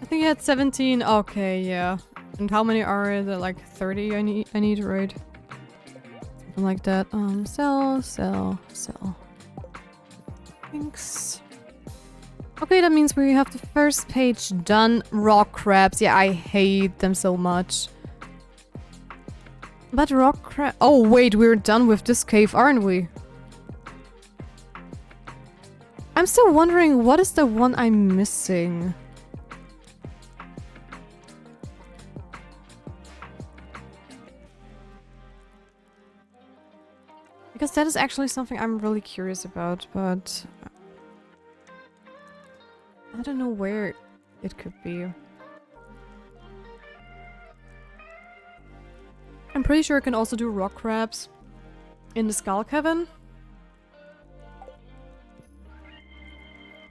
I think you had 17. Okay, yeah. And how many are there? Like 30 I need, right? Something like that. Sell. Thanks. Okay, that means we have the first page done. Rock crabs. Yeah, I hate them so much. But rock crab... Oh, wait, we're done with this cave, aren't we? I'm still wondering, what is the one I'm missing? Because that is actually something I'm really curious about, but... I don't know where it could be. I'm pretty sure I can also do rock crabs in the Skull Cavern.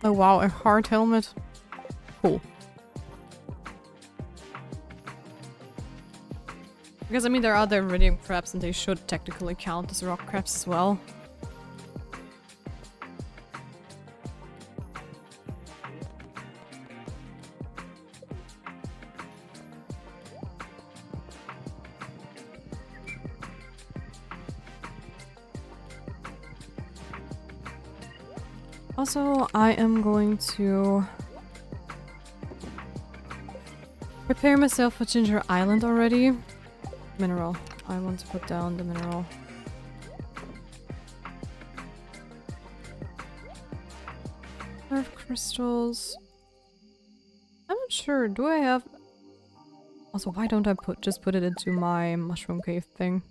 Oh wow, a hard helmet. Cool. Because I mean there are the iridium crabs and they should technically count as rock crabs as well. Also, I am going to prepare myself for Ginger Island already. Mineral. I want to put down the mineral. Earth crystals. I'm not sure. Do I have... Also, why don't I just put it into my mushroom cave thing?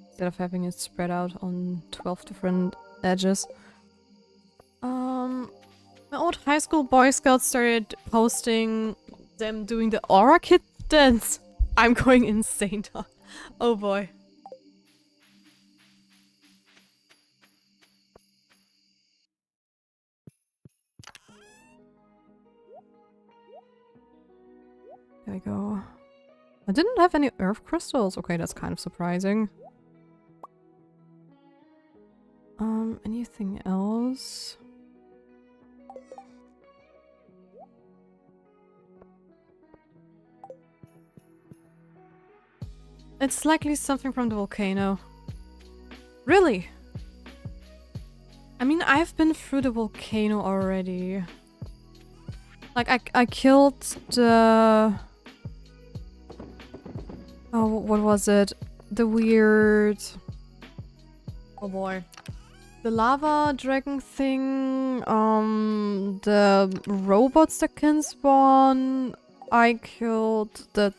Instead of having it spread out on 12 different edges. My old high school Boy Scouts started posting them doing the Aura Kit dance. I'm going insane. Oh boy. There we go. I didn't have any earth crystals. Okay, that's kind of surprising. Anything else? It's likely something from the volcano. Really? I mean, I've been through the volcano already. Like, I killed the... Oh, what was it? The weird... Oh boy. The lava dragon thing, the robots that can spawn. I killed the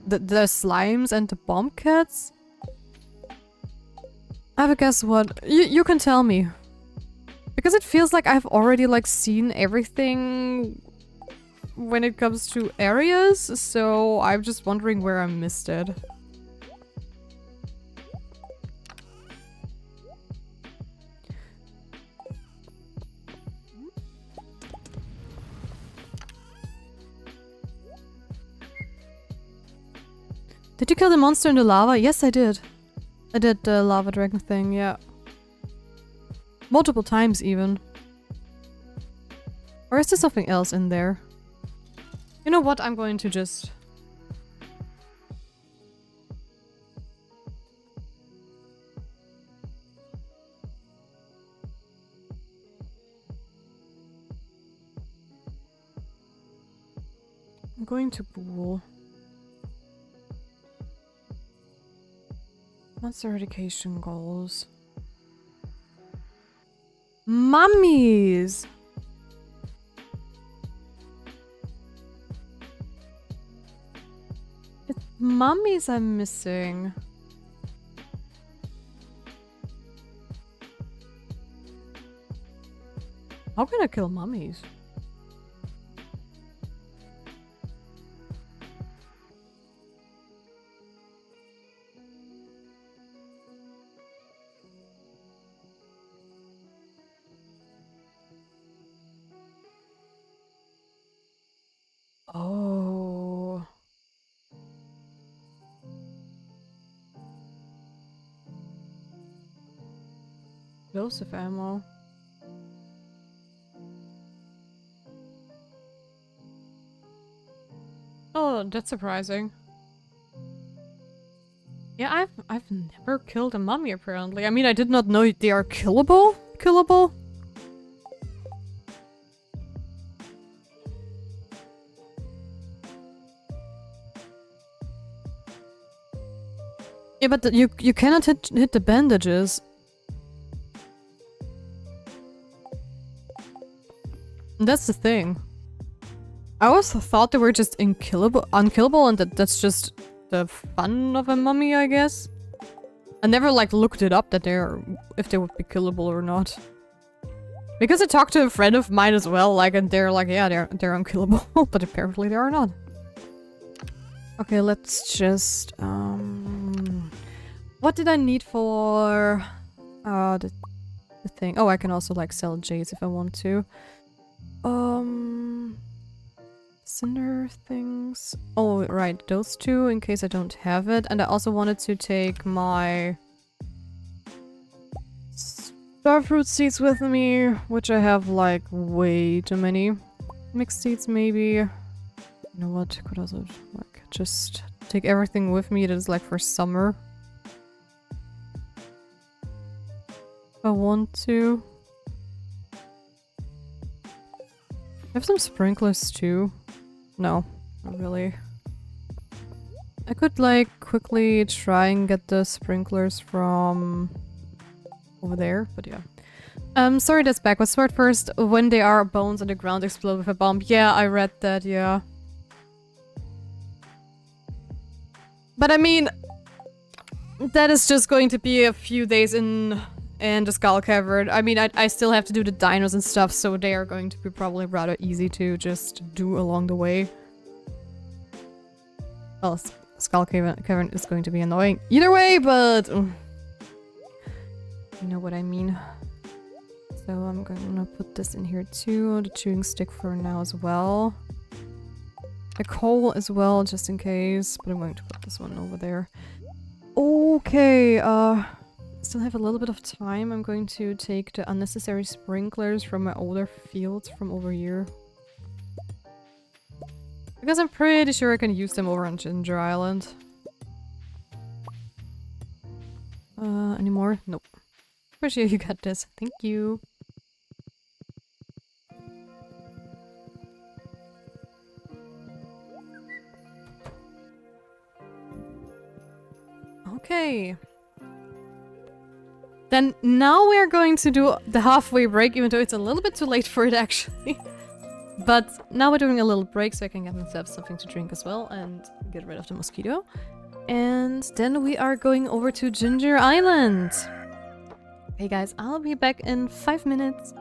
slimes and the bomb cats. I have a guess what. You can tell me. Because it feels like I've already like seen everything when it comes to areas, so I'm just wondering where I missed it. Did you kill the monster in the lava? Yes, I did. I did the lava dragon thing, yeah. Multiple times, even. Or is there something else in there? You know what? I'm going to just... I'm going to Bool. Monster eradication goals. Mummies! It's mummies I'm missing. How can I kill mummies? Oh. Explosive ammo. Oh, that's surprising. Yeah, I've never killed a mummy apparently. I mean, I did not know they are killable. Killable? Yeah, but you cannot hit the bandages. And that's the thing. I always thought they were just unkillable, and that's just the fun of a mummy, I guess. I never like looked it up that if they would be killable or not. Because I talked to a friend of mine as well, like, and they're like, yeah, they're unkillable, but apparently they are not. Okay, let's just what did I need for the thing? Oh, I can also like sell jades if I want to. Cinder things. Oh, right, those two in case I don't have it. And I also wanted to take my starfruit seeds with me, which I have like way too many. Mixed seeds maybe. You know what? Could also like just take everything with me that is like for summer. If I want to. I have some sprinklers too. No, not really. I could like quickly try and get the sprinklers from over there, but yeah. Sorry, that's backwards. Start first. When there are bones on the ground, explode with a bomb. Yeah, I read that, yeah. But I mean, that is just going to be a few days in the Skull Cavern. I mean, I still have to do the dinos and stuff, so they are going to be probably rather easy to just do along the way. Well, Skull Cavern is going to be annoying either way, but you know what I mean. So I'm gonna put this in here too, the chewing stick for now as well. a coal as well, just in case. But I'm going to put this one over there. Okay, still have a little bit of time. I'm going to take the unnecessary sprinklers from my older fields from over here. Because I'm pretty sure I can use them over on Ginger Island. Any more? Nope. Pretty sure you got this. Thank you. Okay. Then now we're going to do the halfway break, even though it's a little bit too late for it actually. But now we're doing a little break so I can get myself something to drink as well and get rid of the mosquito. And then we are going over to Ginger Island. Hey guys, I'll be back in 5 minutes.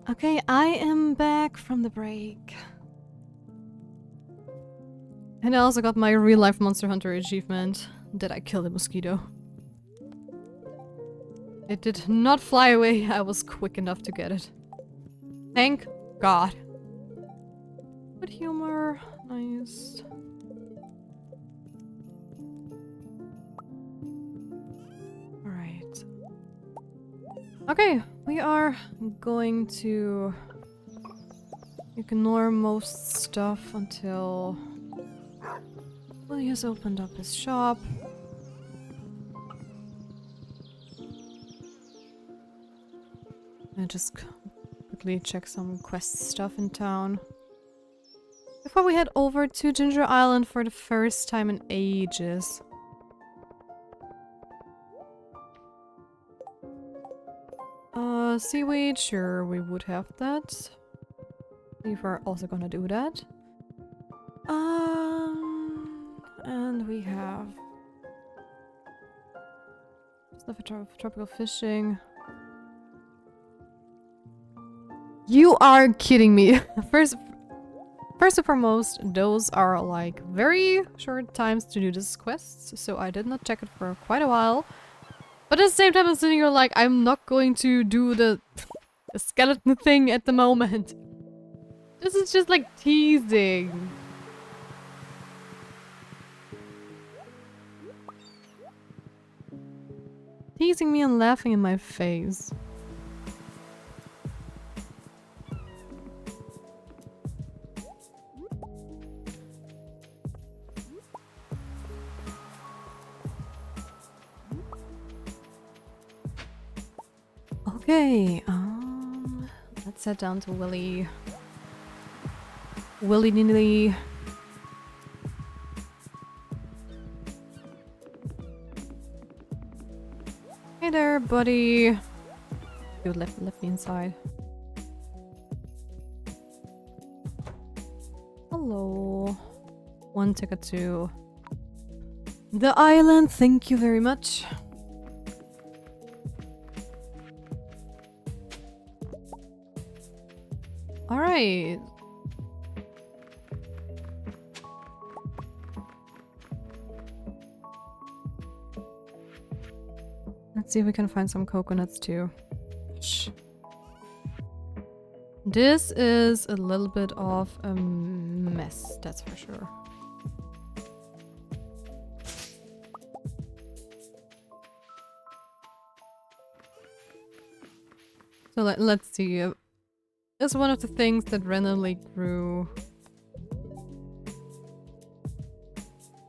Okay, I am back from the break. And I also got my real life Monster Hunter achievement that I killed a mosquito. It did not fly away, I was quick enough to get it. Thank God. Good humor, nice. Alright. Okay, we are going to ignore most stuff until Willie has opened up his shop. I just quickly check some quest stuff in town. Before we head over to Ginger Island for the first time in ages. Seaweed, sure, we would have that. We are also gonna do that. And we have stuff for tropical fishing. You are kidding me. First and foremost, those are like very short times to do this quest, so I did not check it for quite a while. But at the same time, I'm sitting here like, I'm not going to do the skeleton thing at the moment. This is just like teasing. Teasing me and laughing in my face. Okay, let's head down to Willy-nilly. Hey there, buddy. Dude, left me inside. Hello. One ticket to the island. Thank you very much. All right. Let's see if we can find some coconuts too. Shh. This is a little bit of a mess, that's for sure. So let's see. This is one of the things that randomly grew.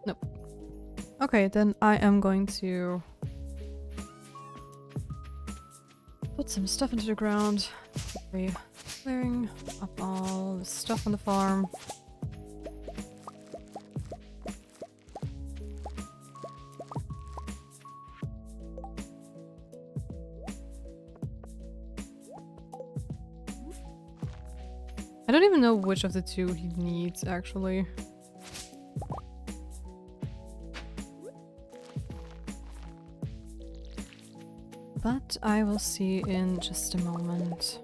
Nope. Okay, then I am going to put some stuff into the ground. Clearing up all the stuff on the farm. I don't even know which of the two he needs, actually. But I will see in just a moment.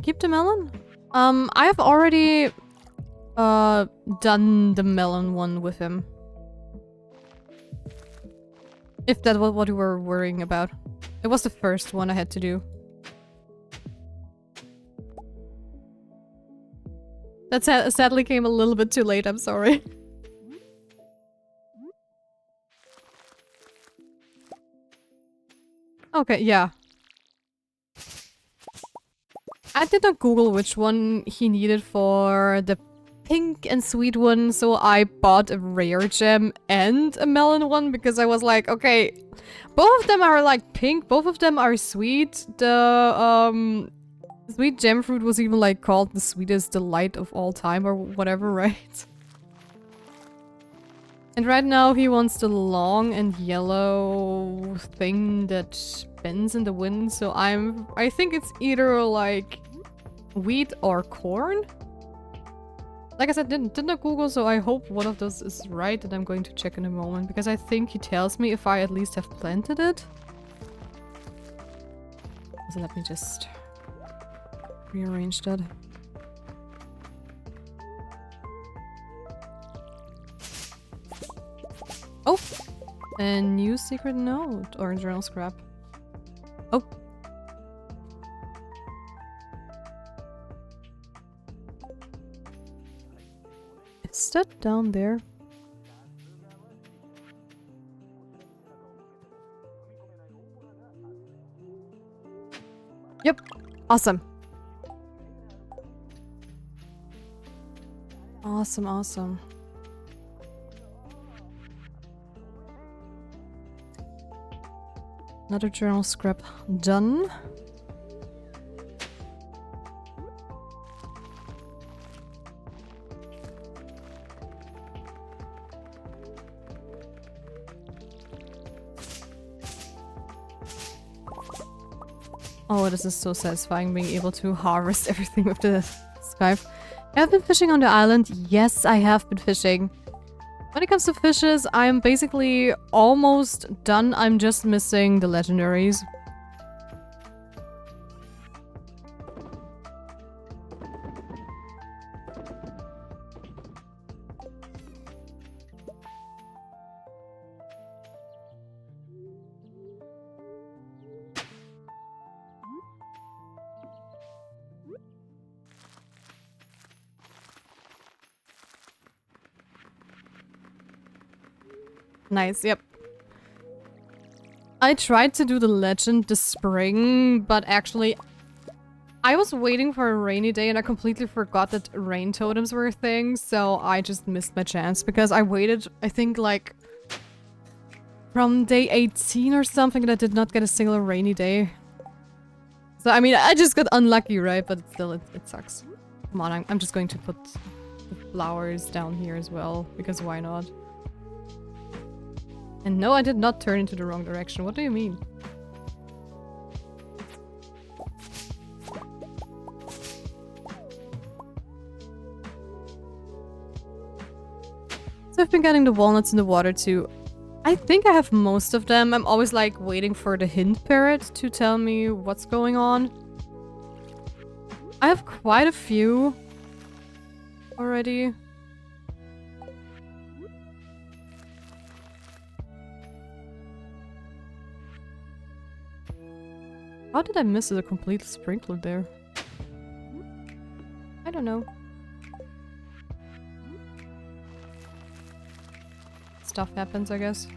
Keep the melon? I have already done the melon one with him. If that was what you were worrying about. It was the first one I had to do. That sadly came a little bit too late, I'm sorry. Okay, yeah. I did not Google which one he needed for the pink and sweet one, so I bought a rare gem and a melon one because I was like, okay, both of them are like pink, both of them are sweet. The sweet gem fruit was even like called the sweetest delight of all time or whatever, right? And right now he wants the long and yellow thing that bends in the wind, so I think it's either like wheat or corn. Like I said, did not Google, so I hope one of those is right, and I'm going to check in a moment, because I think he tells me if I at least have planted it. So let me just rearrange that. Oh! A new secret note, or journal scrap. Oh! Is that down there? Yep. Awesome. Awesome, awesome. Another journal scrap done. Oh, this is so satisfying being able to harvest everything with the scythe. Have been fishing on the island? Yes, I have been fishing. When it comes to fishes, I'm basically almost done. I'm just missing the legendaries. Nice, yep. I tried to do the legend this spring, but actually I was waiting for a rainy day and I completely forgot that rain totems were a thing, so I just missed my chance because I waited, I think, like from day 18 or something, and I did not get a single rainy day. So, I mean, I just got unlucky, right? But still, it sucks. Come on, I'm just going to put the flowers down here as well, because why not? And no, I did not turn into the wrong direction. What do you mean? So I've been getting the walnuts in the water too. I think I have most of them. I'm always like waiting for the hint parrot to tell me what's going on. I have quite a few already. How did I miss a complete sprinkler there? I don't know. Stuff happens, I guess.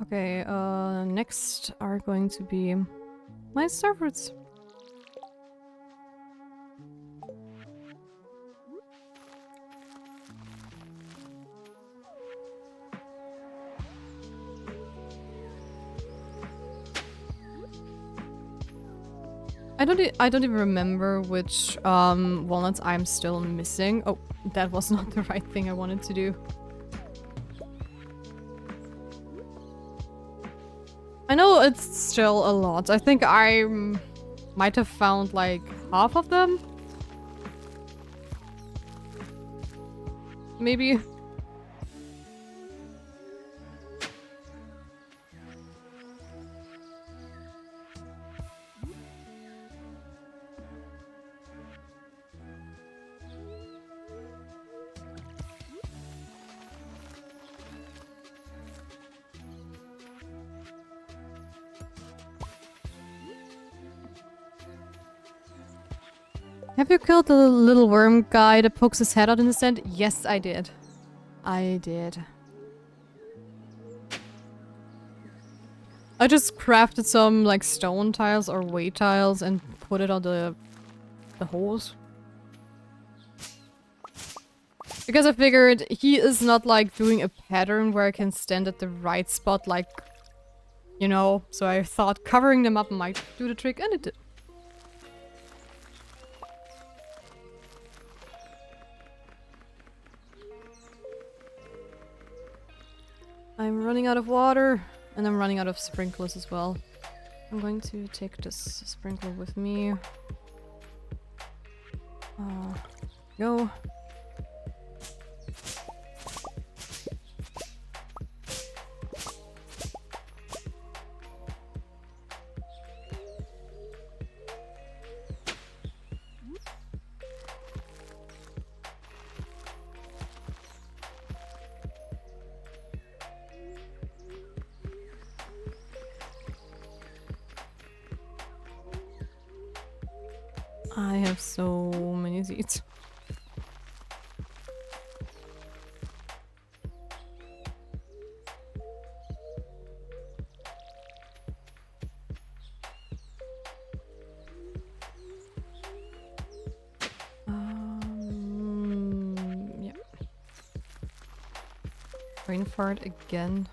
Okay, next are going to be my starfruits. I don't even remember which walnuts I'm still missing. Oh, that was not the right thing I wanted to do. I know it's still a lot. I think I might have found like half of them. Maybe. Have you killed the little worm guy that pokes his head out in the sand? Yes, I did. I did. I just crafted some like stone tiles or weight tiles and put it on the holes. Because I figured he is not like doing a pattern where I can stand at the right spot, like, you know, so I thought covering them up might do the trick, and it did. I'm running out of water, and I'm running out of sprinklers as well. I'm going to take this sprinkler with me. Go. I have so many seeds. brain fart again.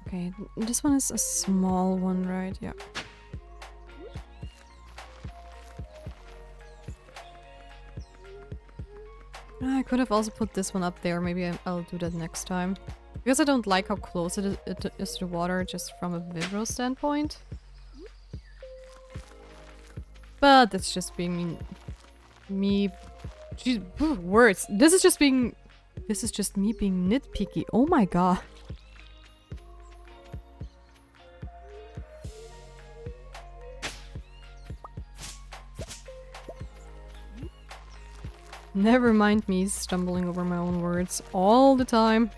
Okay, this one is a small one, right? Yeah. I could have also put this one up there. Maybe I'll do that next time. Because I don't like how close it is to water just from a visual standpoint. But that's just being me. Jeez, words. This is just me being nitpicky. Oh my god. Never mind me stumbling over my own words all the time.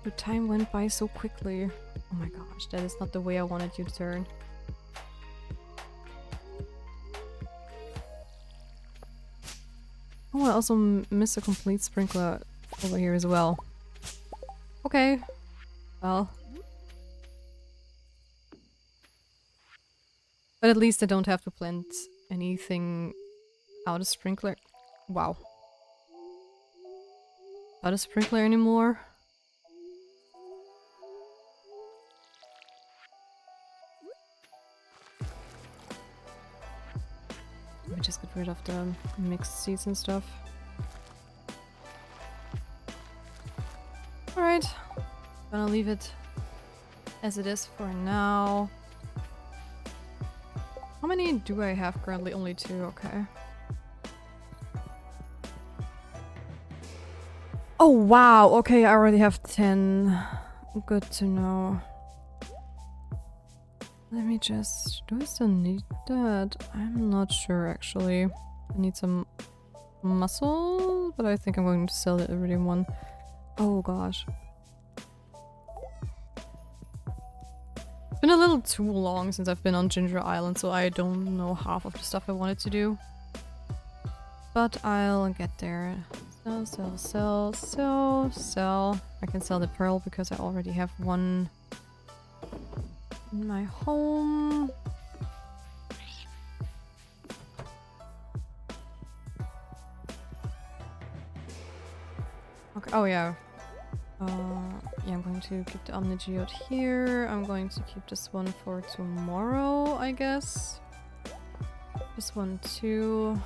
The time went by so quickly. Oh my gosh, that is not the way I wanted you to turn. Oh, I also miss a complete sprinkler over here as well. Okay. Well. But at least I don't have to plant anything out of sprinkler. Wow. Out of sprinkler anymore. Let me just get rid of the mixed seeds and stuff. Alright. Gonna leave it as it is for now. How many do I have currently? Only 2, okay. Oh wow, okay, I already have 10. Good to know. Let me just... do I still need that? I'm not sure actually. I need some muscle, but I think I'm going to sell the iridium one. Oh gosh. It's been a little too long since I've been on Ginger Island, so I don't know half of the stuff I wanted to do. But I'll get there. Sell. I can sell the pearl because I already have one in my home. Okay. Oh yeah. Yeah, I'm going to keep the Omnigeode here. I'm going to keep this one for tomorrow, I guess. This one too.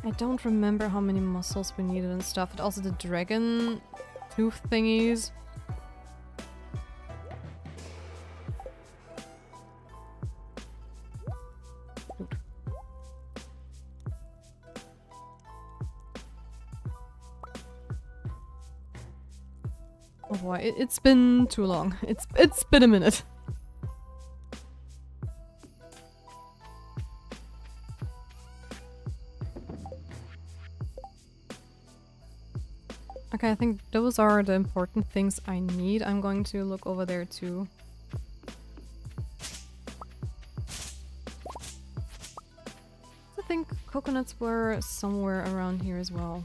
I don't remember how many muscles we needed and stuff. And also the dragon tooth thingies. Oh boy, it's been too long. It's been a minute. Okay, I think those are the important things I need. I'm going to look over there too. I think coconuts were somewhere around here as well.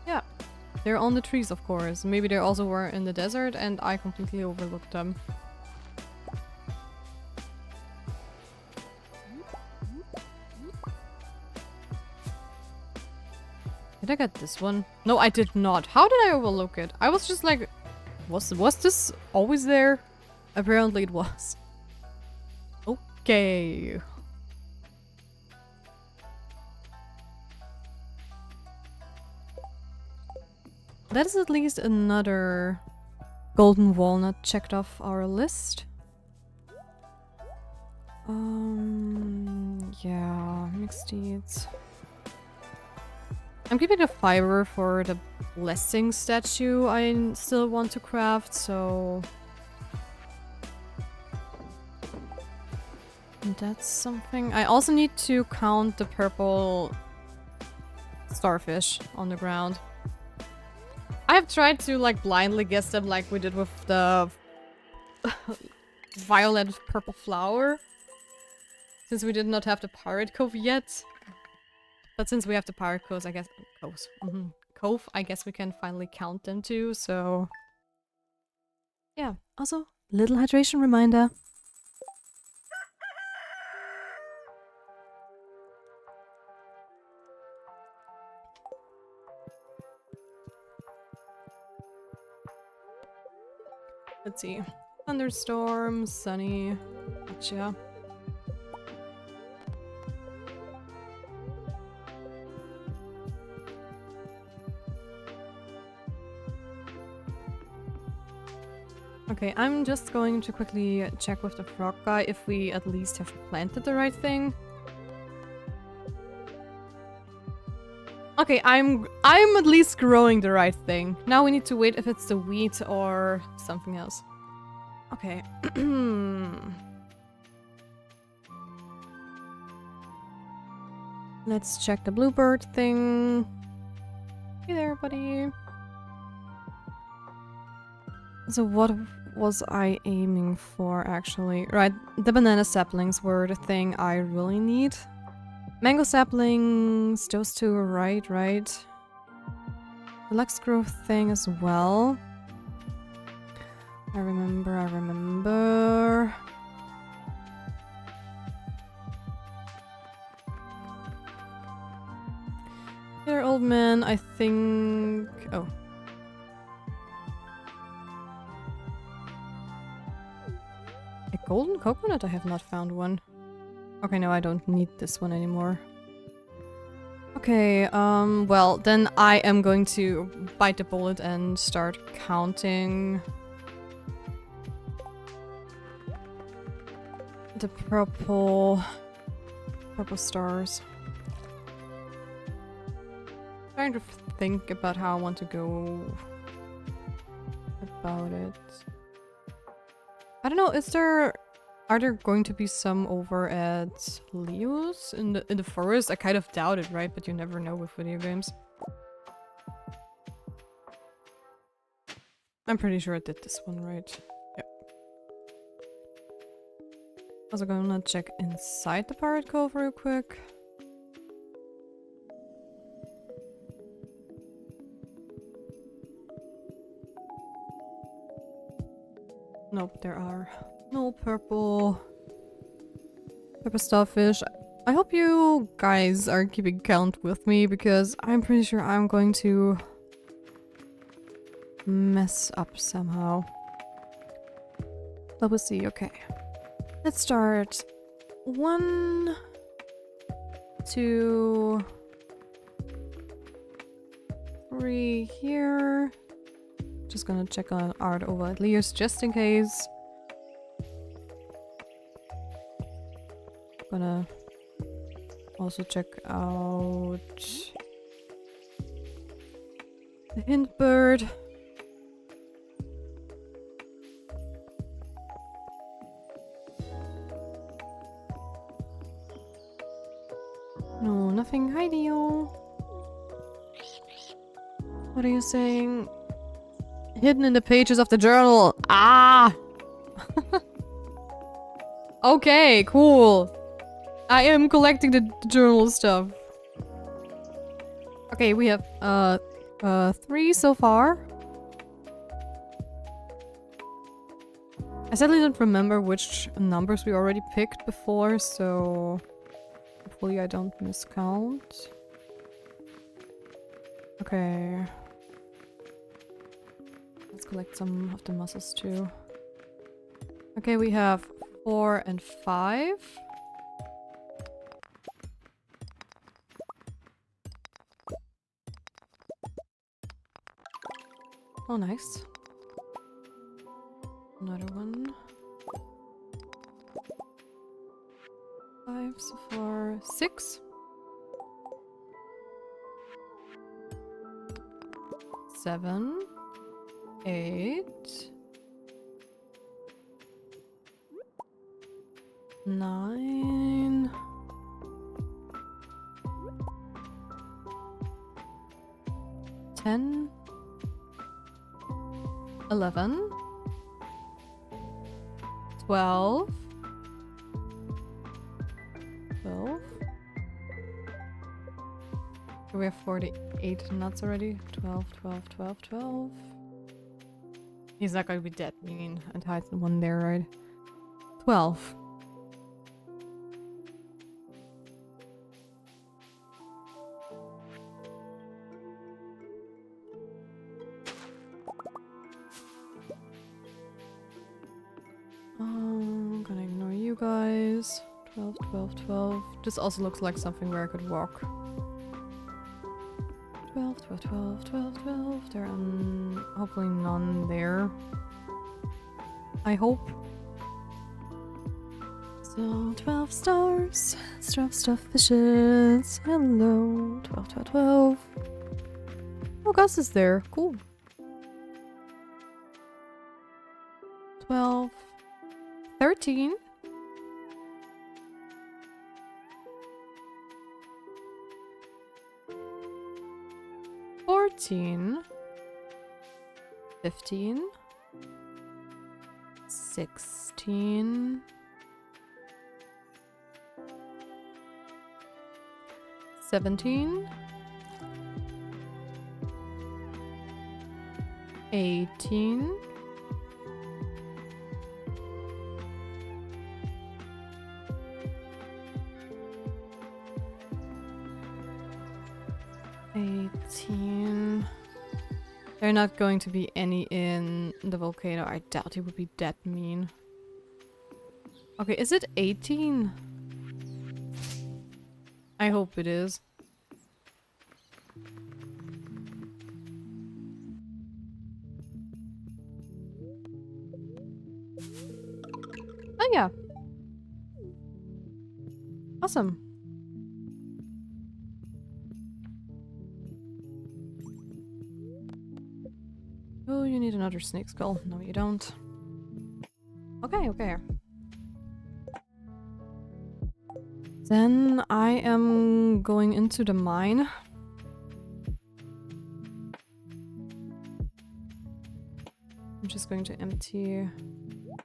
Yeah, they're on the trees, of course. Maybe they also were in the desert and I completely overlooked them. Did I get this one? No, I did not. How did I overlook it? I was just like, was this always there? Apparently it was. Okay. That is at least another golden walnut checked off our list. Yeah, mixed seeds. I'm keeping the fiber for the blessing statue I still want to craft, so... And that's something. I also need to count the purple starfish on the ground. I have tried to like blindly guess them like we did with the violet purple flower. Since we did not have the pirate cove yet. But since we have the pirate cove, I guess cove, I guess we can finally count them too, so yeah. Also, little hydration reminder. Let's see. Thunderstorm, sunny. Gotcha. Okay, I'm just going to quickly check with the frog guy if we at least have planted the right thing. Okay, I'm at least growing the right thing. Now we need to wait if it's the wheat or something else. Okay. Let's check the bluebird thing. Hey there, buddy. So what was I aiming for, actually? Right, the banana saplings were the thing I really need. Mango saplings, those two are right? The Lux growth thing as well. I remember. Here, old man, I think... Oh. A golden coconut? I have not found one. Okay, no, I don't need this one anymore. Okay, well, then I am going to bite the bullet and start counting the purple stars. Trying to think about how I want to go about it. I don't know, are there going to be some over at Leo's in the forest? I kind of doubt it, right? But you never know with video games. I'm pretty sure I did this one right. Yep. Also gonna check inside the pirate cove real quick. Nope, there are no purple starfish. I hope you guys are keeping count with me because I'm pretty sure I'm going to mess up somehow. But we'll see. Okay. Let's start. 1, 2, 3 here. Just gonna check on art over at Leo's just in case. Gonna also check out the hint bird. No, nothing. Hi, Leo. What are you saying? Hidden in the pages of the journal. Ah! Okay, cool. I am collecting the journal stuff. Okay, we have 3 so far. I sadly don't remember which numbers we already picked before, so hopefully I don't miscount. Okay. Let's collect some of the muscles too. Okay, we have 4 and 5. Oh, nice. Another one. 5 so far. 6. 7. 8. 9. 10. 11. 12. 12. We have 48 nuts already. 12, 12, 12, 12. He's not going to be dead mean and hide one there, right? 12. I'm gonna ignore you guys. 12, 12, 12. This also looks like something where I could walk. 12, 12, 12, 12, 12. There are hopefully none there. I hope. So 12 stars. 12 stuffed fishes. Hello. 12, 12, 12. Oh, Gus is there. Cool. 12. 13. 14. 15. 16. 17. 18. 18. There are not going to be any in the volcano. I doubt it would be that mean. Okay, is it 18? I hope it is. Oh yeah. Awesome. Oh, you need another snake skull. No, you don't. Okay, okay. Then I am going into the mine. I'm just going to empty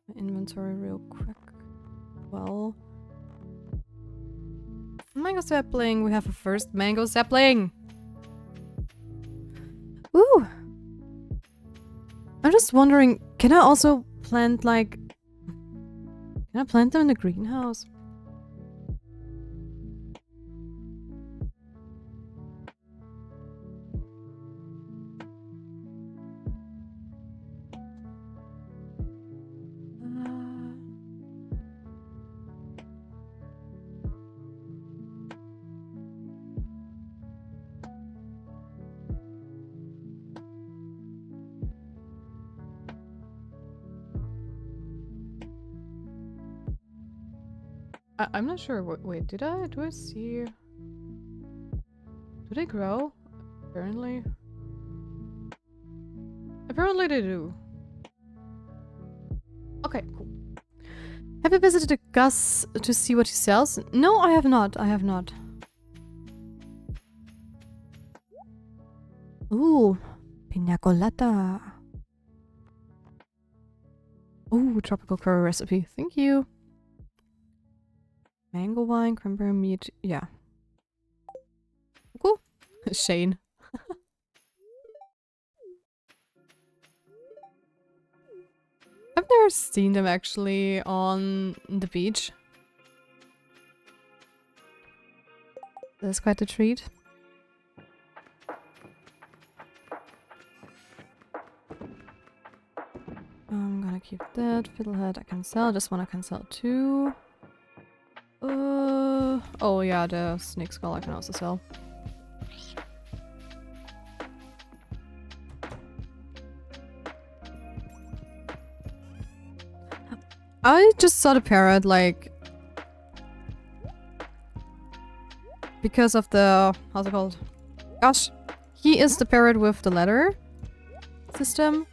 my inventory real quick. Well, mango sapling. We have a first mango sapling. Ooh. I'm just wondering, can I also plant like... Can I plant them in the greenhouse? I'm not sure. Wait, do I see... Do they grow? Apparently. Apparently they do. Okay, cool. Have you visited Gus to see what he sells? No, I have not. I have not. Ooh, pina colada. Ooh, tropical curry recipe. Thank you. Mango wine, cranberry meat. Yeah. Cool. Shane. I've never seen them actually on the beach. That's quite a treat. I'm gonna keep that. Fiddlehead I can sell. This one I can sell too. Oh yeah, the snake skull I can also sell. I just saw the parrot, like... Because of the... How's it called? Gosh! He is the parrot with the letter system.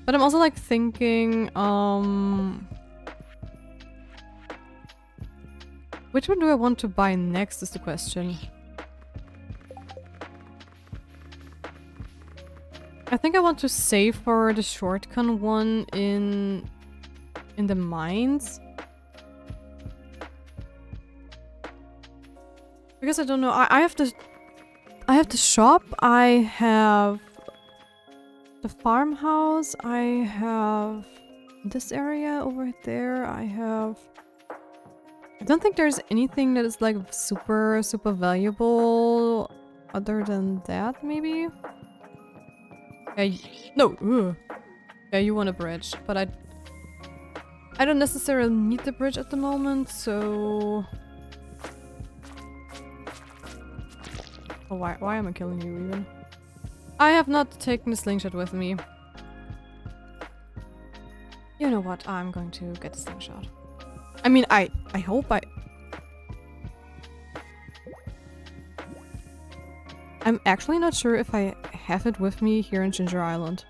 But I'm also like thinking, Which one do I want to buy next is the question. I think I want to save for the shotgun one in the mines. Because I don't know, I have the shop, I have the farmhouse, I have this area over there, I don't think there's anything that is like super valuable other than that, maybe? No! Ugh. Yeah, you want a bridge, but I don't necessarily need the bridge at the moment, so... Oh, why am I killing you even? I have not taken the slingshot with me. You know what? I'm going to get the slingshot. I mean, I hope I'm actually not sure if I have it with me here in Ginger Island.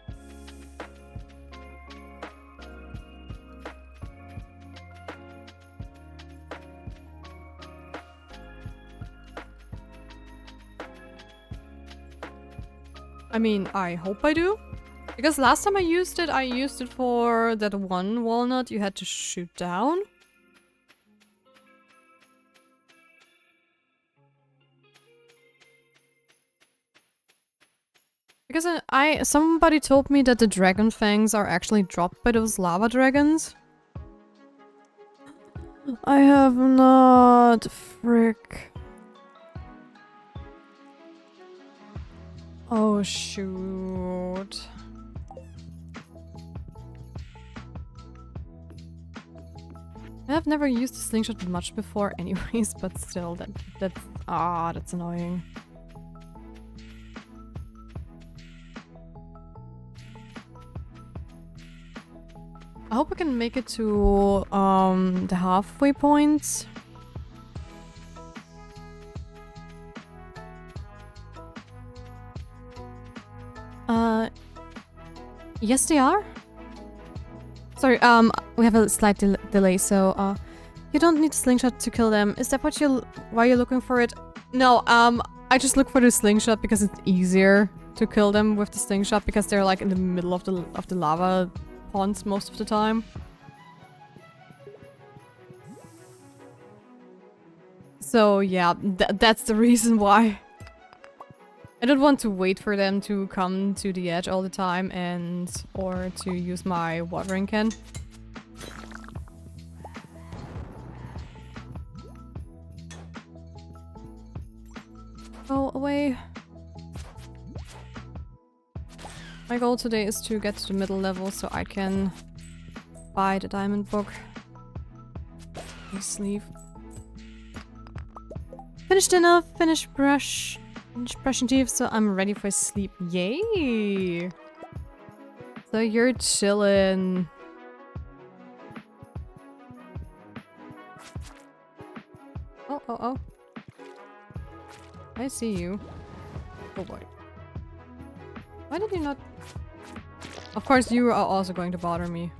I mean, I hope I do. Because last time I used it for that one walnut you had to shoot down. Because somebody told me that the dragon fangs are actually dropped by those lava dragons. I have not. Frick. Oh, shoot. I've never used the slingshot much before anyways, but still, that's annoying. I hope I can make it to, the halfway point. Yes they are? Sorry, we have a slight delay, so, you don't need a slingshot to kill them. Is that why you're looking for it? No, I just look for the slingshot because it's easier to kill them with the slingshot because they're like in the middle of the lava ponds most of the time. So yeah, that's the reason why. I don't want to wait for them to come to the edge all the time or to use my watering can. Go away. My goal today is to get to the middle level so I can buy the diamond book. Sleeve. Finished dinner, finished brushing teeth, so I'm ready for sleep. Yay! So you're chillin'. Oh. I see you. Oh boy. Why did you not... Of course you are also going to bother me.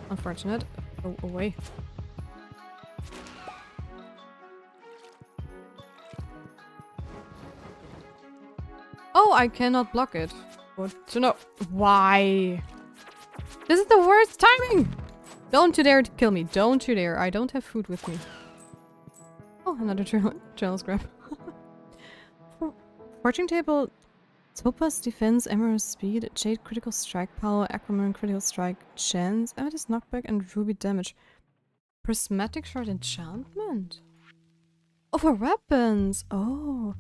Unfortunate. Go away. Oh, I cannot block it. Good to know. Why? This is the worst timing! Don't you dare to kill me. Don't you dare. I don't have food with me. Oh, another journal scrap. Fortune table. Topaz defense, emerald speed, jade critical strike power, aquamarine critical strike chance, amethyst knockback, and ruby damage. Prismatic shard enchantment? Oh, for weapons! Oh.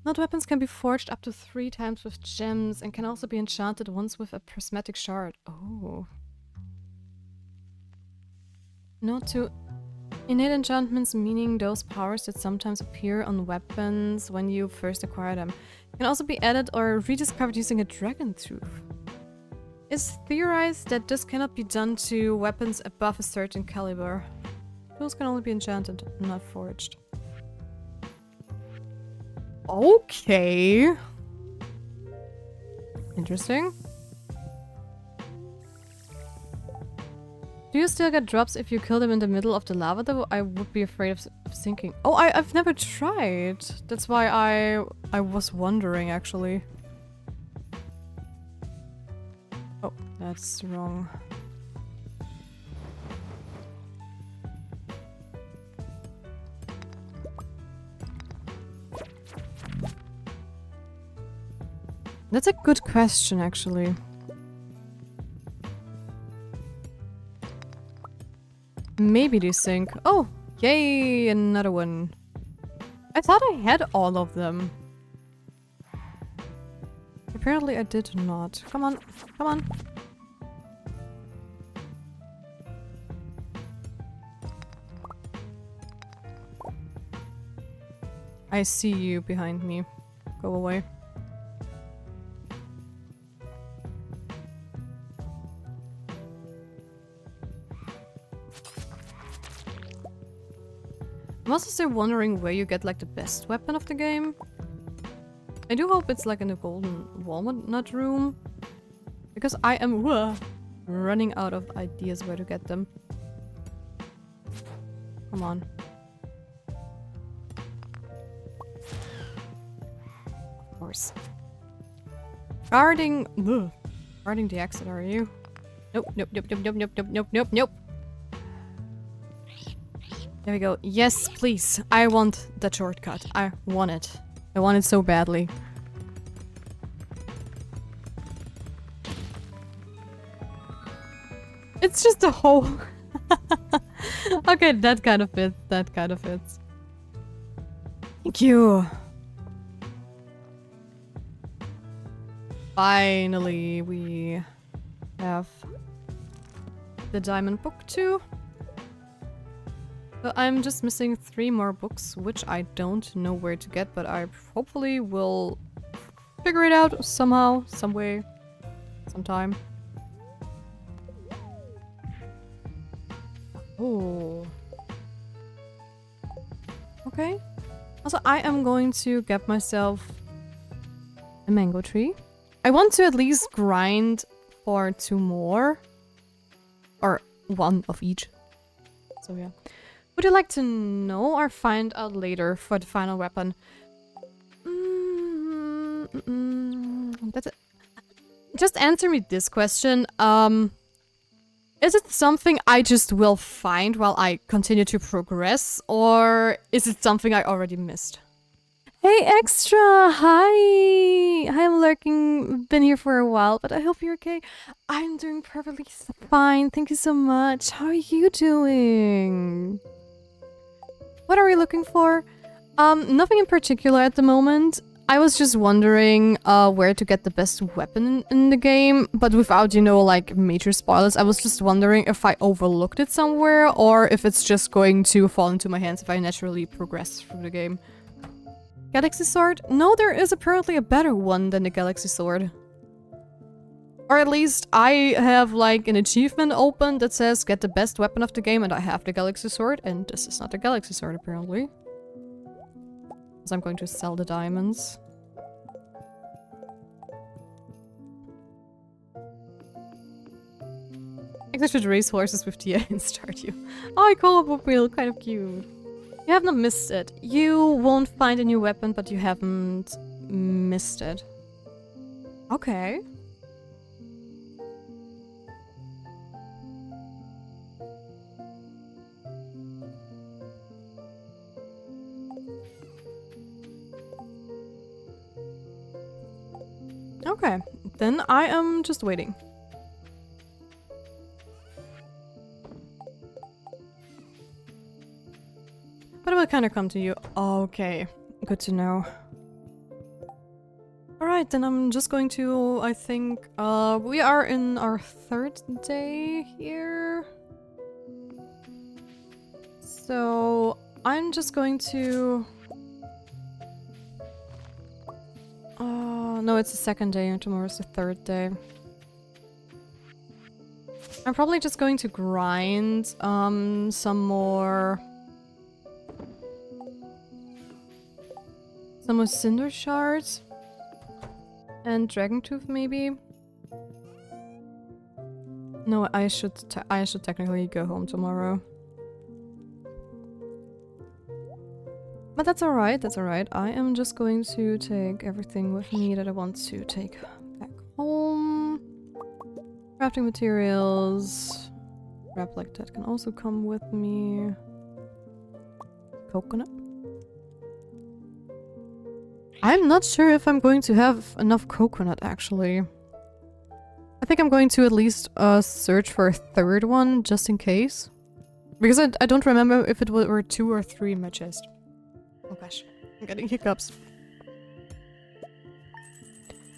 Not weapons can be forged up to 3 times with gems and can also be enchanted once with a prismatic shard. Oh. Note to innate enchantments, meaning those powers that sometimes appear on weapons when you first acquire them, can also be added or rediscovered using a dragon tooth. It's theorized that this cannot be done to weapons above a certain caliber. Tools can only be enchanted, not forged. Okay. Interesting. Do you still get drops if you kill them in the middle of the lava though? I would be afraid of sinking. Oh, I've never tried. That's why I was wondering actually. Oh, that's wrong. That's a good question actually. Maybe they sink. Oh, yay, another one. I thought I had all of them. Apparently I did not. Come on, come on. I see you behind me. Go away. I'm also still wondering where you get like the best weapon of the game. I do hope it's like in the golden walnut room. Because I am running out of ideas where to get them. Come on. Of course. Guarding the exit, are you? Nope, nope, nope, nope, nope, nope, nope, nope, nope, nope. There we go. Yes, please. I want that shortcut. I want it. I want it so badly. It's just a hole. Okay, that kind of fits. That kind of fits. Thank you. Finally, we have the diamond book too. So I'm just missing 3 more books, which I don't know where to get, but I hopefully will figure it out somehow, some way, sometime. Oh. Okay. Also, I am going to get myself a mango tree. I want to at least grind for 2 more. Or 1 of each. So yeah. Would you like to know or find out later for the final weapon? That's it. Just answer me this question. Is it something I just will find while I continue to progress? Or is it something I already missed? Hey Extra! Hi! Hi, I'm lurking. Been here for a while, but I hope you're okay. I'm doing perfectly fine. Thank you so much. How are you doing? What are we looking for? Nothing in particular at the moment. I was just wondering where to get the best weapon in the game, but without, you know, like major spoilers. I was just wondering if I overlooked it somewhere or if it's just going to fall into my hands if I naturally progress through the game. Galaxy Sword? No, there is apparently a better one than the Galaxy Sword. Or at least I have like an achievement open that says get the best weapon of the game and I have the Galaxy Sword and this is not the Galaxy Sword apparently. So I'm going to sell the diamonds. I should race horses with TA in Stardew. Oh, I call up a wheel, kind of cute. You have not missed it. You won't find a new weapon, but you haven't missed it. Okay. Okay, then I am just waiting. But it will kind of come to you. Okay, good to know. Alright, then I'm just going to, I think, we are in our 3rd day here. So, I'm just going to... no, it's the 2nd day and tomorrow's the 3rd day. I'm probably just going to grind some more cinder shards and dragon tooth maybe. No, I should technically go home tomorrow. But that's alright, that's alright. I am just going to take everything with me that I want to take back home. Crafting materials. Crap like that can also come with me. Coconut. I'm not sure if I'm going to have enough coconut, actually. I think I'm going to at least search for a third one, just in case. Because I don't remember if it were 2 or 3 in my chest. Oh gosh, I'm getting hiccups.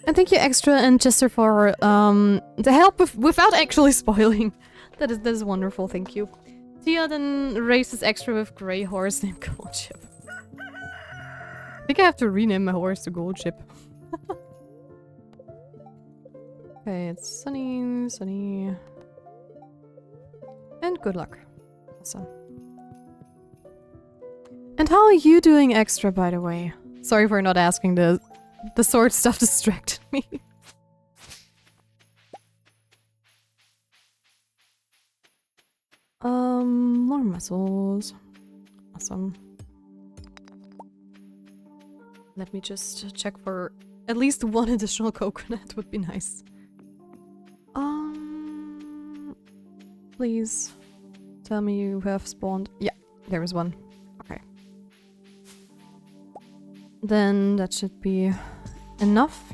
And thank you Extra and Chester for the help without actually spoiling. That is wonderful, thank you. Tia then races Extra with Grey Horse named Goldchip. I think I have to rename my horse to Goldchip. Okay, it's sunny, sunny. And good luck. Awesome. And how are you doing, Extra, by the way? Sorry for not asking, the sword stuff distracted me. More muscles. Awesome. Let me just check for at least 1 additional coconut would be nice. Please tell me you have spawned. Yeah, there is 1. Okay. Then that should be enough.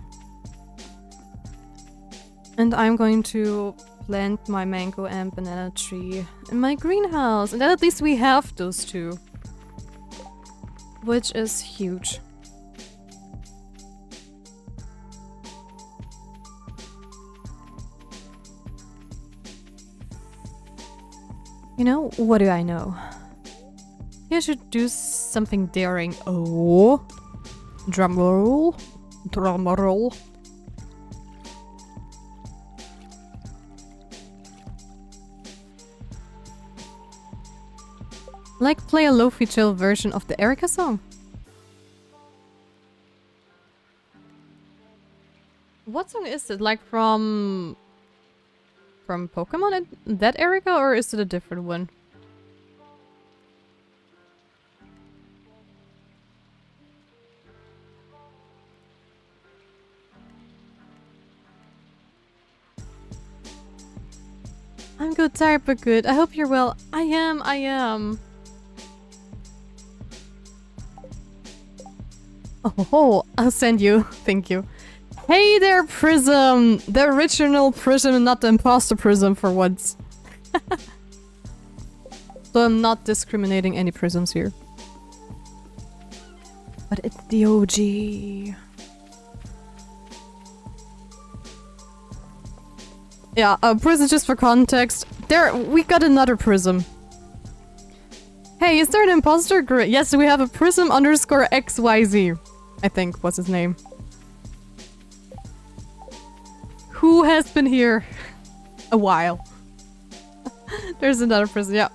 And I'm going to plant my mango and banana tree in my greenhouse. And then at least we have those 2. Which is huge. You know, what do I know? I should do something daring. Oh. Drum roll. Drum roll. Like play a lo-fi chill version of the Erika song. What song is it? Like from Pokemon? That Erika, or is it a different one? I'm good, tired but good. I hope you're well. I am. Oh, I'll send you. Thank you. Hey there, Prism! The original Prism and not the imposter Prism for once. So I'm not discriminating any Prisms here. But it's the OG. Yeah, Prism just for context. There, we got another Prism. Hey, is there an imposter? Great. Yes, we have a Prism _ XYZ. I think was his name. Who has been here a while? There's another Prism. Yeah.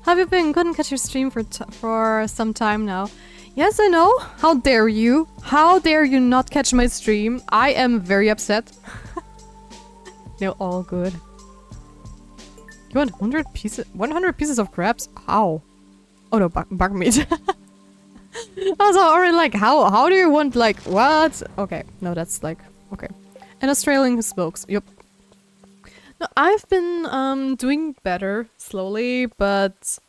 Have you been? Couldn't catch your stream for some time now. Yes, I know. How dare you? How dare you not catch my stream? I am very upset. No, all good. You want 100 pieces? 100 pieces of crabs? How? Oh no, bug meat. I was already like, how do you want, like, what? Okay, no, that's like, okay. An Australian who smokes, yep. No, I've been doing better, slowly, but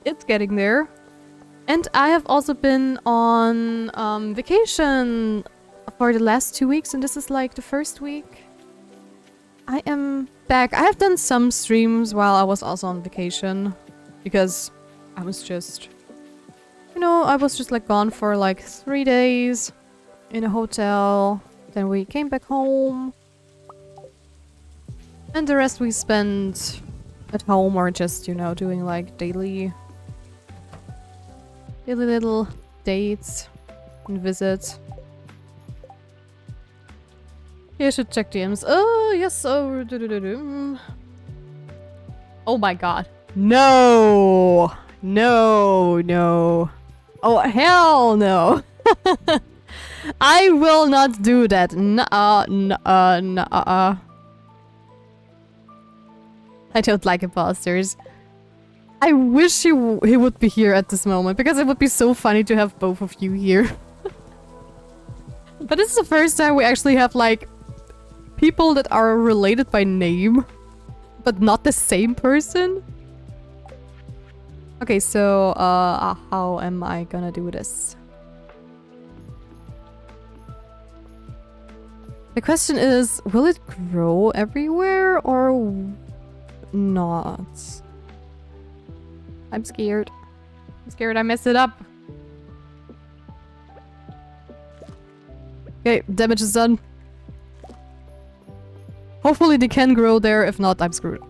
it's getting there. And I have also been on vacation for the last 2 weeks, and this is like the first week. I am back. I have done some streams while I was also on vacation, because I was just, you know, I was just like gone for like 3 days in a hotel. Then we came back home. And the rest we spent at home or just, you know, doing like daily little dates and visits. You should check DMs. Oh, yes. Oh, oh my god. No. No, no. Oh, hell no. I will not do that. Nuh-uh, nuh-uh, nuh-uh. I don't like imposters. I wish he would be here at this moment, because it would be so funny to have both of you here. But this is the first time we actually have, like, people that are related by name, but not the same person. Okay, so, how am I gonna do this? The question is, will it grow everywhere or not? I'm scared. I'm scared I messed it up. Okay, damage is done. Hopefully they can grow there, if not, I'm screwed.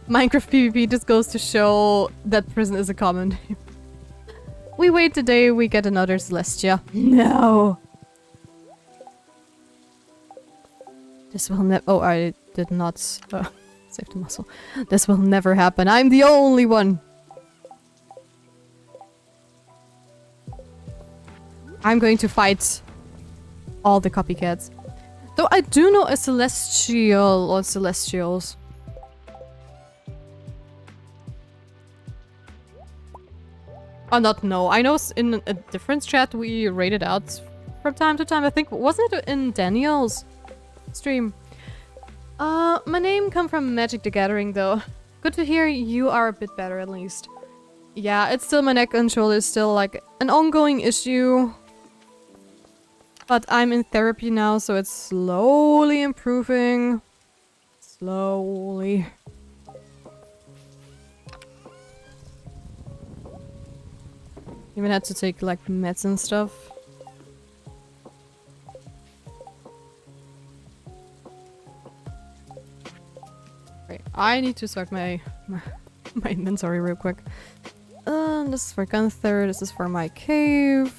Minecraft PvP just goes to show that prison is a common name. We wait today, we get another Celestia. No! This will never— oh, I did not save the muscle. This will never happen. I'm the only one! I'm going to fight all the copycats. Though I do know a Celestial or Celestials. Oh, not no. I know in a different chat we rated out from time to time. I think, wasn't it in Daniel's stream? My name come from Magic the Gathering though. Good to hear you are a bit better at least. Yeah, it's still my neck and shoulder is still like an ongoing issue. But I'm in therapy now, so it's slowly improving. Slowly. Even had to take like meds and stuff. Right, I need to sort my inventory real quick. This is for Gunther, this is for my cave.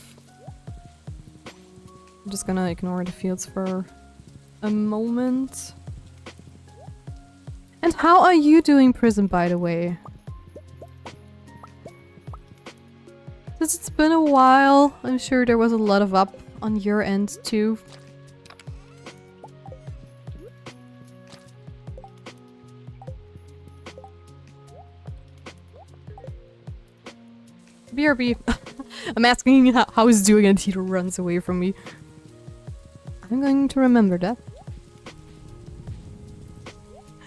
I'm just gonna ignore the fields for a moment. And how are you doing, Prison, by the way? Since it's been a while, I'm sure there was a lot of up on your end too. BRB. I'm asking how he's doing and he runs away from me. I'm going to remember that.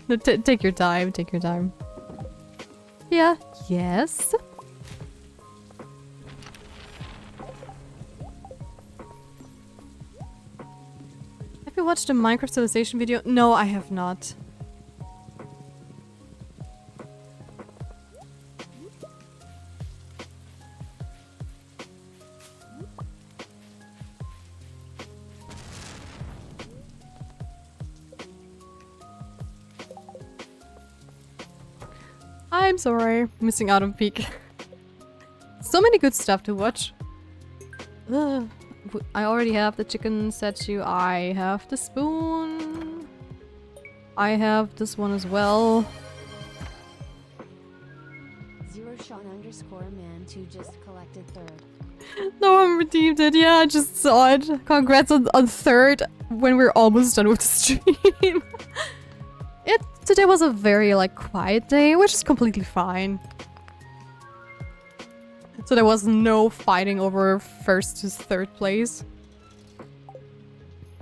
No, take your time, take your time. Yeah, yes. Have you watched the Minecraft Civilization video? No, I have not. I'm sorry, missing out on peak. So many good stuff to watch. Ugh. I already have the chicken statue, I have the spoon. I have this one as well. Sean_man2 just collected third. No one redeemed it, yeah, I just saw it. Congrats on third when we're almost done with the stream. Today was a very, like, quiet day, which is completely fine. So there was no fighting over first to third place.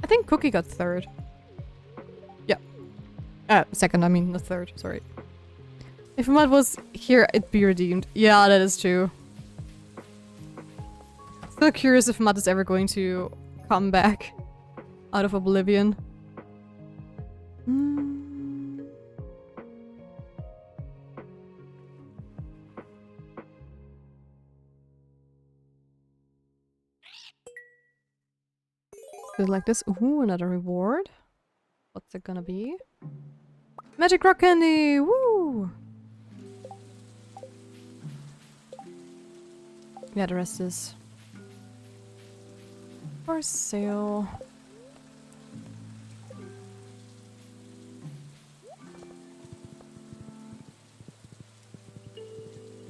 I think Cookie got third. Yeah. Second, I mean, the third, sorry. If Mud was here, it'd be redeemed. Yeah, that is true. Still curious if Mud is ever going to come back out of oblivion. Like this. Ooh, another reward. What's it gonna be? Magic rock candy! Woo! Yeah, the rest is for sale.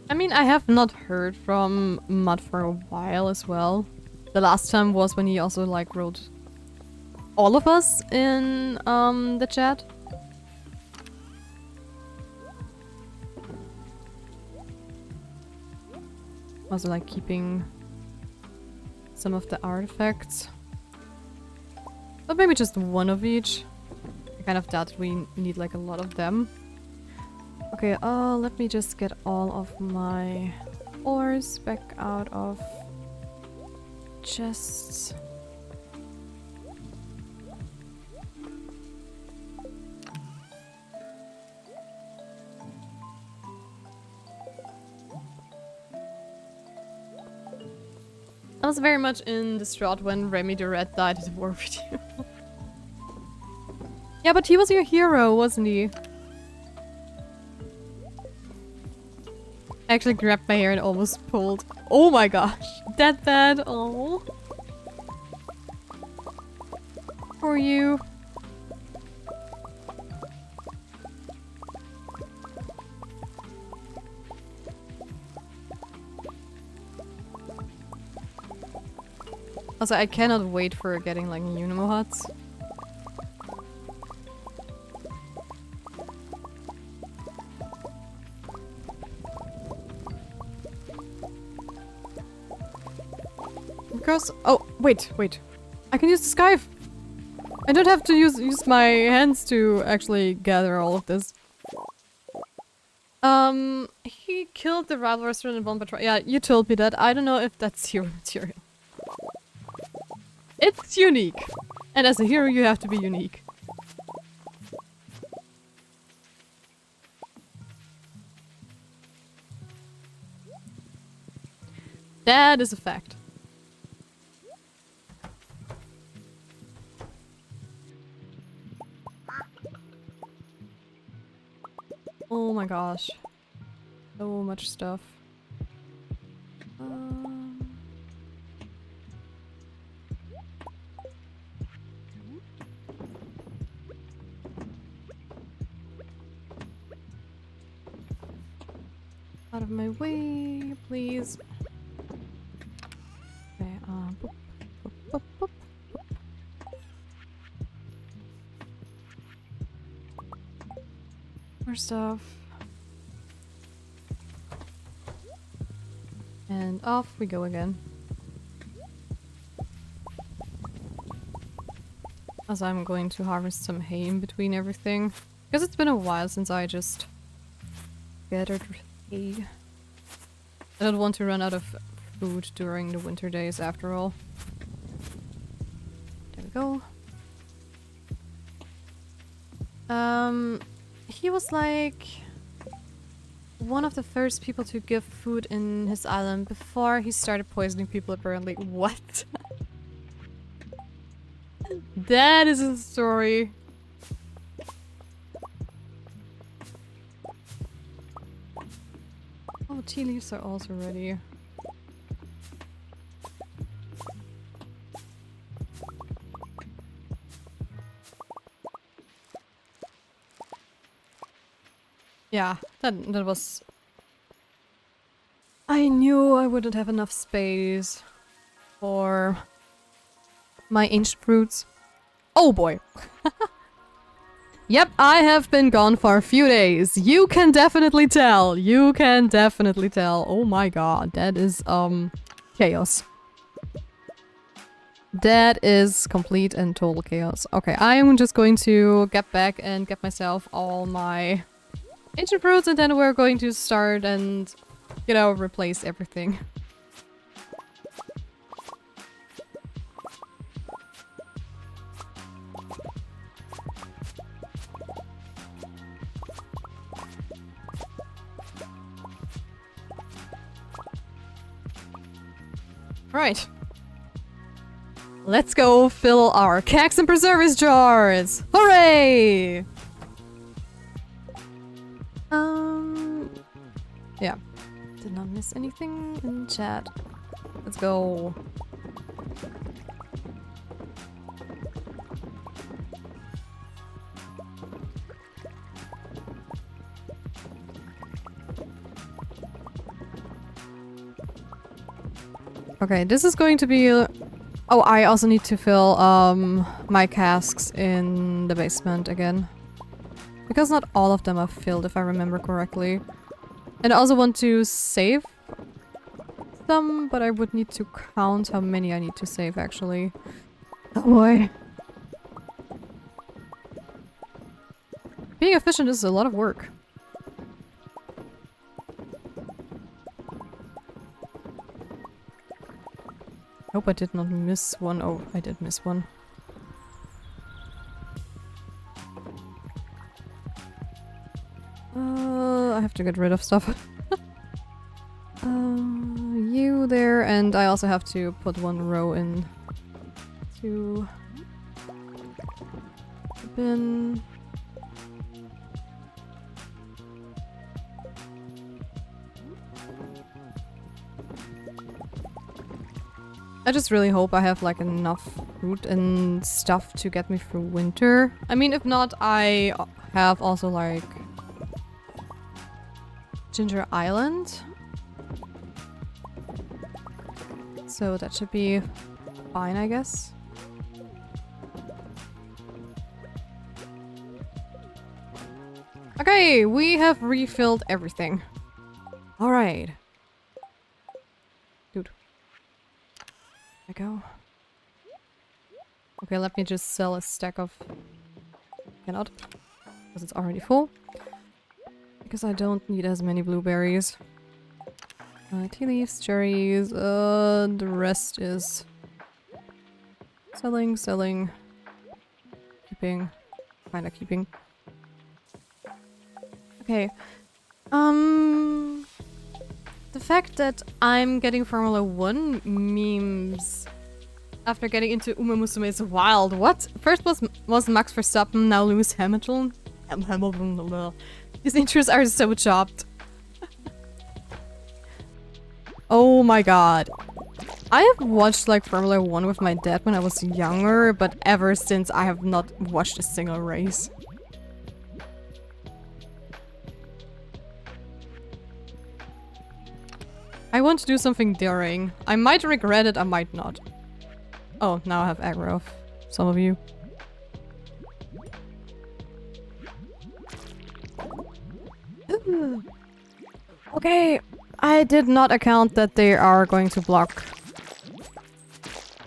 I mean, I have not heard from Mud for a while as well. The last time was when he also like wrote all of us in the chat. Also like keeping some of the artifacts. But maybe just one of each. I kind of doubt we need like a lot of them. Okay, let me just get all of my ores back out of chests. I was very much in distraught when Remy the Red died at war with you. Yeah, but he was your hero, wasn't he? I actually grabbed my hair and almost pulled. Oh my gosh, that bad. Oh. For you. Also, I cannot wait for getting like Unimo huts. Because oh wait. I can use the scythe. I don't have to use my hands to actually gather all of this. He killed the rival restaurant in one patrol. Yeah, you told me that. I don't know if that's hero material. It's unique. And as a hero, you have to be unique. That is a fact. Oh my gosh. So much stuff. Out of my way, please. Okay, boop, boop, boop, boop. More stuff. And off we go again. As I'm going to harvest some hay in between everything. Because it's been a while since I just gathered hay. I don't want to run out of food during the winter days after all. There we go. He was like one of the first people to give food in his island before he started poisoning people apparently. What? That is a story. Oh, tea leaves are also ready. Yeah, that was... I knew I wouldn't have enough space for my ancient fruits. Oh boy. Yep, I have been gone for a few days. You can definitely tell. You can definitely tell. Oh my god, that is chaos. That is complete and total chaos. Okay, I am just going to get back and get myself all my ancient fruits, and then we're going to start and, you know, replace everything. Right. Let's go fill our cacks and preserves jars! Hooray! Yeah. Did not miss anything in chat. Let's go. Okay, this is going to be Oh, I also need to fill my casks in the basement again. Because not all of them are filled, if I remember correctly. And I also want to save them, but I would need to count how many I need to save, actually. Oh boy. Being efficient is a lot of work. Hope I did not miss one. Oh, I did miss one. I have to get rid of stuff. You there, and I also have to put one row in to the bin. I just really hope I have like enough food and stuff to get me through winter. I mean, if not, I have also like Ginger Island. So that should be fine, I guess. Okay, we have refilled everything. Alright. Dude. There we go. Okay, let me just sell a stack of... Cannot. Because it's already full. Because I don't need as many blueberries. Tea leaves, cherries, the rest is... Selling, selling... Keeping... Kinda keeping. Okay. The fact that I'm getting Formula 1 memes after getting into Uma Musume is wild. What? First was Max Verstappen, now Lewis Hamilton. Hamilton. These intros are so chopped. Oh my god. I have watched like Formula 1 with my dad when I was younger, but ever since I have not watched a single race. I want to do something daring. I might regret it, I might not. Oh, now I have aggro of some of you. Okay, I did not account that they are going to block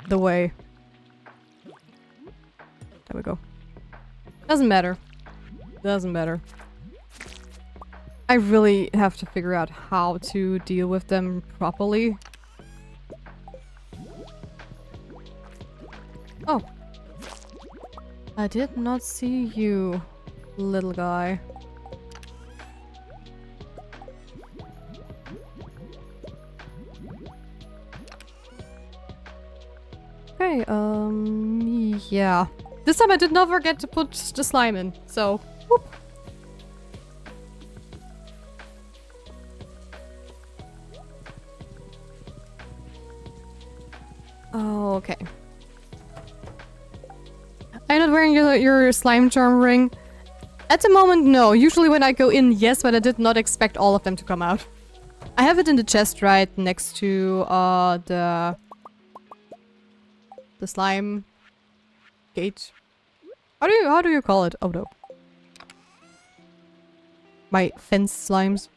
the way. There we go. Doesn't matter. Doesn't matter. I really have to figure out how to deal with them properly. Oh. I did not see you, little guy. Okay, yeah. This time I did not forget to put the slime in, so... Whoop. Oh, okay. I'm not wearing your slime charm ring. At the moment, no. Usually when I go in, yes, but I did not expect all of them to come out. I have it in the chest right next to the slime gate. How do you call it? Oh no. My fence slimes.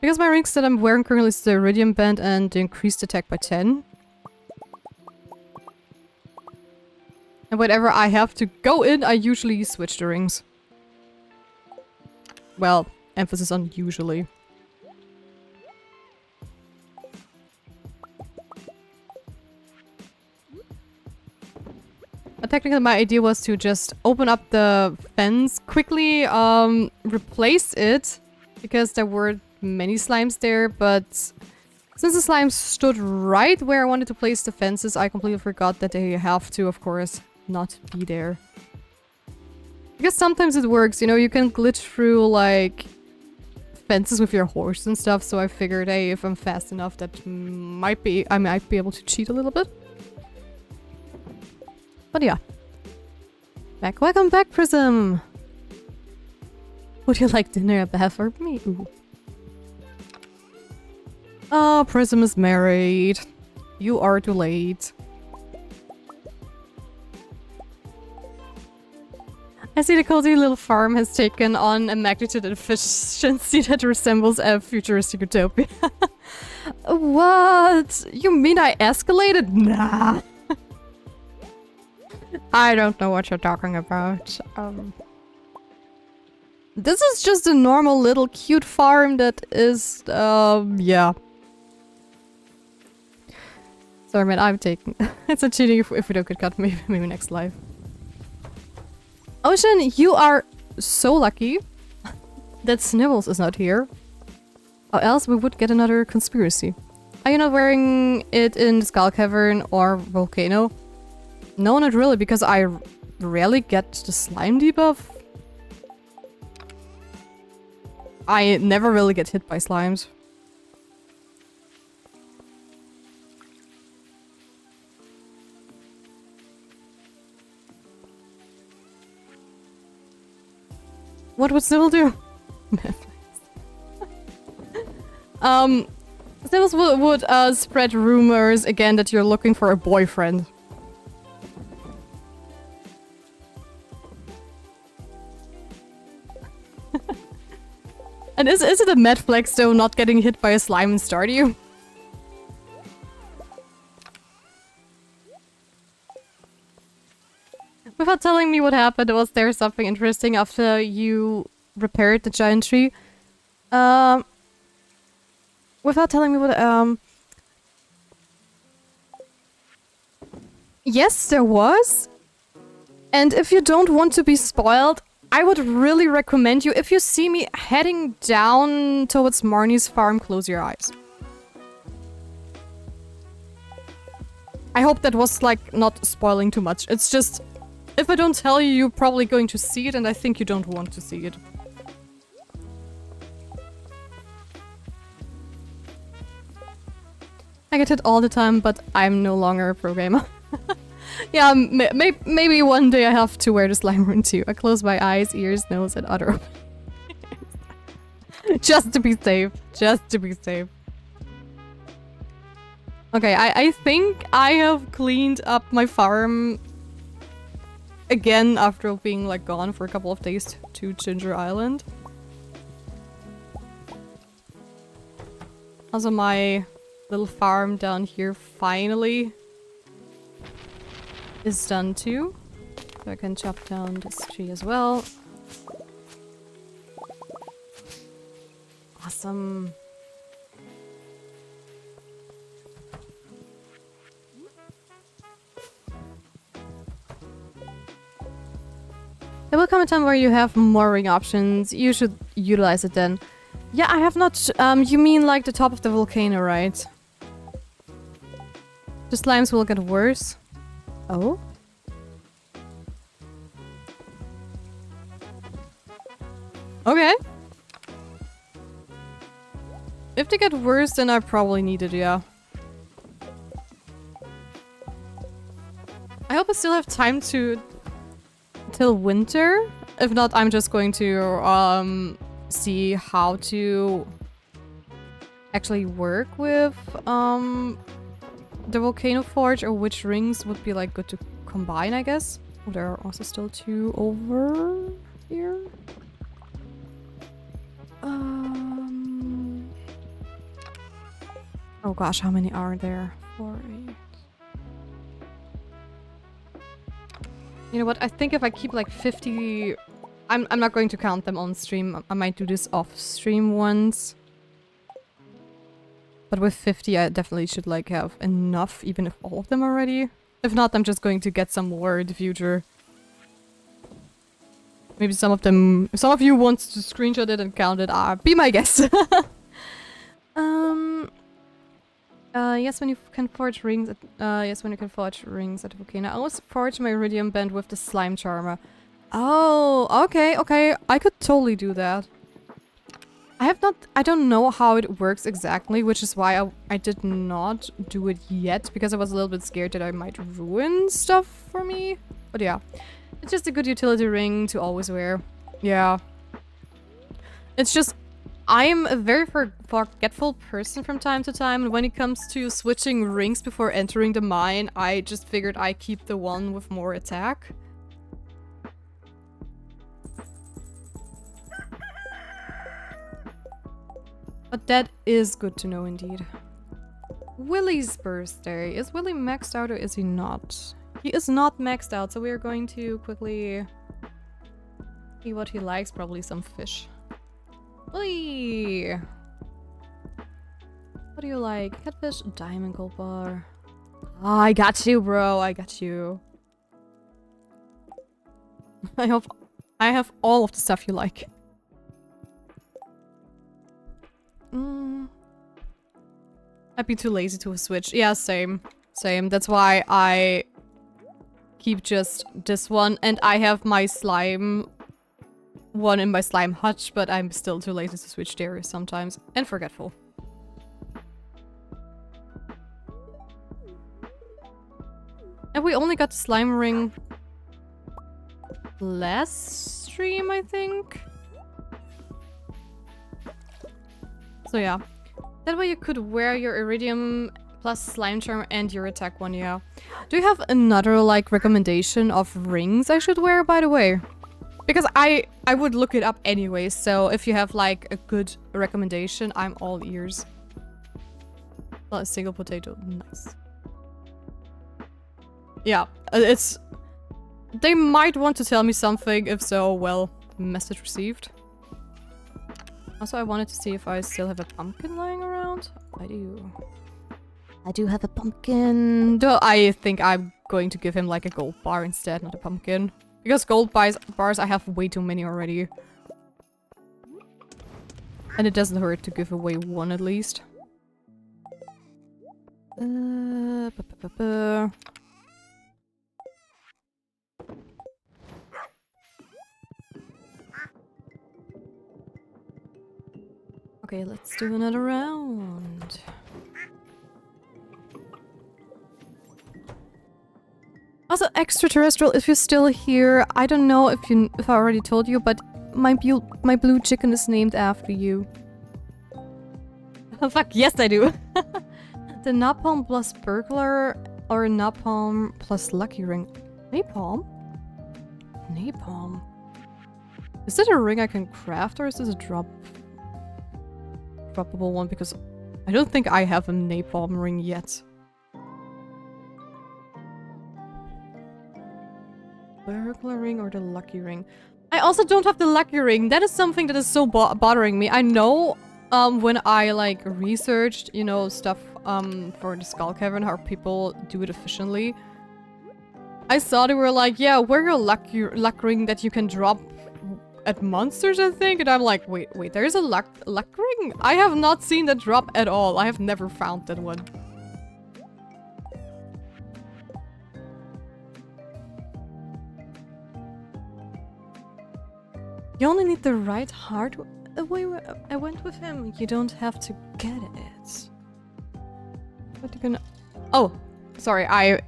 Because my rings that I'm wearing currently is the Iridium Band and the increased attack by 10. And whenever I have to go in, I usually switch the rings. Well, emphasis on usually. But technically my idea was to just open up the fence, quickly replace it, because there were many slimes there, but since the slimes stood right where I wanted to place the fences, I completely forgot that they have to, of course, not be there. Because sometimes it works, you know, you can glitch through, like, fences with your horse and stuff, so I figured, hey, if I'm fast enough, that I might be able to cheat a little bit. But yeah. Welcome back, Prism! Would you like dinner, a bath, or me? Ooh. Oh, Prism is married. You are too late. I see the cozy little farm has taken on a magnitude and efficiency that resembles a futuristic utopia. What? You mean I escalated? Nah. I don't know what you're talking about. This is just a normal little cute farm that is, yeah. Sorry man, I'm taking... It's a cheating if we don't get cut, maybe next live. Ocean, you are so lucky that Snibbles is not here. Or else we would get another conspiracy. Are you not wearing it in the Skull Cavern or Volcano? No, not really, because I rarely get the slime debuff. I never really get hit by slimes. What would Sybil do? Sybil would spread rumors again that you're looking for a boyfriend. And is it a mad flex though, not getting hit by a slime in Stardew? Without telling me what happened, was there something interesting after you repaired the giant tree? Without telling me what, Yes, there was. And if you don't want to be spoiled, I would really recommend you, if you see me heading down towards Marnie's farm, close your eyes. I hope that was, like, not spoiling too much. It's just, if I don't tell you, you're probably going to see it, and I think you don't want to see it. I get hit all the time, but I'm no longer a pro gamer. Yeah, maybe one day I have to wear the slime rune too. I close my eyes, ears, nose, and other just to be safe. Just to be safe. Okay, I think I have cleaned up my farm again after being like gone for a couple of days to Ginger Island. Also, my little farm down here finally is done too. So I can chop down this tree as well. Awesome. There will come a time where you have more ring options. You should utilize it then. Yeah, I have not... you mean like the top of the volcano, right? The slimes will get worse. Oh? Okay. If they get worse, then I probably need it, yeah. I hope I still have time to... till winter. If not, I'm just going to, see how to... actually work with, the volcano forge, or which rings would be like good to combine, I guess. Oh, there are also still 2 over here. Oh gosh, how many are there? 4, 8. You know what? I think if I keep like 50, I'm not going to count them on stream. I might do this off stream once. But with 50, I definitely should like have enough, even if all of them are ready. If not, I'm just going to get some more in the future. Maybe some of them, if some of you want to screenshot it and count it, be my guest. Yes, when you can forge rings at, yes, when you can forge rings at the volcano. I always forge my iridium band with the slime charmer. Oh, okay, okay. I could totally do that. I don't know how it works exactly, which is why I did not do it yet, because I was a little bit scared that I might ruin stuff for me. But yeah, it's just a good utility ring to always wear. Yeah. It's just, I am a very forgetful person from time to time, and when it comes to switching rings before entering the mine, I just figured I keep the one with more attack. But that is good to know indeed. Willie's birthday. Is Willie maxed out or is he not? He is not maxed out, so we are going to quickly see what he likes. Probably some fish. Willie! What do you like? Catfish, diamond gold bar. Ah, I got you, bro. I got you. I have all of the stuff you like. I'd be too lazy to switch. Yeah, same. Same. That's why I keep just this one. And I have my slime one in my slime hutch, but I'm still too lazy to switch there sometimes. And forgetful. And we only got the slime ring last stream, I think. So yeah. That way you could wear your iridium plus slime charm and your attack one, yeah. Do you have another, like, recommendation of rings I should wear, by the way? Because I would look it up anyway, so if you have, like, a good recommendation, I'm all ears. Well, a single potato. Nice. Yeah, it's... They might want to tell me something, if so, well, message received. Also, I wanted to see if I still have a pumpkin lying around. I do. I do have a pumpkin. Though I think I'm going to give him like a gold bar instead, not a pumpkin. Because gold bars I have way too many already. And it doesn't hurt to give away one at least. Okay, let's do another round. Also, extraterrestrial, if you're still here, I don't know if I already told you, but my blue chicken is named after you. Oh, fuck, yes I do. The napalm plus burglar or napalm plus lucky ring. Napalm? Napalm. Is that a ring I can craft or is this a droppable one? Because I don't think I have a napalm ring yet. Burglar ring or the lucky ring? I also don't have the lucky ring. That is something that is so bothering me. I know when I like researched, you know, stuff for the Skull Cavern, how people do it efficiently. I saw they were like, yeah, wear your luck ring that you can drop at monsters, I think. And I'm like, wait, there's a luck ring? I have not seen that drop at all. I have never found that one. You only need the right heart. The way I went with him, you don't have to get it. What you gonna? Oh, sorry. I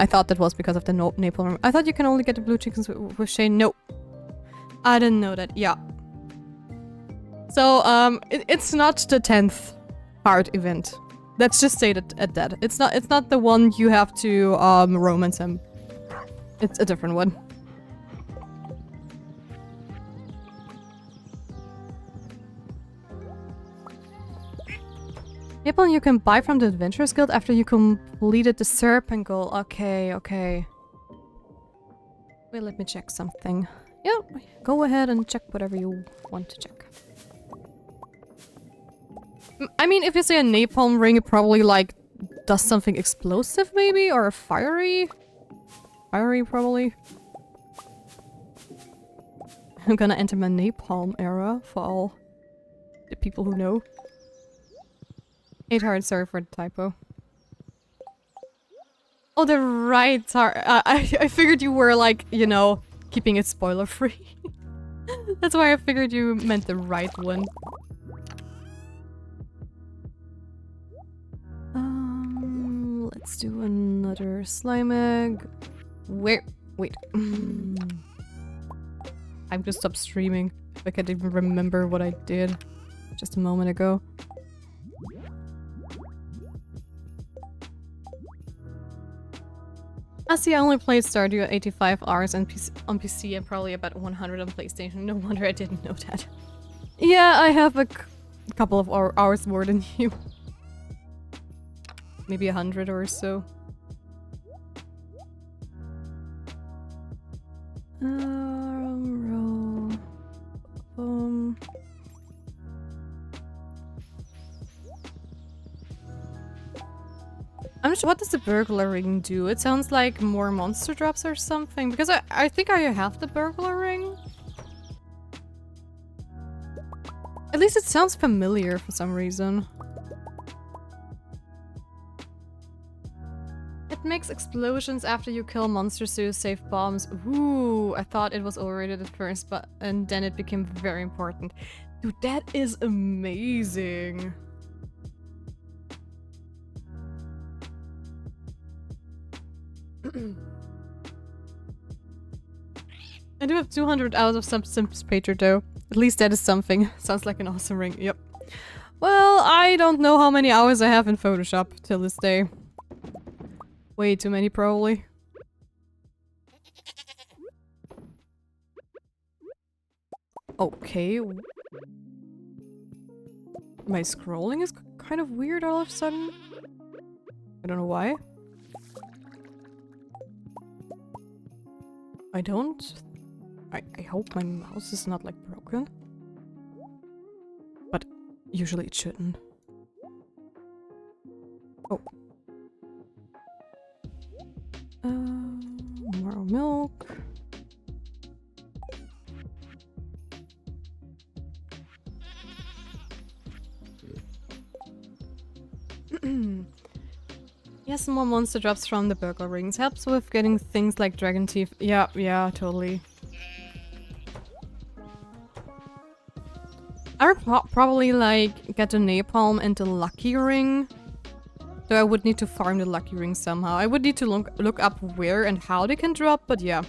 thought that was because of the napalm. I thought you can only get the blue chickens with Shane. No, I didn't know that. Yeah. So it's not the 10th heart event. Let's just say that at that. It's not the one you have to romance him. It's a different one. People you can buy from the Adventurers Guild after you completed the Serpent goal. Okay. Wait, let me check something. Yeah, go ahead and check whatever you want to check. I mean, if you say a napalm ring, it probably like does something explosive maybe? Or fiery? Fiery probably. I'm gonna enter my napalm era for all the people who know. 8 hearts, sorry for the typo. Oh, the right heart. I figured you were like, you know, keeping it spoiler free. That's why I figured you meant the right one. Let's do another slime egg. Wait. I'm gonna stop streaming. I can't even remember what I did just a moment ago. I see, I only played Stardew 85 hours on PC and probably about 100 on PlayStation. No wonder I didn't know that. Yeah, I have a couple of hours more than you. Maybe 100 or so. I'm not sure, what does the burglar ring do? It sounds like more monster drops or something. Because I think I have the burglar ring. At least it sounds familiar for some reason. It makes explosions after you kill monsters so you save bombs. Ooh, I thought it was overrated at first, and then it became very important. Dude, that is amazing. I do have 200 hours of some Sims Pager though. At least that is something. Sounds like an awesome ring. Yep. Well, I don't know how many hours I have in Photoshop till this day. Way too many, probably. Okay. My scrolling is kind of weird all of a sudden. I don't know why. I hope my mouse is not like broken. But usually it shouldn't. Oh. More milk. Yes, more monster drops from the burglar rings. Helps with getting things like dragon teeth. Yeah, totally. I would probably like get the napalm and the lucky ring. So I would need to farm the lucky ring somehow. I would need to look up where and how they can drop, but yeah.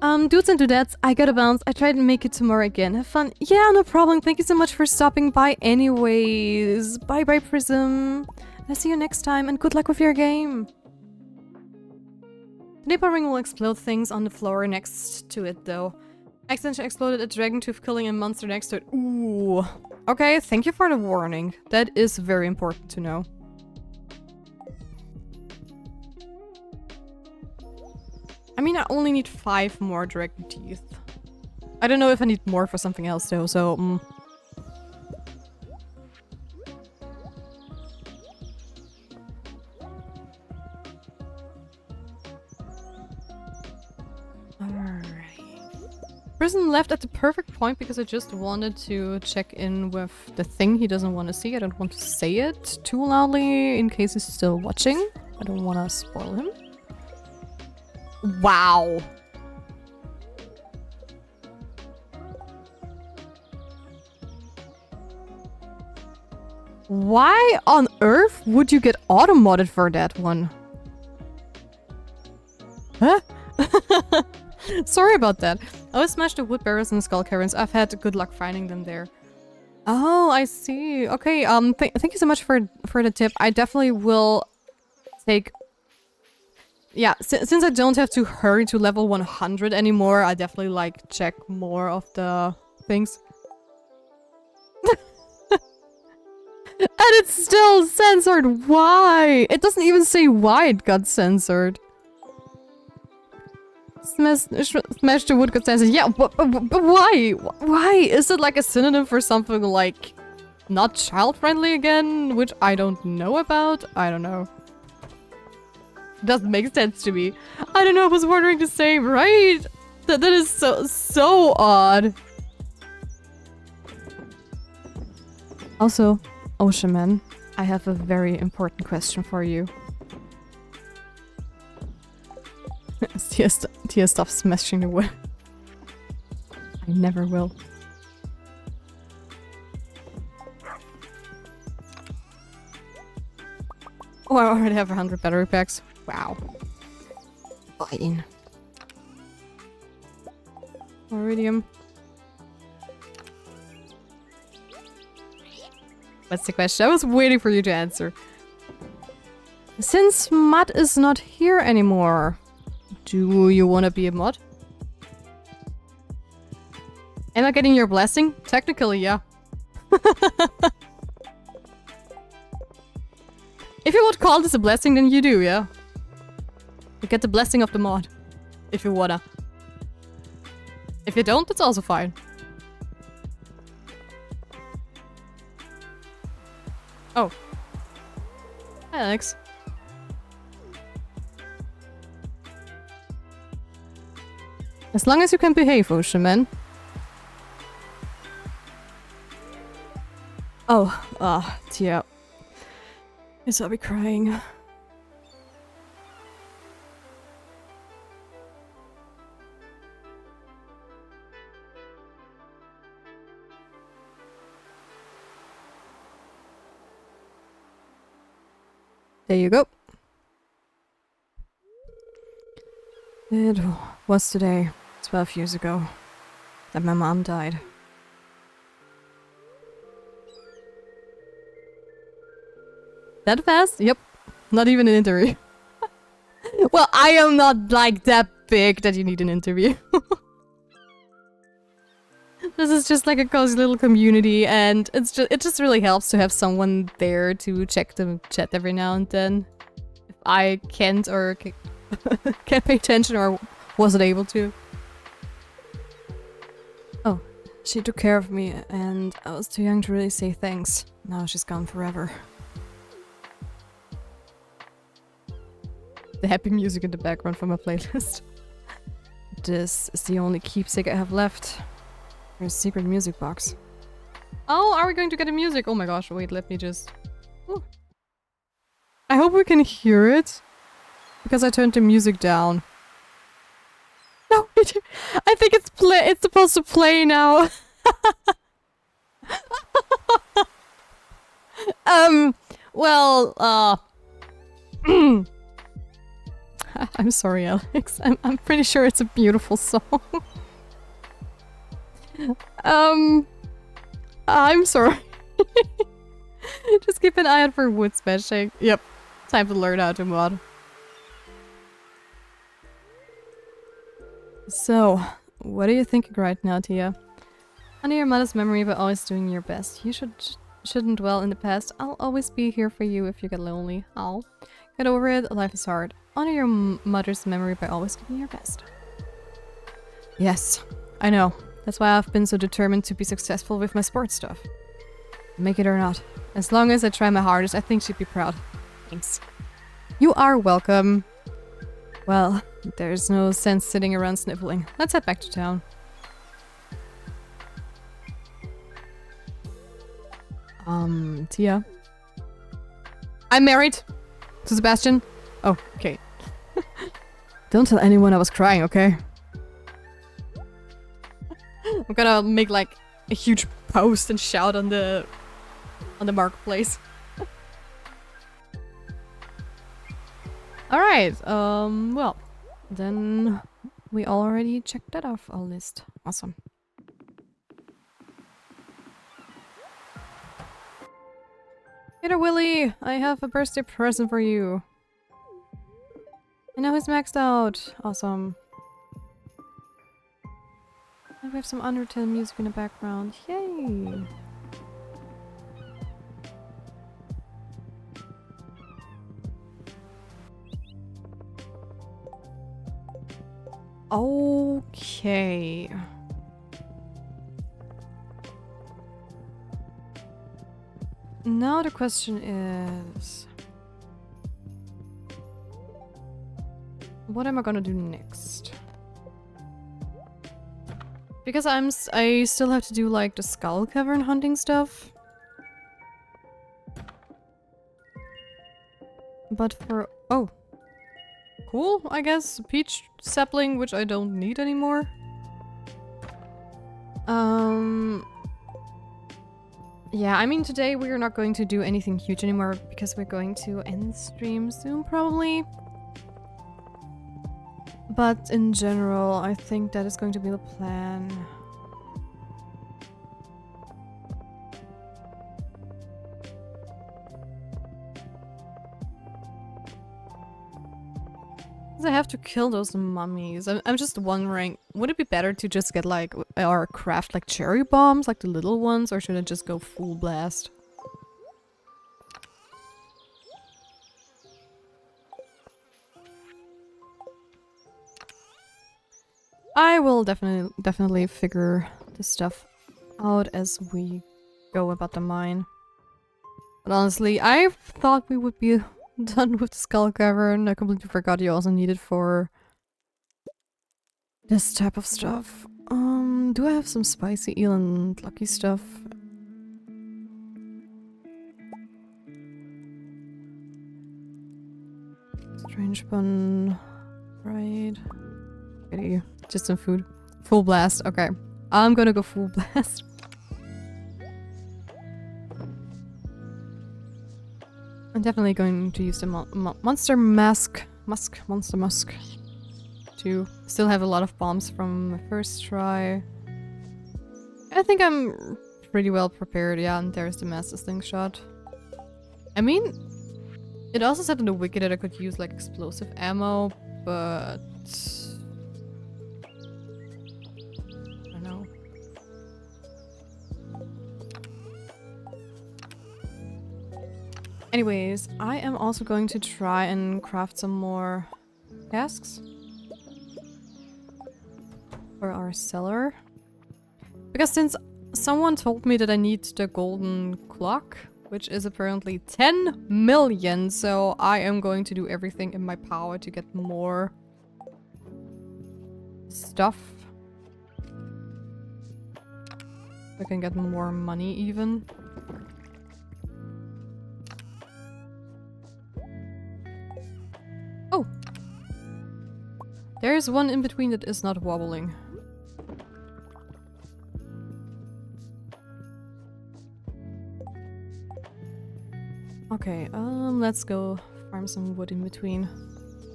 Dudes and dudettes, I gotta bounce. I try to make it tomorrow again. Have fun. Yeah, no problem. Thank you so much for stopping by anyways. Bye bye, Prism. I'll see you next time and good luck with your game. The napalm ring will explode things on the floor next to it though. Accidentally exploded a dragon tooth, killing a monster next to it. Ooh. Okay, thank you for the warning. That is very important to know. I mean, I only need 5 more dragon teeth. I don't know if I need more for something else though, so... Prison left at the perfect point because I just wanted to check in with the thing he doesn't want to see. I don't want to say it too loudly in case he's still watching. I don't want to spoil him. Wow. Why on earth would you get auto-modded for that one? Huh? Sorry about that. I always smashed the wood barrels and skull caverns. I've had good luck finding them there. Oh, I see. Okay, thank you so much for the tip. I definitely will take... Yeah, since I don't have to hurry to level 100 anymore, I definitely, like, check more of the things. And it's still censored! Why? It doesn't even say why it got censored. Smash the wood got censored. Yeah, but why? Why? Is it like a synonym for something like not child-friendly again? Which I don't know about? I don't know. Doesn't make sense to me. I don't know, I was wondering the same, right? That is so odd. Also, Oceanman, I have a very important question for you. Tia, stop smashing the wood. I never will. Oh, I already have 100 battery packs. Wow. Fine. Iridium. What's the question? I was waiting for you to answer. Since Mud is not here anymore, do you want to be a mod? Am I getting your blessing? Technically, yeah. If you would call this a blessing, then you do, yeah. You get the blessing of the mod. If you wanna. If you don't, that's also fine. Oh. Hi, Alex. As long as you can behave, Ocean Man. Oh, Tia. Yes, I'll be crying. There you go. It was today, 12 years ago, that my mom died. That fast? Yep. Not even an interview. Well, I am not like that big that you need an interview. This is just like a cozy little community, and it just really helps to have someone there to check the chat every now and then. If I can't or can't pay attention or wasn't able to. Oh, she took care of me, and I was too young to really say thanks. Now she's gone forever. The happy music in the background from my playlist. This is the only keepsake I have left. There's a secret music box. Oh, are we going to get a music? Oh my gosh, wait, let me just... Ooh. I hope we can hear it. Because I turned the music down. No, I think it's supposed to play now. Well, I'm sorry, Alex. I'm pretty sure it's a beautiful song. I'm sorry. Just keep an eye out for wood smashing. Yep. Time to learn how to mod. So, what are you thinking right now, Tia? Honor your mother's memory by always doing your best. You shouldn't dwell in the past. I'll always be here for you if you get lonely. I'll get over it. Life is hard. Honor your mother's memory by always giving your best. Yes, I know. That's why I've been so determined to be successful with my sports stuff. Make it or not. As long as I try my hardest, I think she'd be proud. Thanks. You are welcome. Well, there's no sense sitting around sniffling. Let's head back to town. Tia. I'm married to Sebastian. Oh, okay. Don't tell anyone I was crying, okay? I'm gonna make like a huge post and shout on the marketplace. Alright, well, then we already checked that off our list. Awesome. Hey there, Willy! I have a birthday present for you. I know he's maxed out. Awesome. And we have some Undertale music in the background. Yay! Okay. Now the question is... what am I gonna do next? Because I still have to do like the Skull Cavern hunting stuff. But for... oh. Cool, I guess. Peach sapling, which I don't need anymore. Yeah, I mean today we're not going to do anything huge anymore because we're going to end stream soon probably. But in general, I think that is going to be the plan. Does I have to kill those mummies? I'm just wondering, would it be better to just get like, or craft like cherry bombs, like the little ones, or should I just go full blast? I will definitely figure this stuff out as we go about the mine. But honestly, I thought we would be done with the Skull Cavern. I completely forgot you also need it for this type of stuff. Do I have some spicy eel and lucky stuff? Strange bun, right? Ready. Just some food. Full blast. Okay, I'm gonna go full blast. I'm definitely going to use the monster musk to still have a lot of bombs from the first try. I think I'm pretty well prepared. Yeah, and there's the master slingshot. I mean, it also said in the wiki that I could use like explosive ammo, but I don't know. Anyways, I am also going to try and craft some more casks for our cellar. Because since someone told me that I need the golden clock, which is apparently 10 million, so I am going to do everything in my power to get more stuff. I can get more money even. Oh! There is one in between that is not wobbling. Okay, let's go farm some wood in between.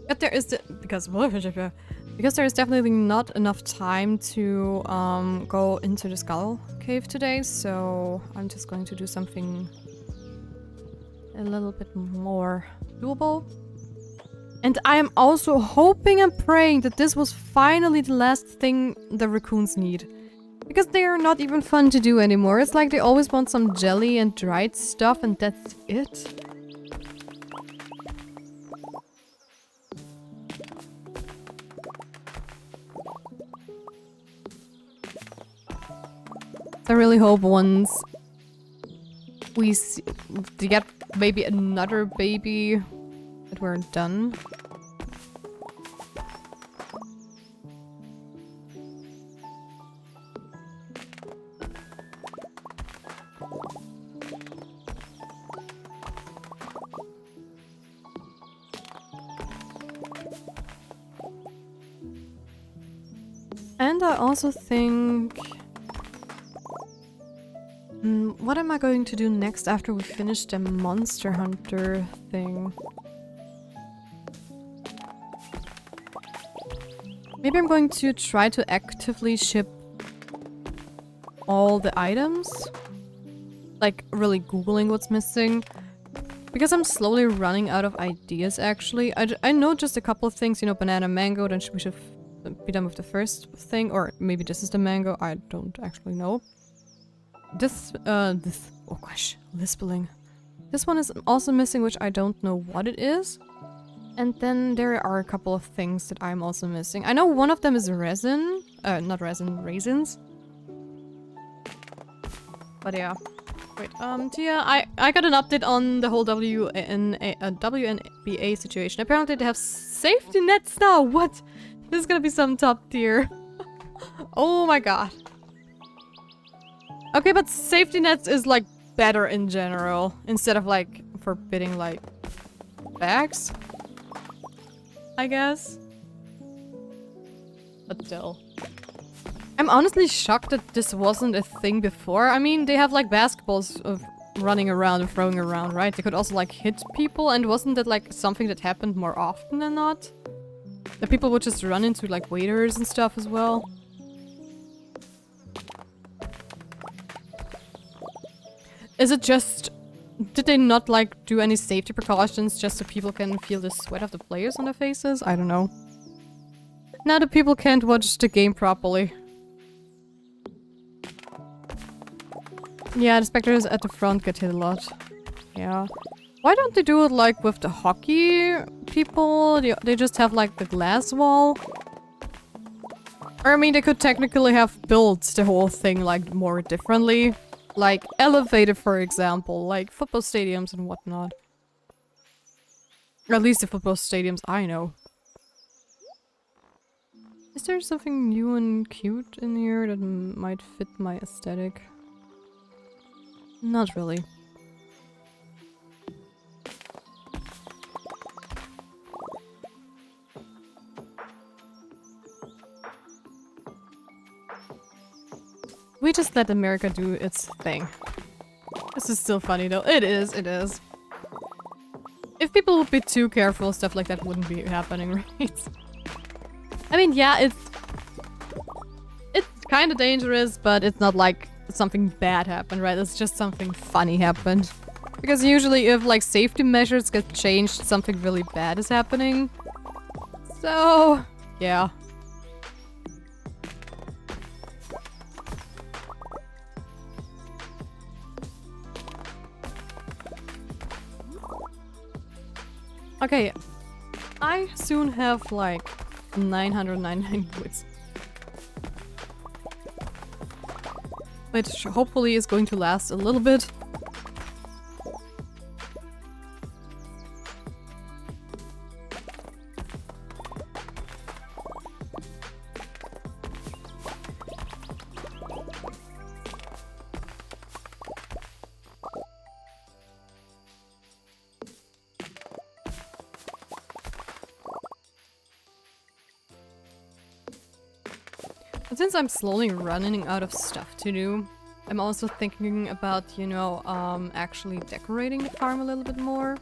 But there is because there is definitely not enough time to go into the Skull Cave today, so I'm just going to do something a little bit more doable. And I am also hoping and praying that this was finally the last thing the raccoons need. Because they are not even fun to do anymore. It's like they always want some jelly and dried stuff and that's it. I really hope once we get maybe another baby that we're done. And I also think... what am I going to do next after we finish the Monster Hunter thing? Maybe I'm going to try to actively ship all the items. Like, really googling what's missing. Because I'm slowly running out of ideas, actually. I know just a couple of things, you know, banana, mango, then we should be done with the first thing. Or maybe this is the mango, I don't actually know. Oh gosh, lisping. This one is also missing, which I don't know what it is. And then there are a couple of things that I'm also missing. I know one of them is resin. Not resin, raisins. But yeah. Wait, Tia, I got an update on the whole WNBA situation. Apparently they have safety nets now! What? This is gonna be some top tier. Oh my god. Okay, but safety nets is like better in general. Instead of like forbidding like bags. I guess. But still. I'm honestly shocked that this wasn't a thing before. I mean, they have like basketballs of running around and throwing around, right? They could also like hit people, and wasn't that like something that happened more often than not? That people would just run into like waiters and stuff as well. Is it just Did they not, like, do any safety precautions just so people can feel the sweat of the players on their faces? I don't know. Now the people can't watch the game properly. Yeah, the spectators at the front get hit a lot. Yeah. Why don't they do it, like, with the hockey people? They just have, like, the glass wall? Or, I mean, they could technically have built the whole thing, like, more differently. Like, elevated, for example. Like, football stadiums and whatnot. Or at least the football stadiums I know. Is there something new and cute in here that might fit my aesthetic? Not really. We just let America do its thing. This is still funny though. It is, it is. If people would be too careful, stuff like that wouldn't be happening, right? I mean, yeah, it's kind of dangerous, but it's not like something bad happened, right? It's just something funny happened. Because usually if like safety measures get changed, something really bad is happening. So, yeah. Okay, I soon have like 999 wits. Which hopefully is going to last a little bit. But since I'm slowly running out of stuff to do, I'm also thinking about, you know, actually decorating the farm a little bit more.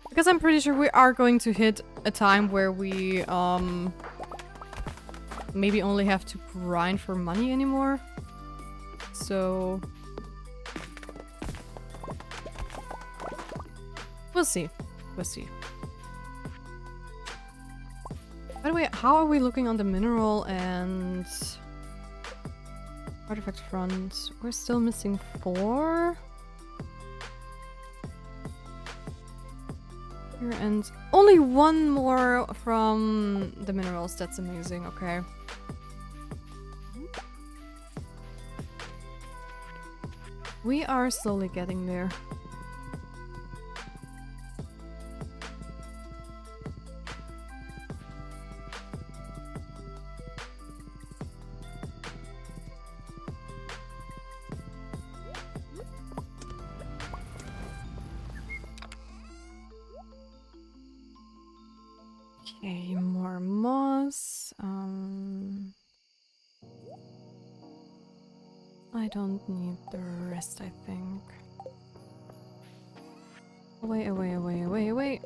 Because I'm pretty sure we are going to hit a time where we, maybe only have to grind for money anymore. So... we'll see. We'll see. By the way, how are we looking on the mineral and artifact front? We're still missing 4. Here and only 1 more from the minerals. That's amazing. Okay. We are slowly getting there. Okay, more moss. I don't need the rest, I think. Away, away, away, away, away.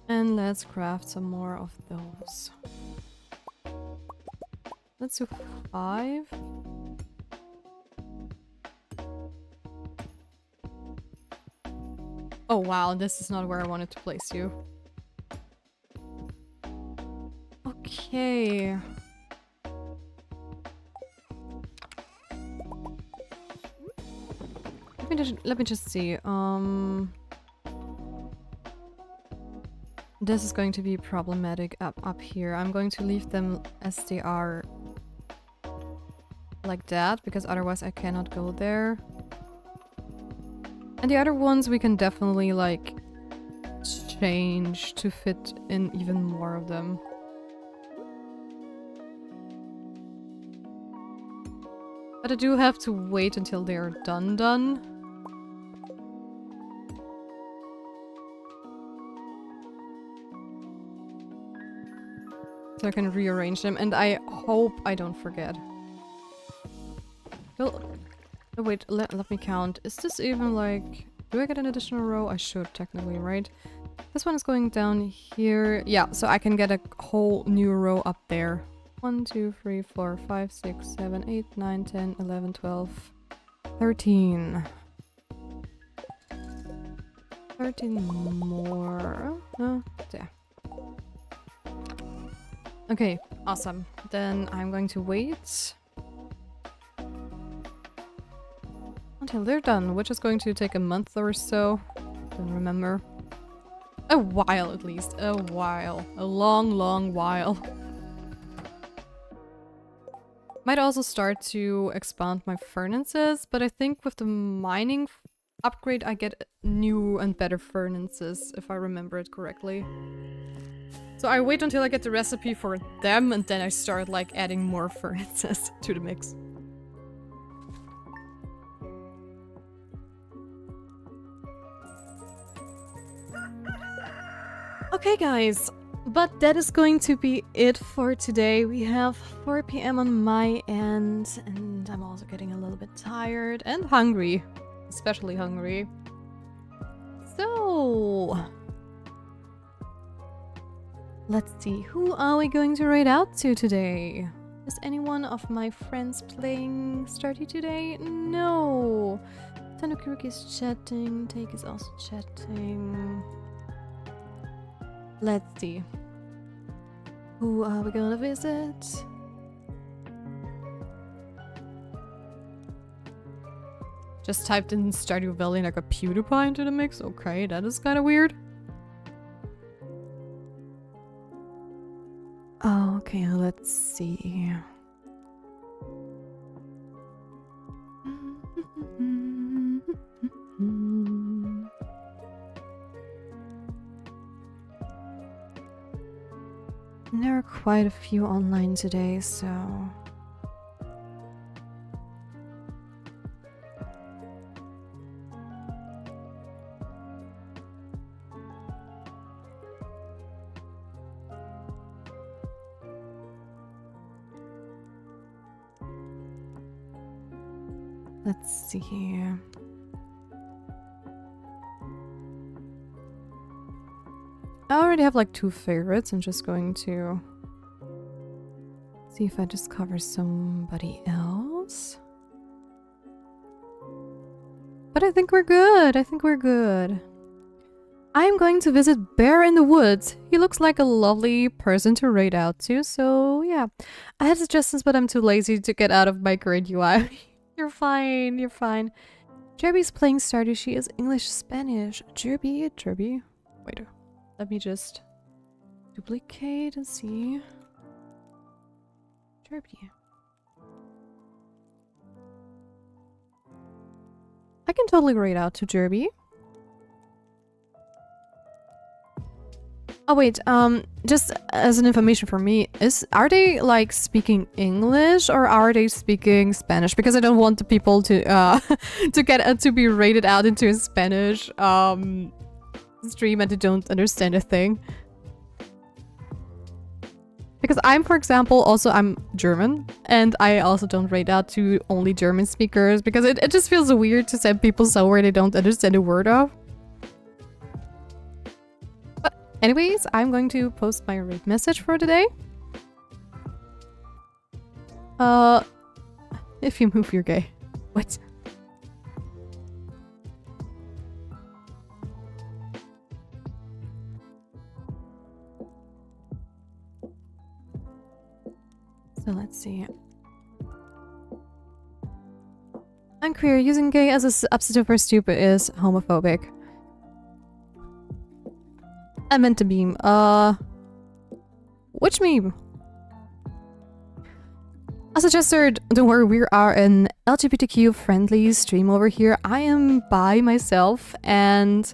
And let's craft some more of those. Let's do 5. Oh wow, this is not where I wanted to place you. Okay. Let me just see. This is going to be problematic up here. I'm going to leave them as they are like that, because otherwise I cannot go there. And the other ones we can definitely like change to fit in even more of them. But I do have to wait until they're done. So I can rearrange them, and I hope I don't forget. Oh, wait, let me count. Is this even like... do I get an additional row? I should, technically, right? This one is going down here. Yeah, so I can get a whole new row up there. 1, 2, 3, 4, 5, 6, 7, 8, 9, 10, 11, 12, 13. 13 more. There. Okay, awesome. Then I'm going to wait until they're done, which is going to take a month or so. Don't remember. A while at least. A while. A long, long while. Might also start to expand my furnaces, but I think with the mining upgrade I get new and better furnaces, if I remember it correctly. So I wait until I get the recipe for them and then I start like adding more furnaces to the mix. Okay guys, but that is going to be it for today. We have 4 PM on my end and I'm also getting a little bit tired and hungry. Especially hungry. So let's see, who are we going to raid out to today? Is anyone of my friends playing Stardew today? No. Tanukuruki is chatting, Take is also chatting. Let's see. Who are we gonna visit? Just typed in Stardew Valley and I got PewDiePie into the mix? Okay, that is kind of weird. Oh, okay, let's see. There are quite a few online today, so... Let's see here. I already have like 2 favorites. I'm just going to see if I discover somebody else. But I think we're good. I think we're good. I'm going to visit Bear in the Woods. He looks like a lovely person to raid out to, so yeah. I had suggestions, but I'm too lazy to get out of my current UI. You're fine, you're fine. Jerby's playing Stardew. She is English Spanish. Jerby. Wait, let me just duplicate and see. Jerby. I can totally raid out to Jerby. Oh wait, just as an information for me, are they like speaking English or are they speaking Spanish? Because I don't want the people to to be rated out into a Spanish stream and they don't understand a thing. Because I'm, for example, I'm German and I also don't rate out to only German speakers because it just feels weird to send people somewhere they don't understand a word of. Anyways, I'm going to post my raid message for today. If you move, you're gay. What? So let's see. I'm queer. Using gay as a substitute for stupid is homophobic. I meant to meme. Which meme? As suggested, don't worry, we are an LGBTQ friendly stream over here. I am by myself, and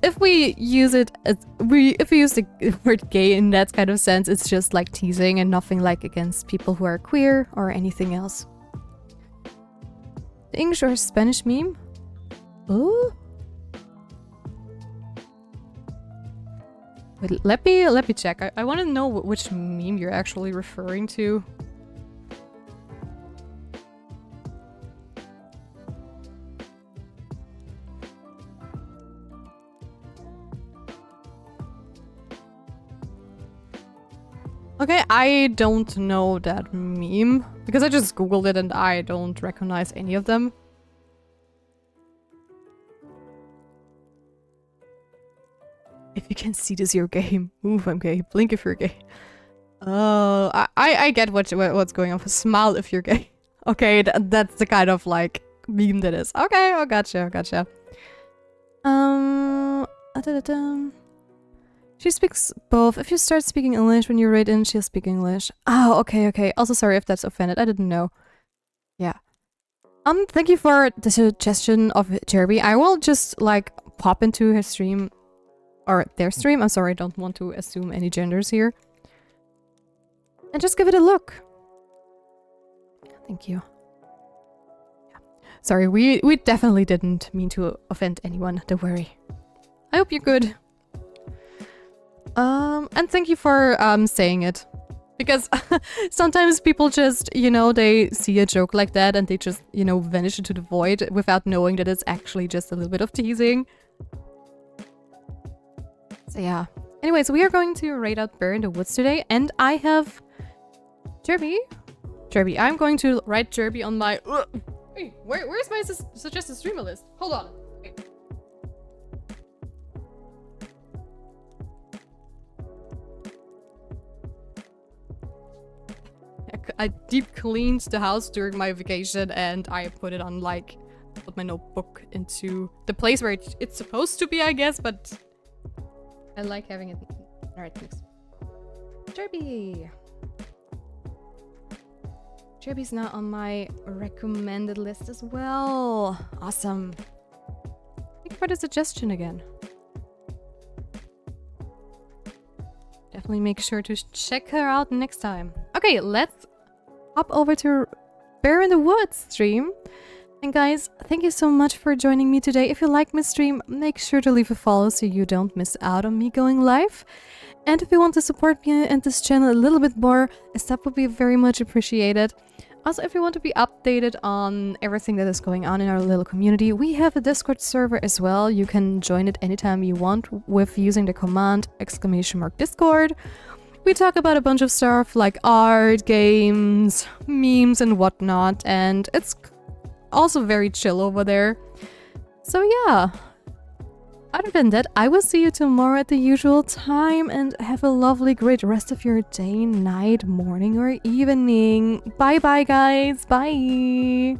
if we use the word gay in that kind of sense, it's just like teasing and nothing like against people who are queer or anything else. The English or Spanish meme? Oh. Wait, let me check. I want to know which meme you're actually referring to. Okay, I don't know that meme because I just googled it and I don't recognize any of them. If you can see this, you're gay. Move, I'm gay. Blink if you're gay. Oh, I get what's going on. Smile if you're gay. Okay, that's the kind of like meme that is. Okay, I gotcha, gotcha. She speaks both. If you start speaking English when you read in, she'll speak English. Oh, okay, okay. Also, sorry if that's offended. I didn't know. Yeah. Thank you for the suggestion of Jerby. I will just like pop into her stream or their stream. I'm sorry, I don't want to assume any genders here. And just give it a look. Thank you. Yeah. Sorry, we definitely didn't mean to offend anyone. Don't worry. I hope you're good. And thank you for saying it. Because sometimes people just, you know, they see a joke like that and they just, you know, vanish into the void without knowing that it's actually just a little bit of teasing. So yeah. Anyways, we are going to raid out Bear in the Woods today, and I have Jerby. I'm going to write Jerby on my... Hey, where's my suggested streamer list? Hold on. Wait. I deep cleaned the house during my vacation and I put it on like, put my notebook into the place where it's supposed to be, I guess, but I like having it. Alright, thanks. Jerby! Jerby's now on my recommended list as well. Awesome. Thank you for the suggestion again. Definitely make sure to check her out next time. Okay, let's hop over to Bear in the Woods stream. And guys, thank you so much for joining me today. If you like my stream, make sure to leave a follow so you don't miss out on me going live. And if you want to support me and this channel a little bit more, a sub would be very much appreciated. Also, if you want to be updated on everything that is going on in our little community, we have a Discord server as well. You can join it anytime you want with using the command !Discord. We talk about a bunch of stuff like art, games, memes and whatnot, and it's also very chill over there. So yeah. Other than that, I will see you tomorrow at the usual time, and have a lovely, great rest of your day, night, morning, or evening. Bye bye, guys. Bye.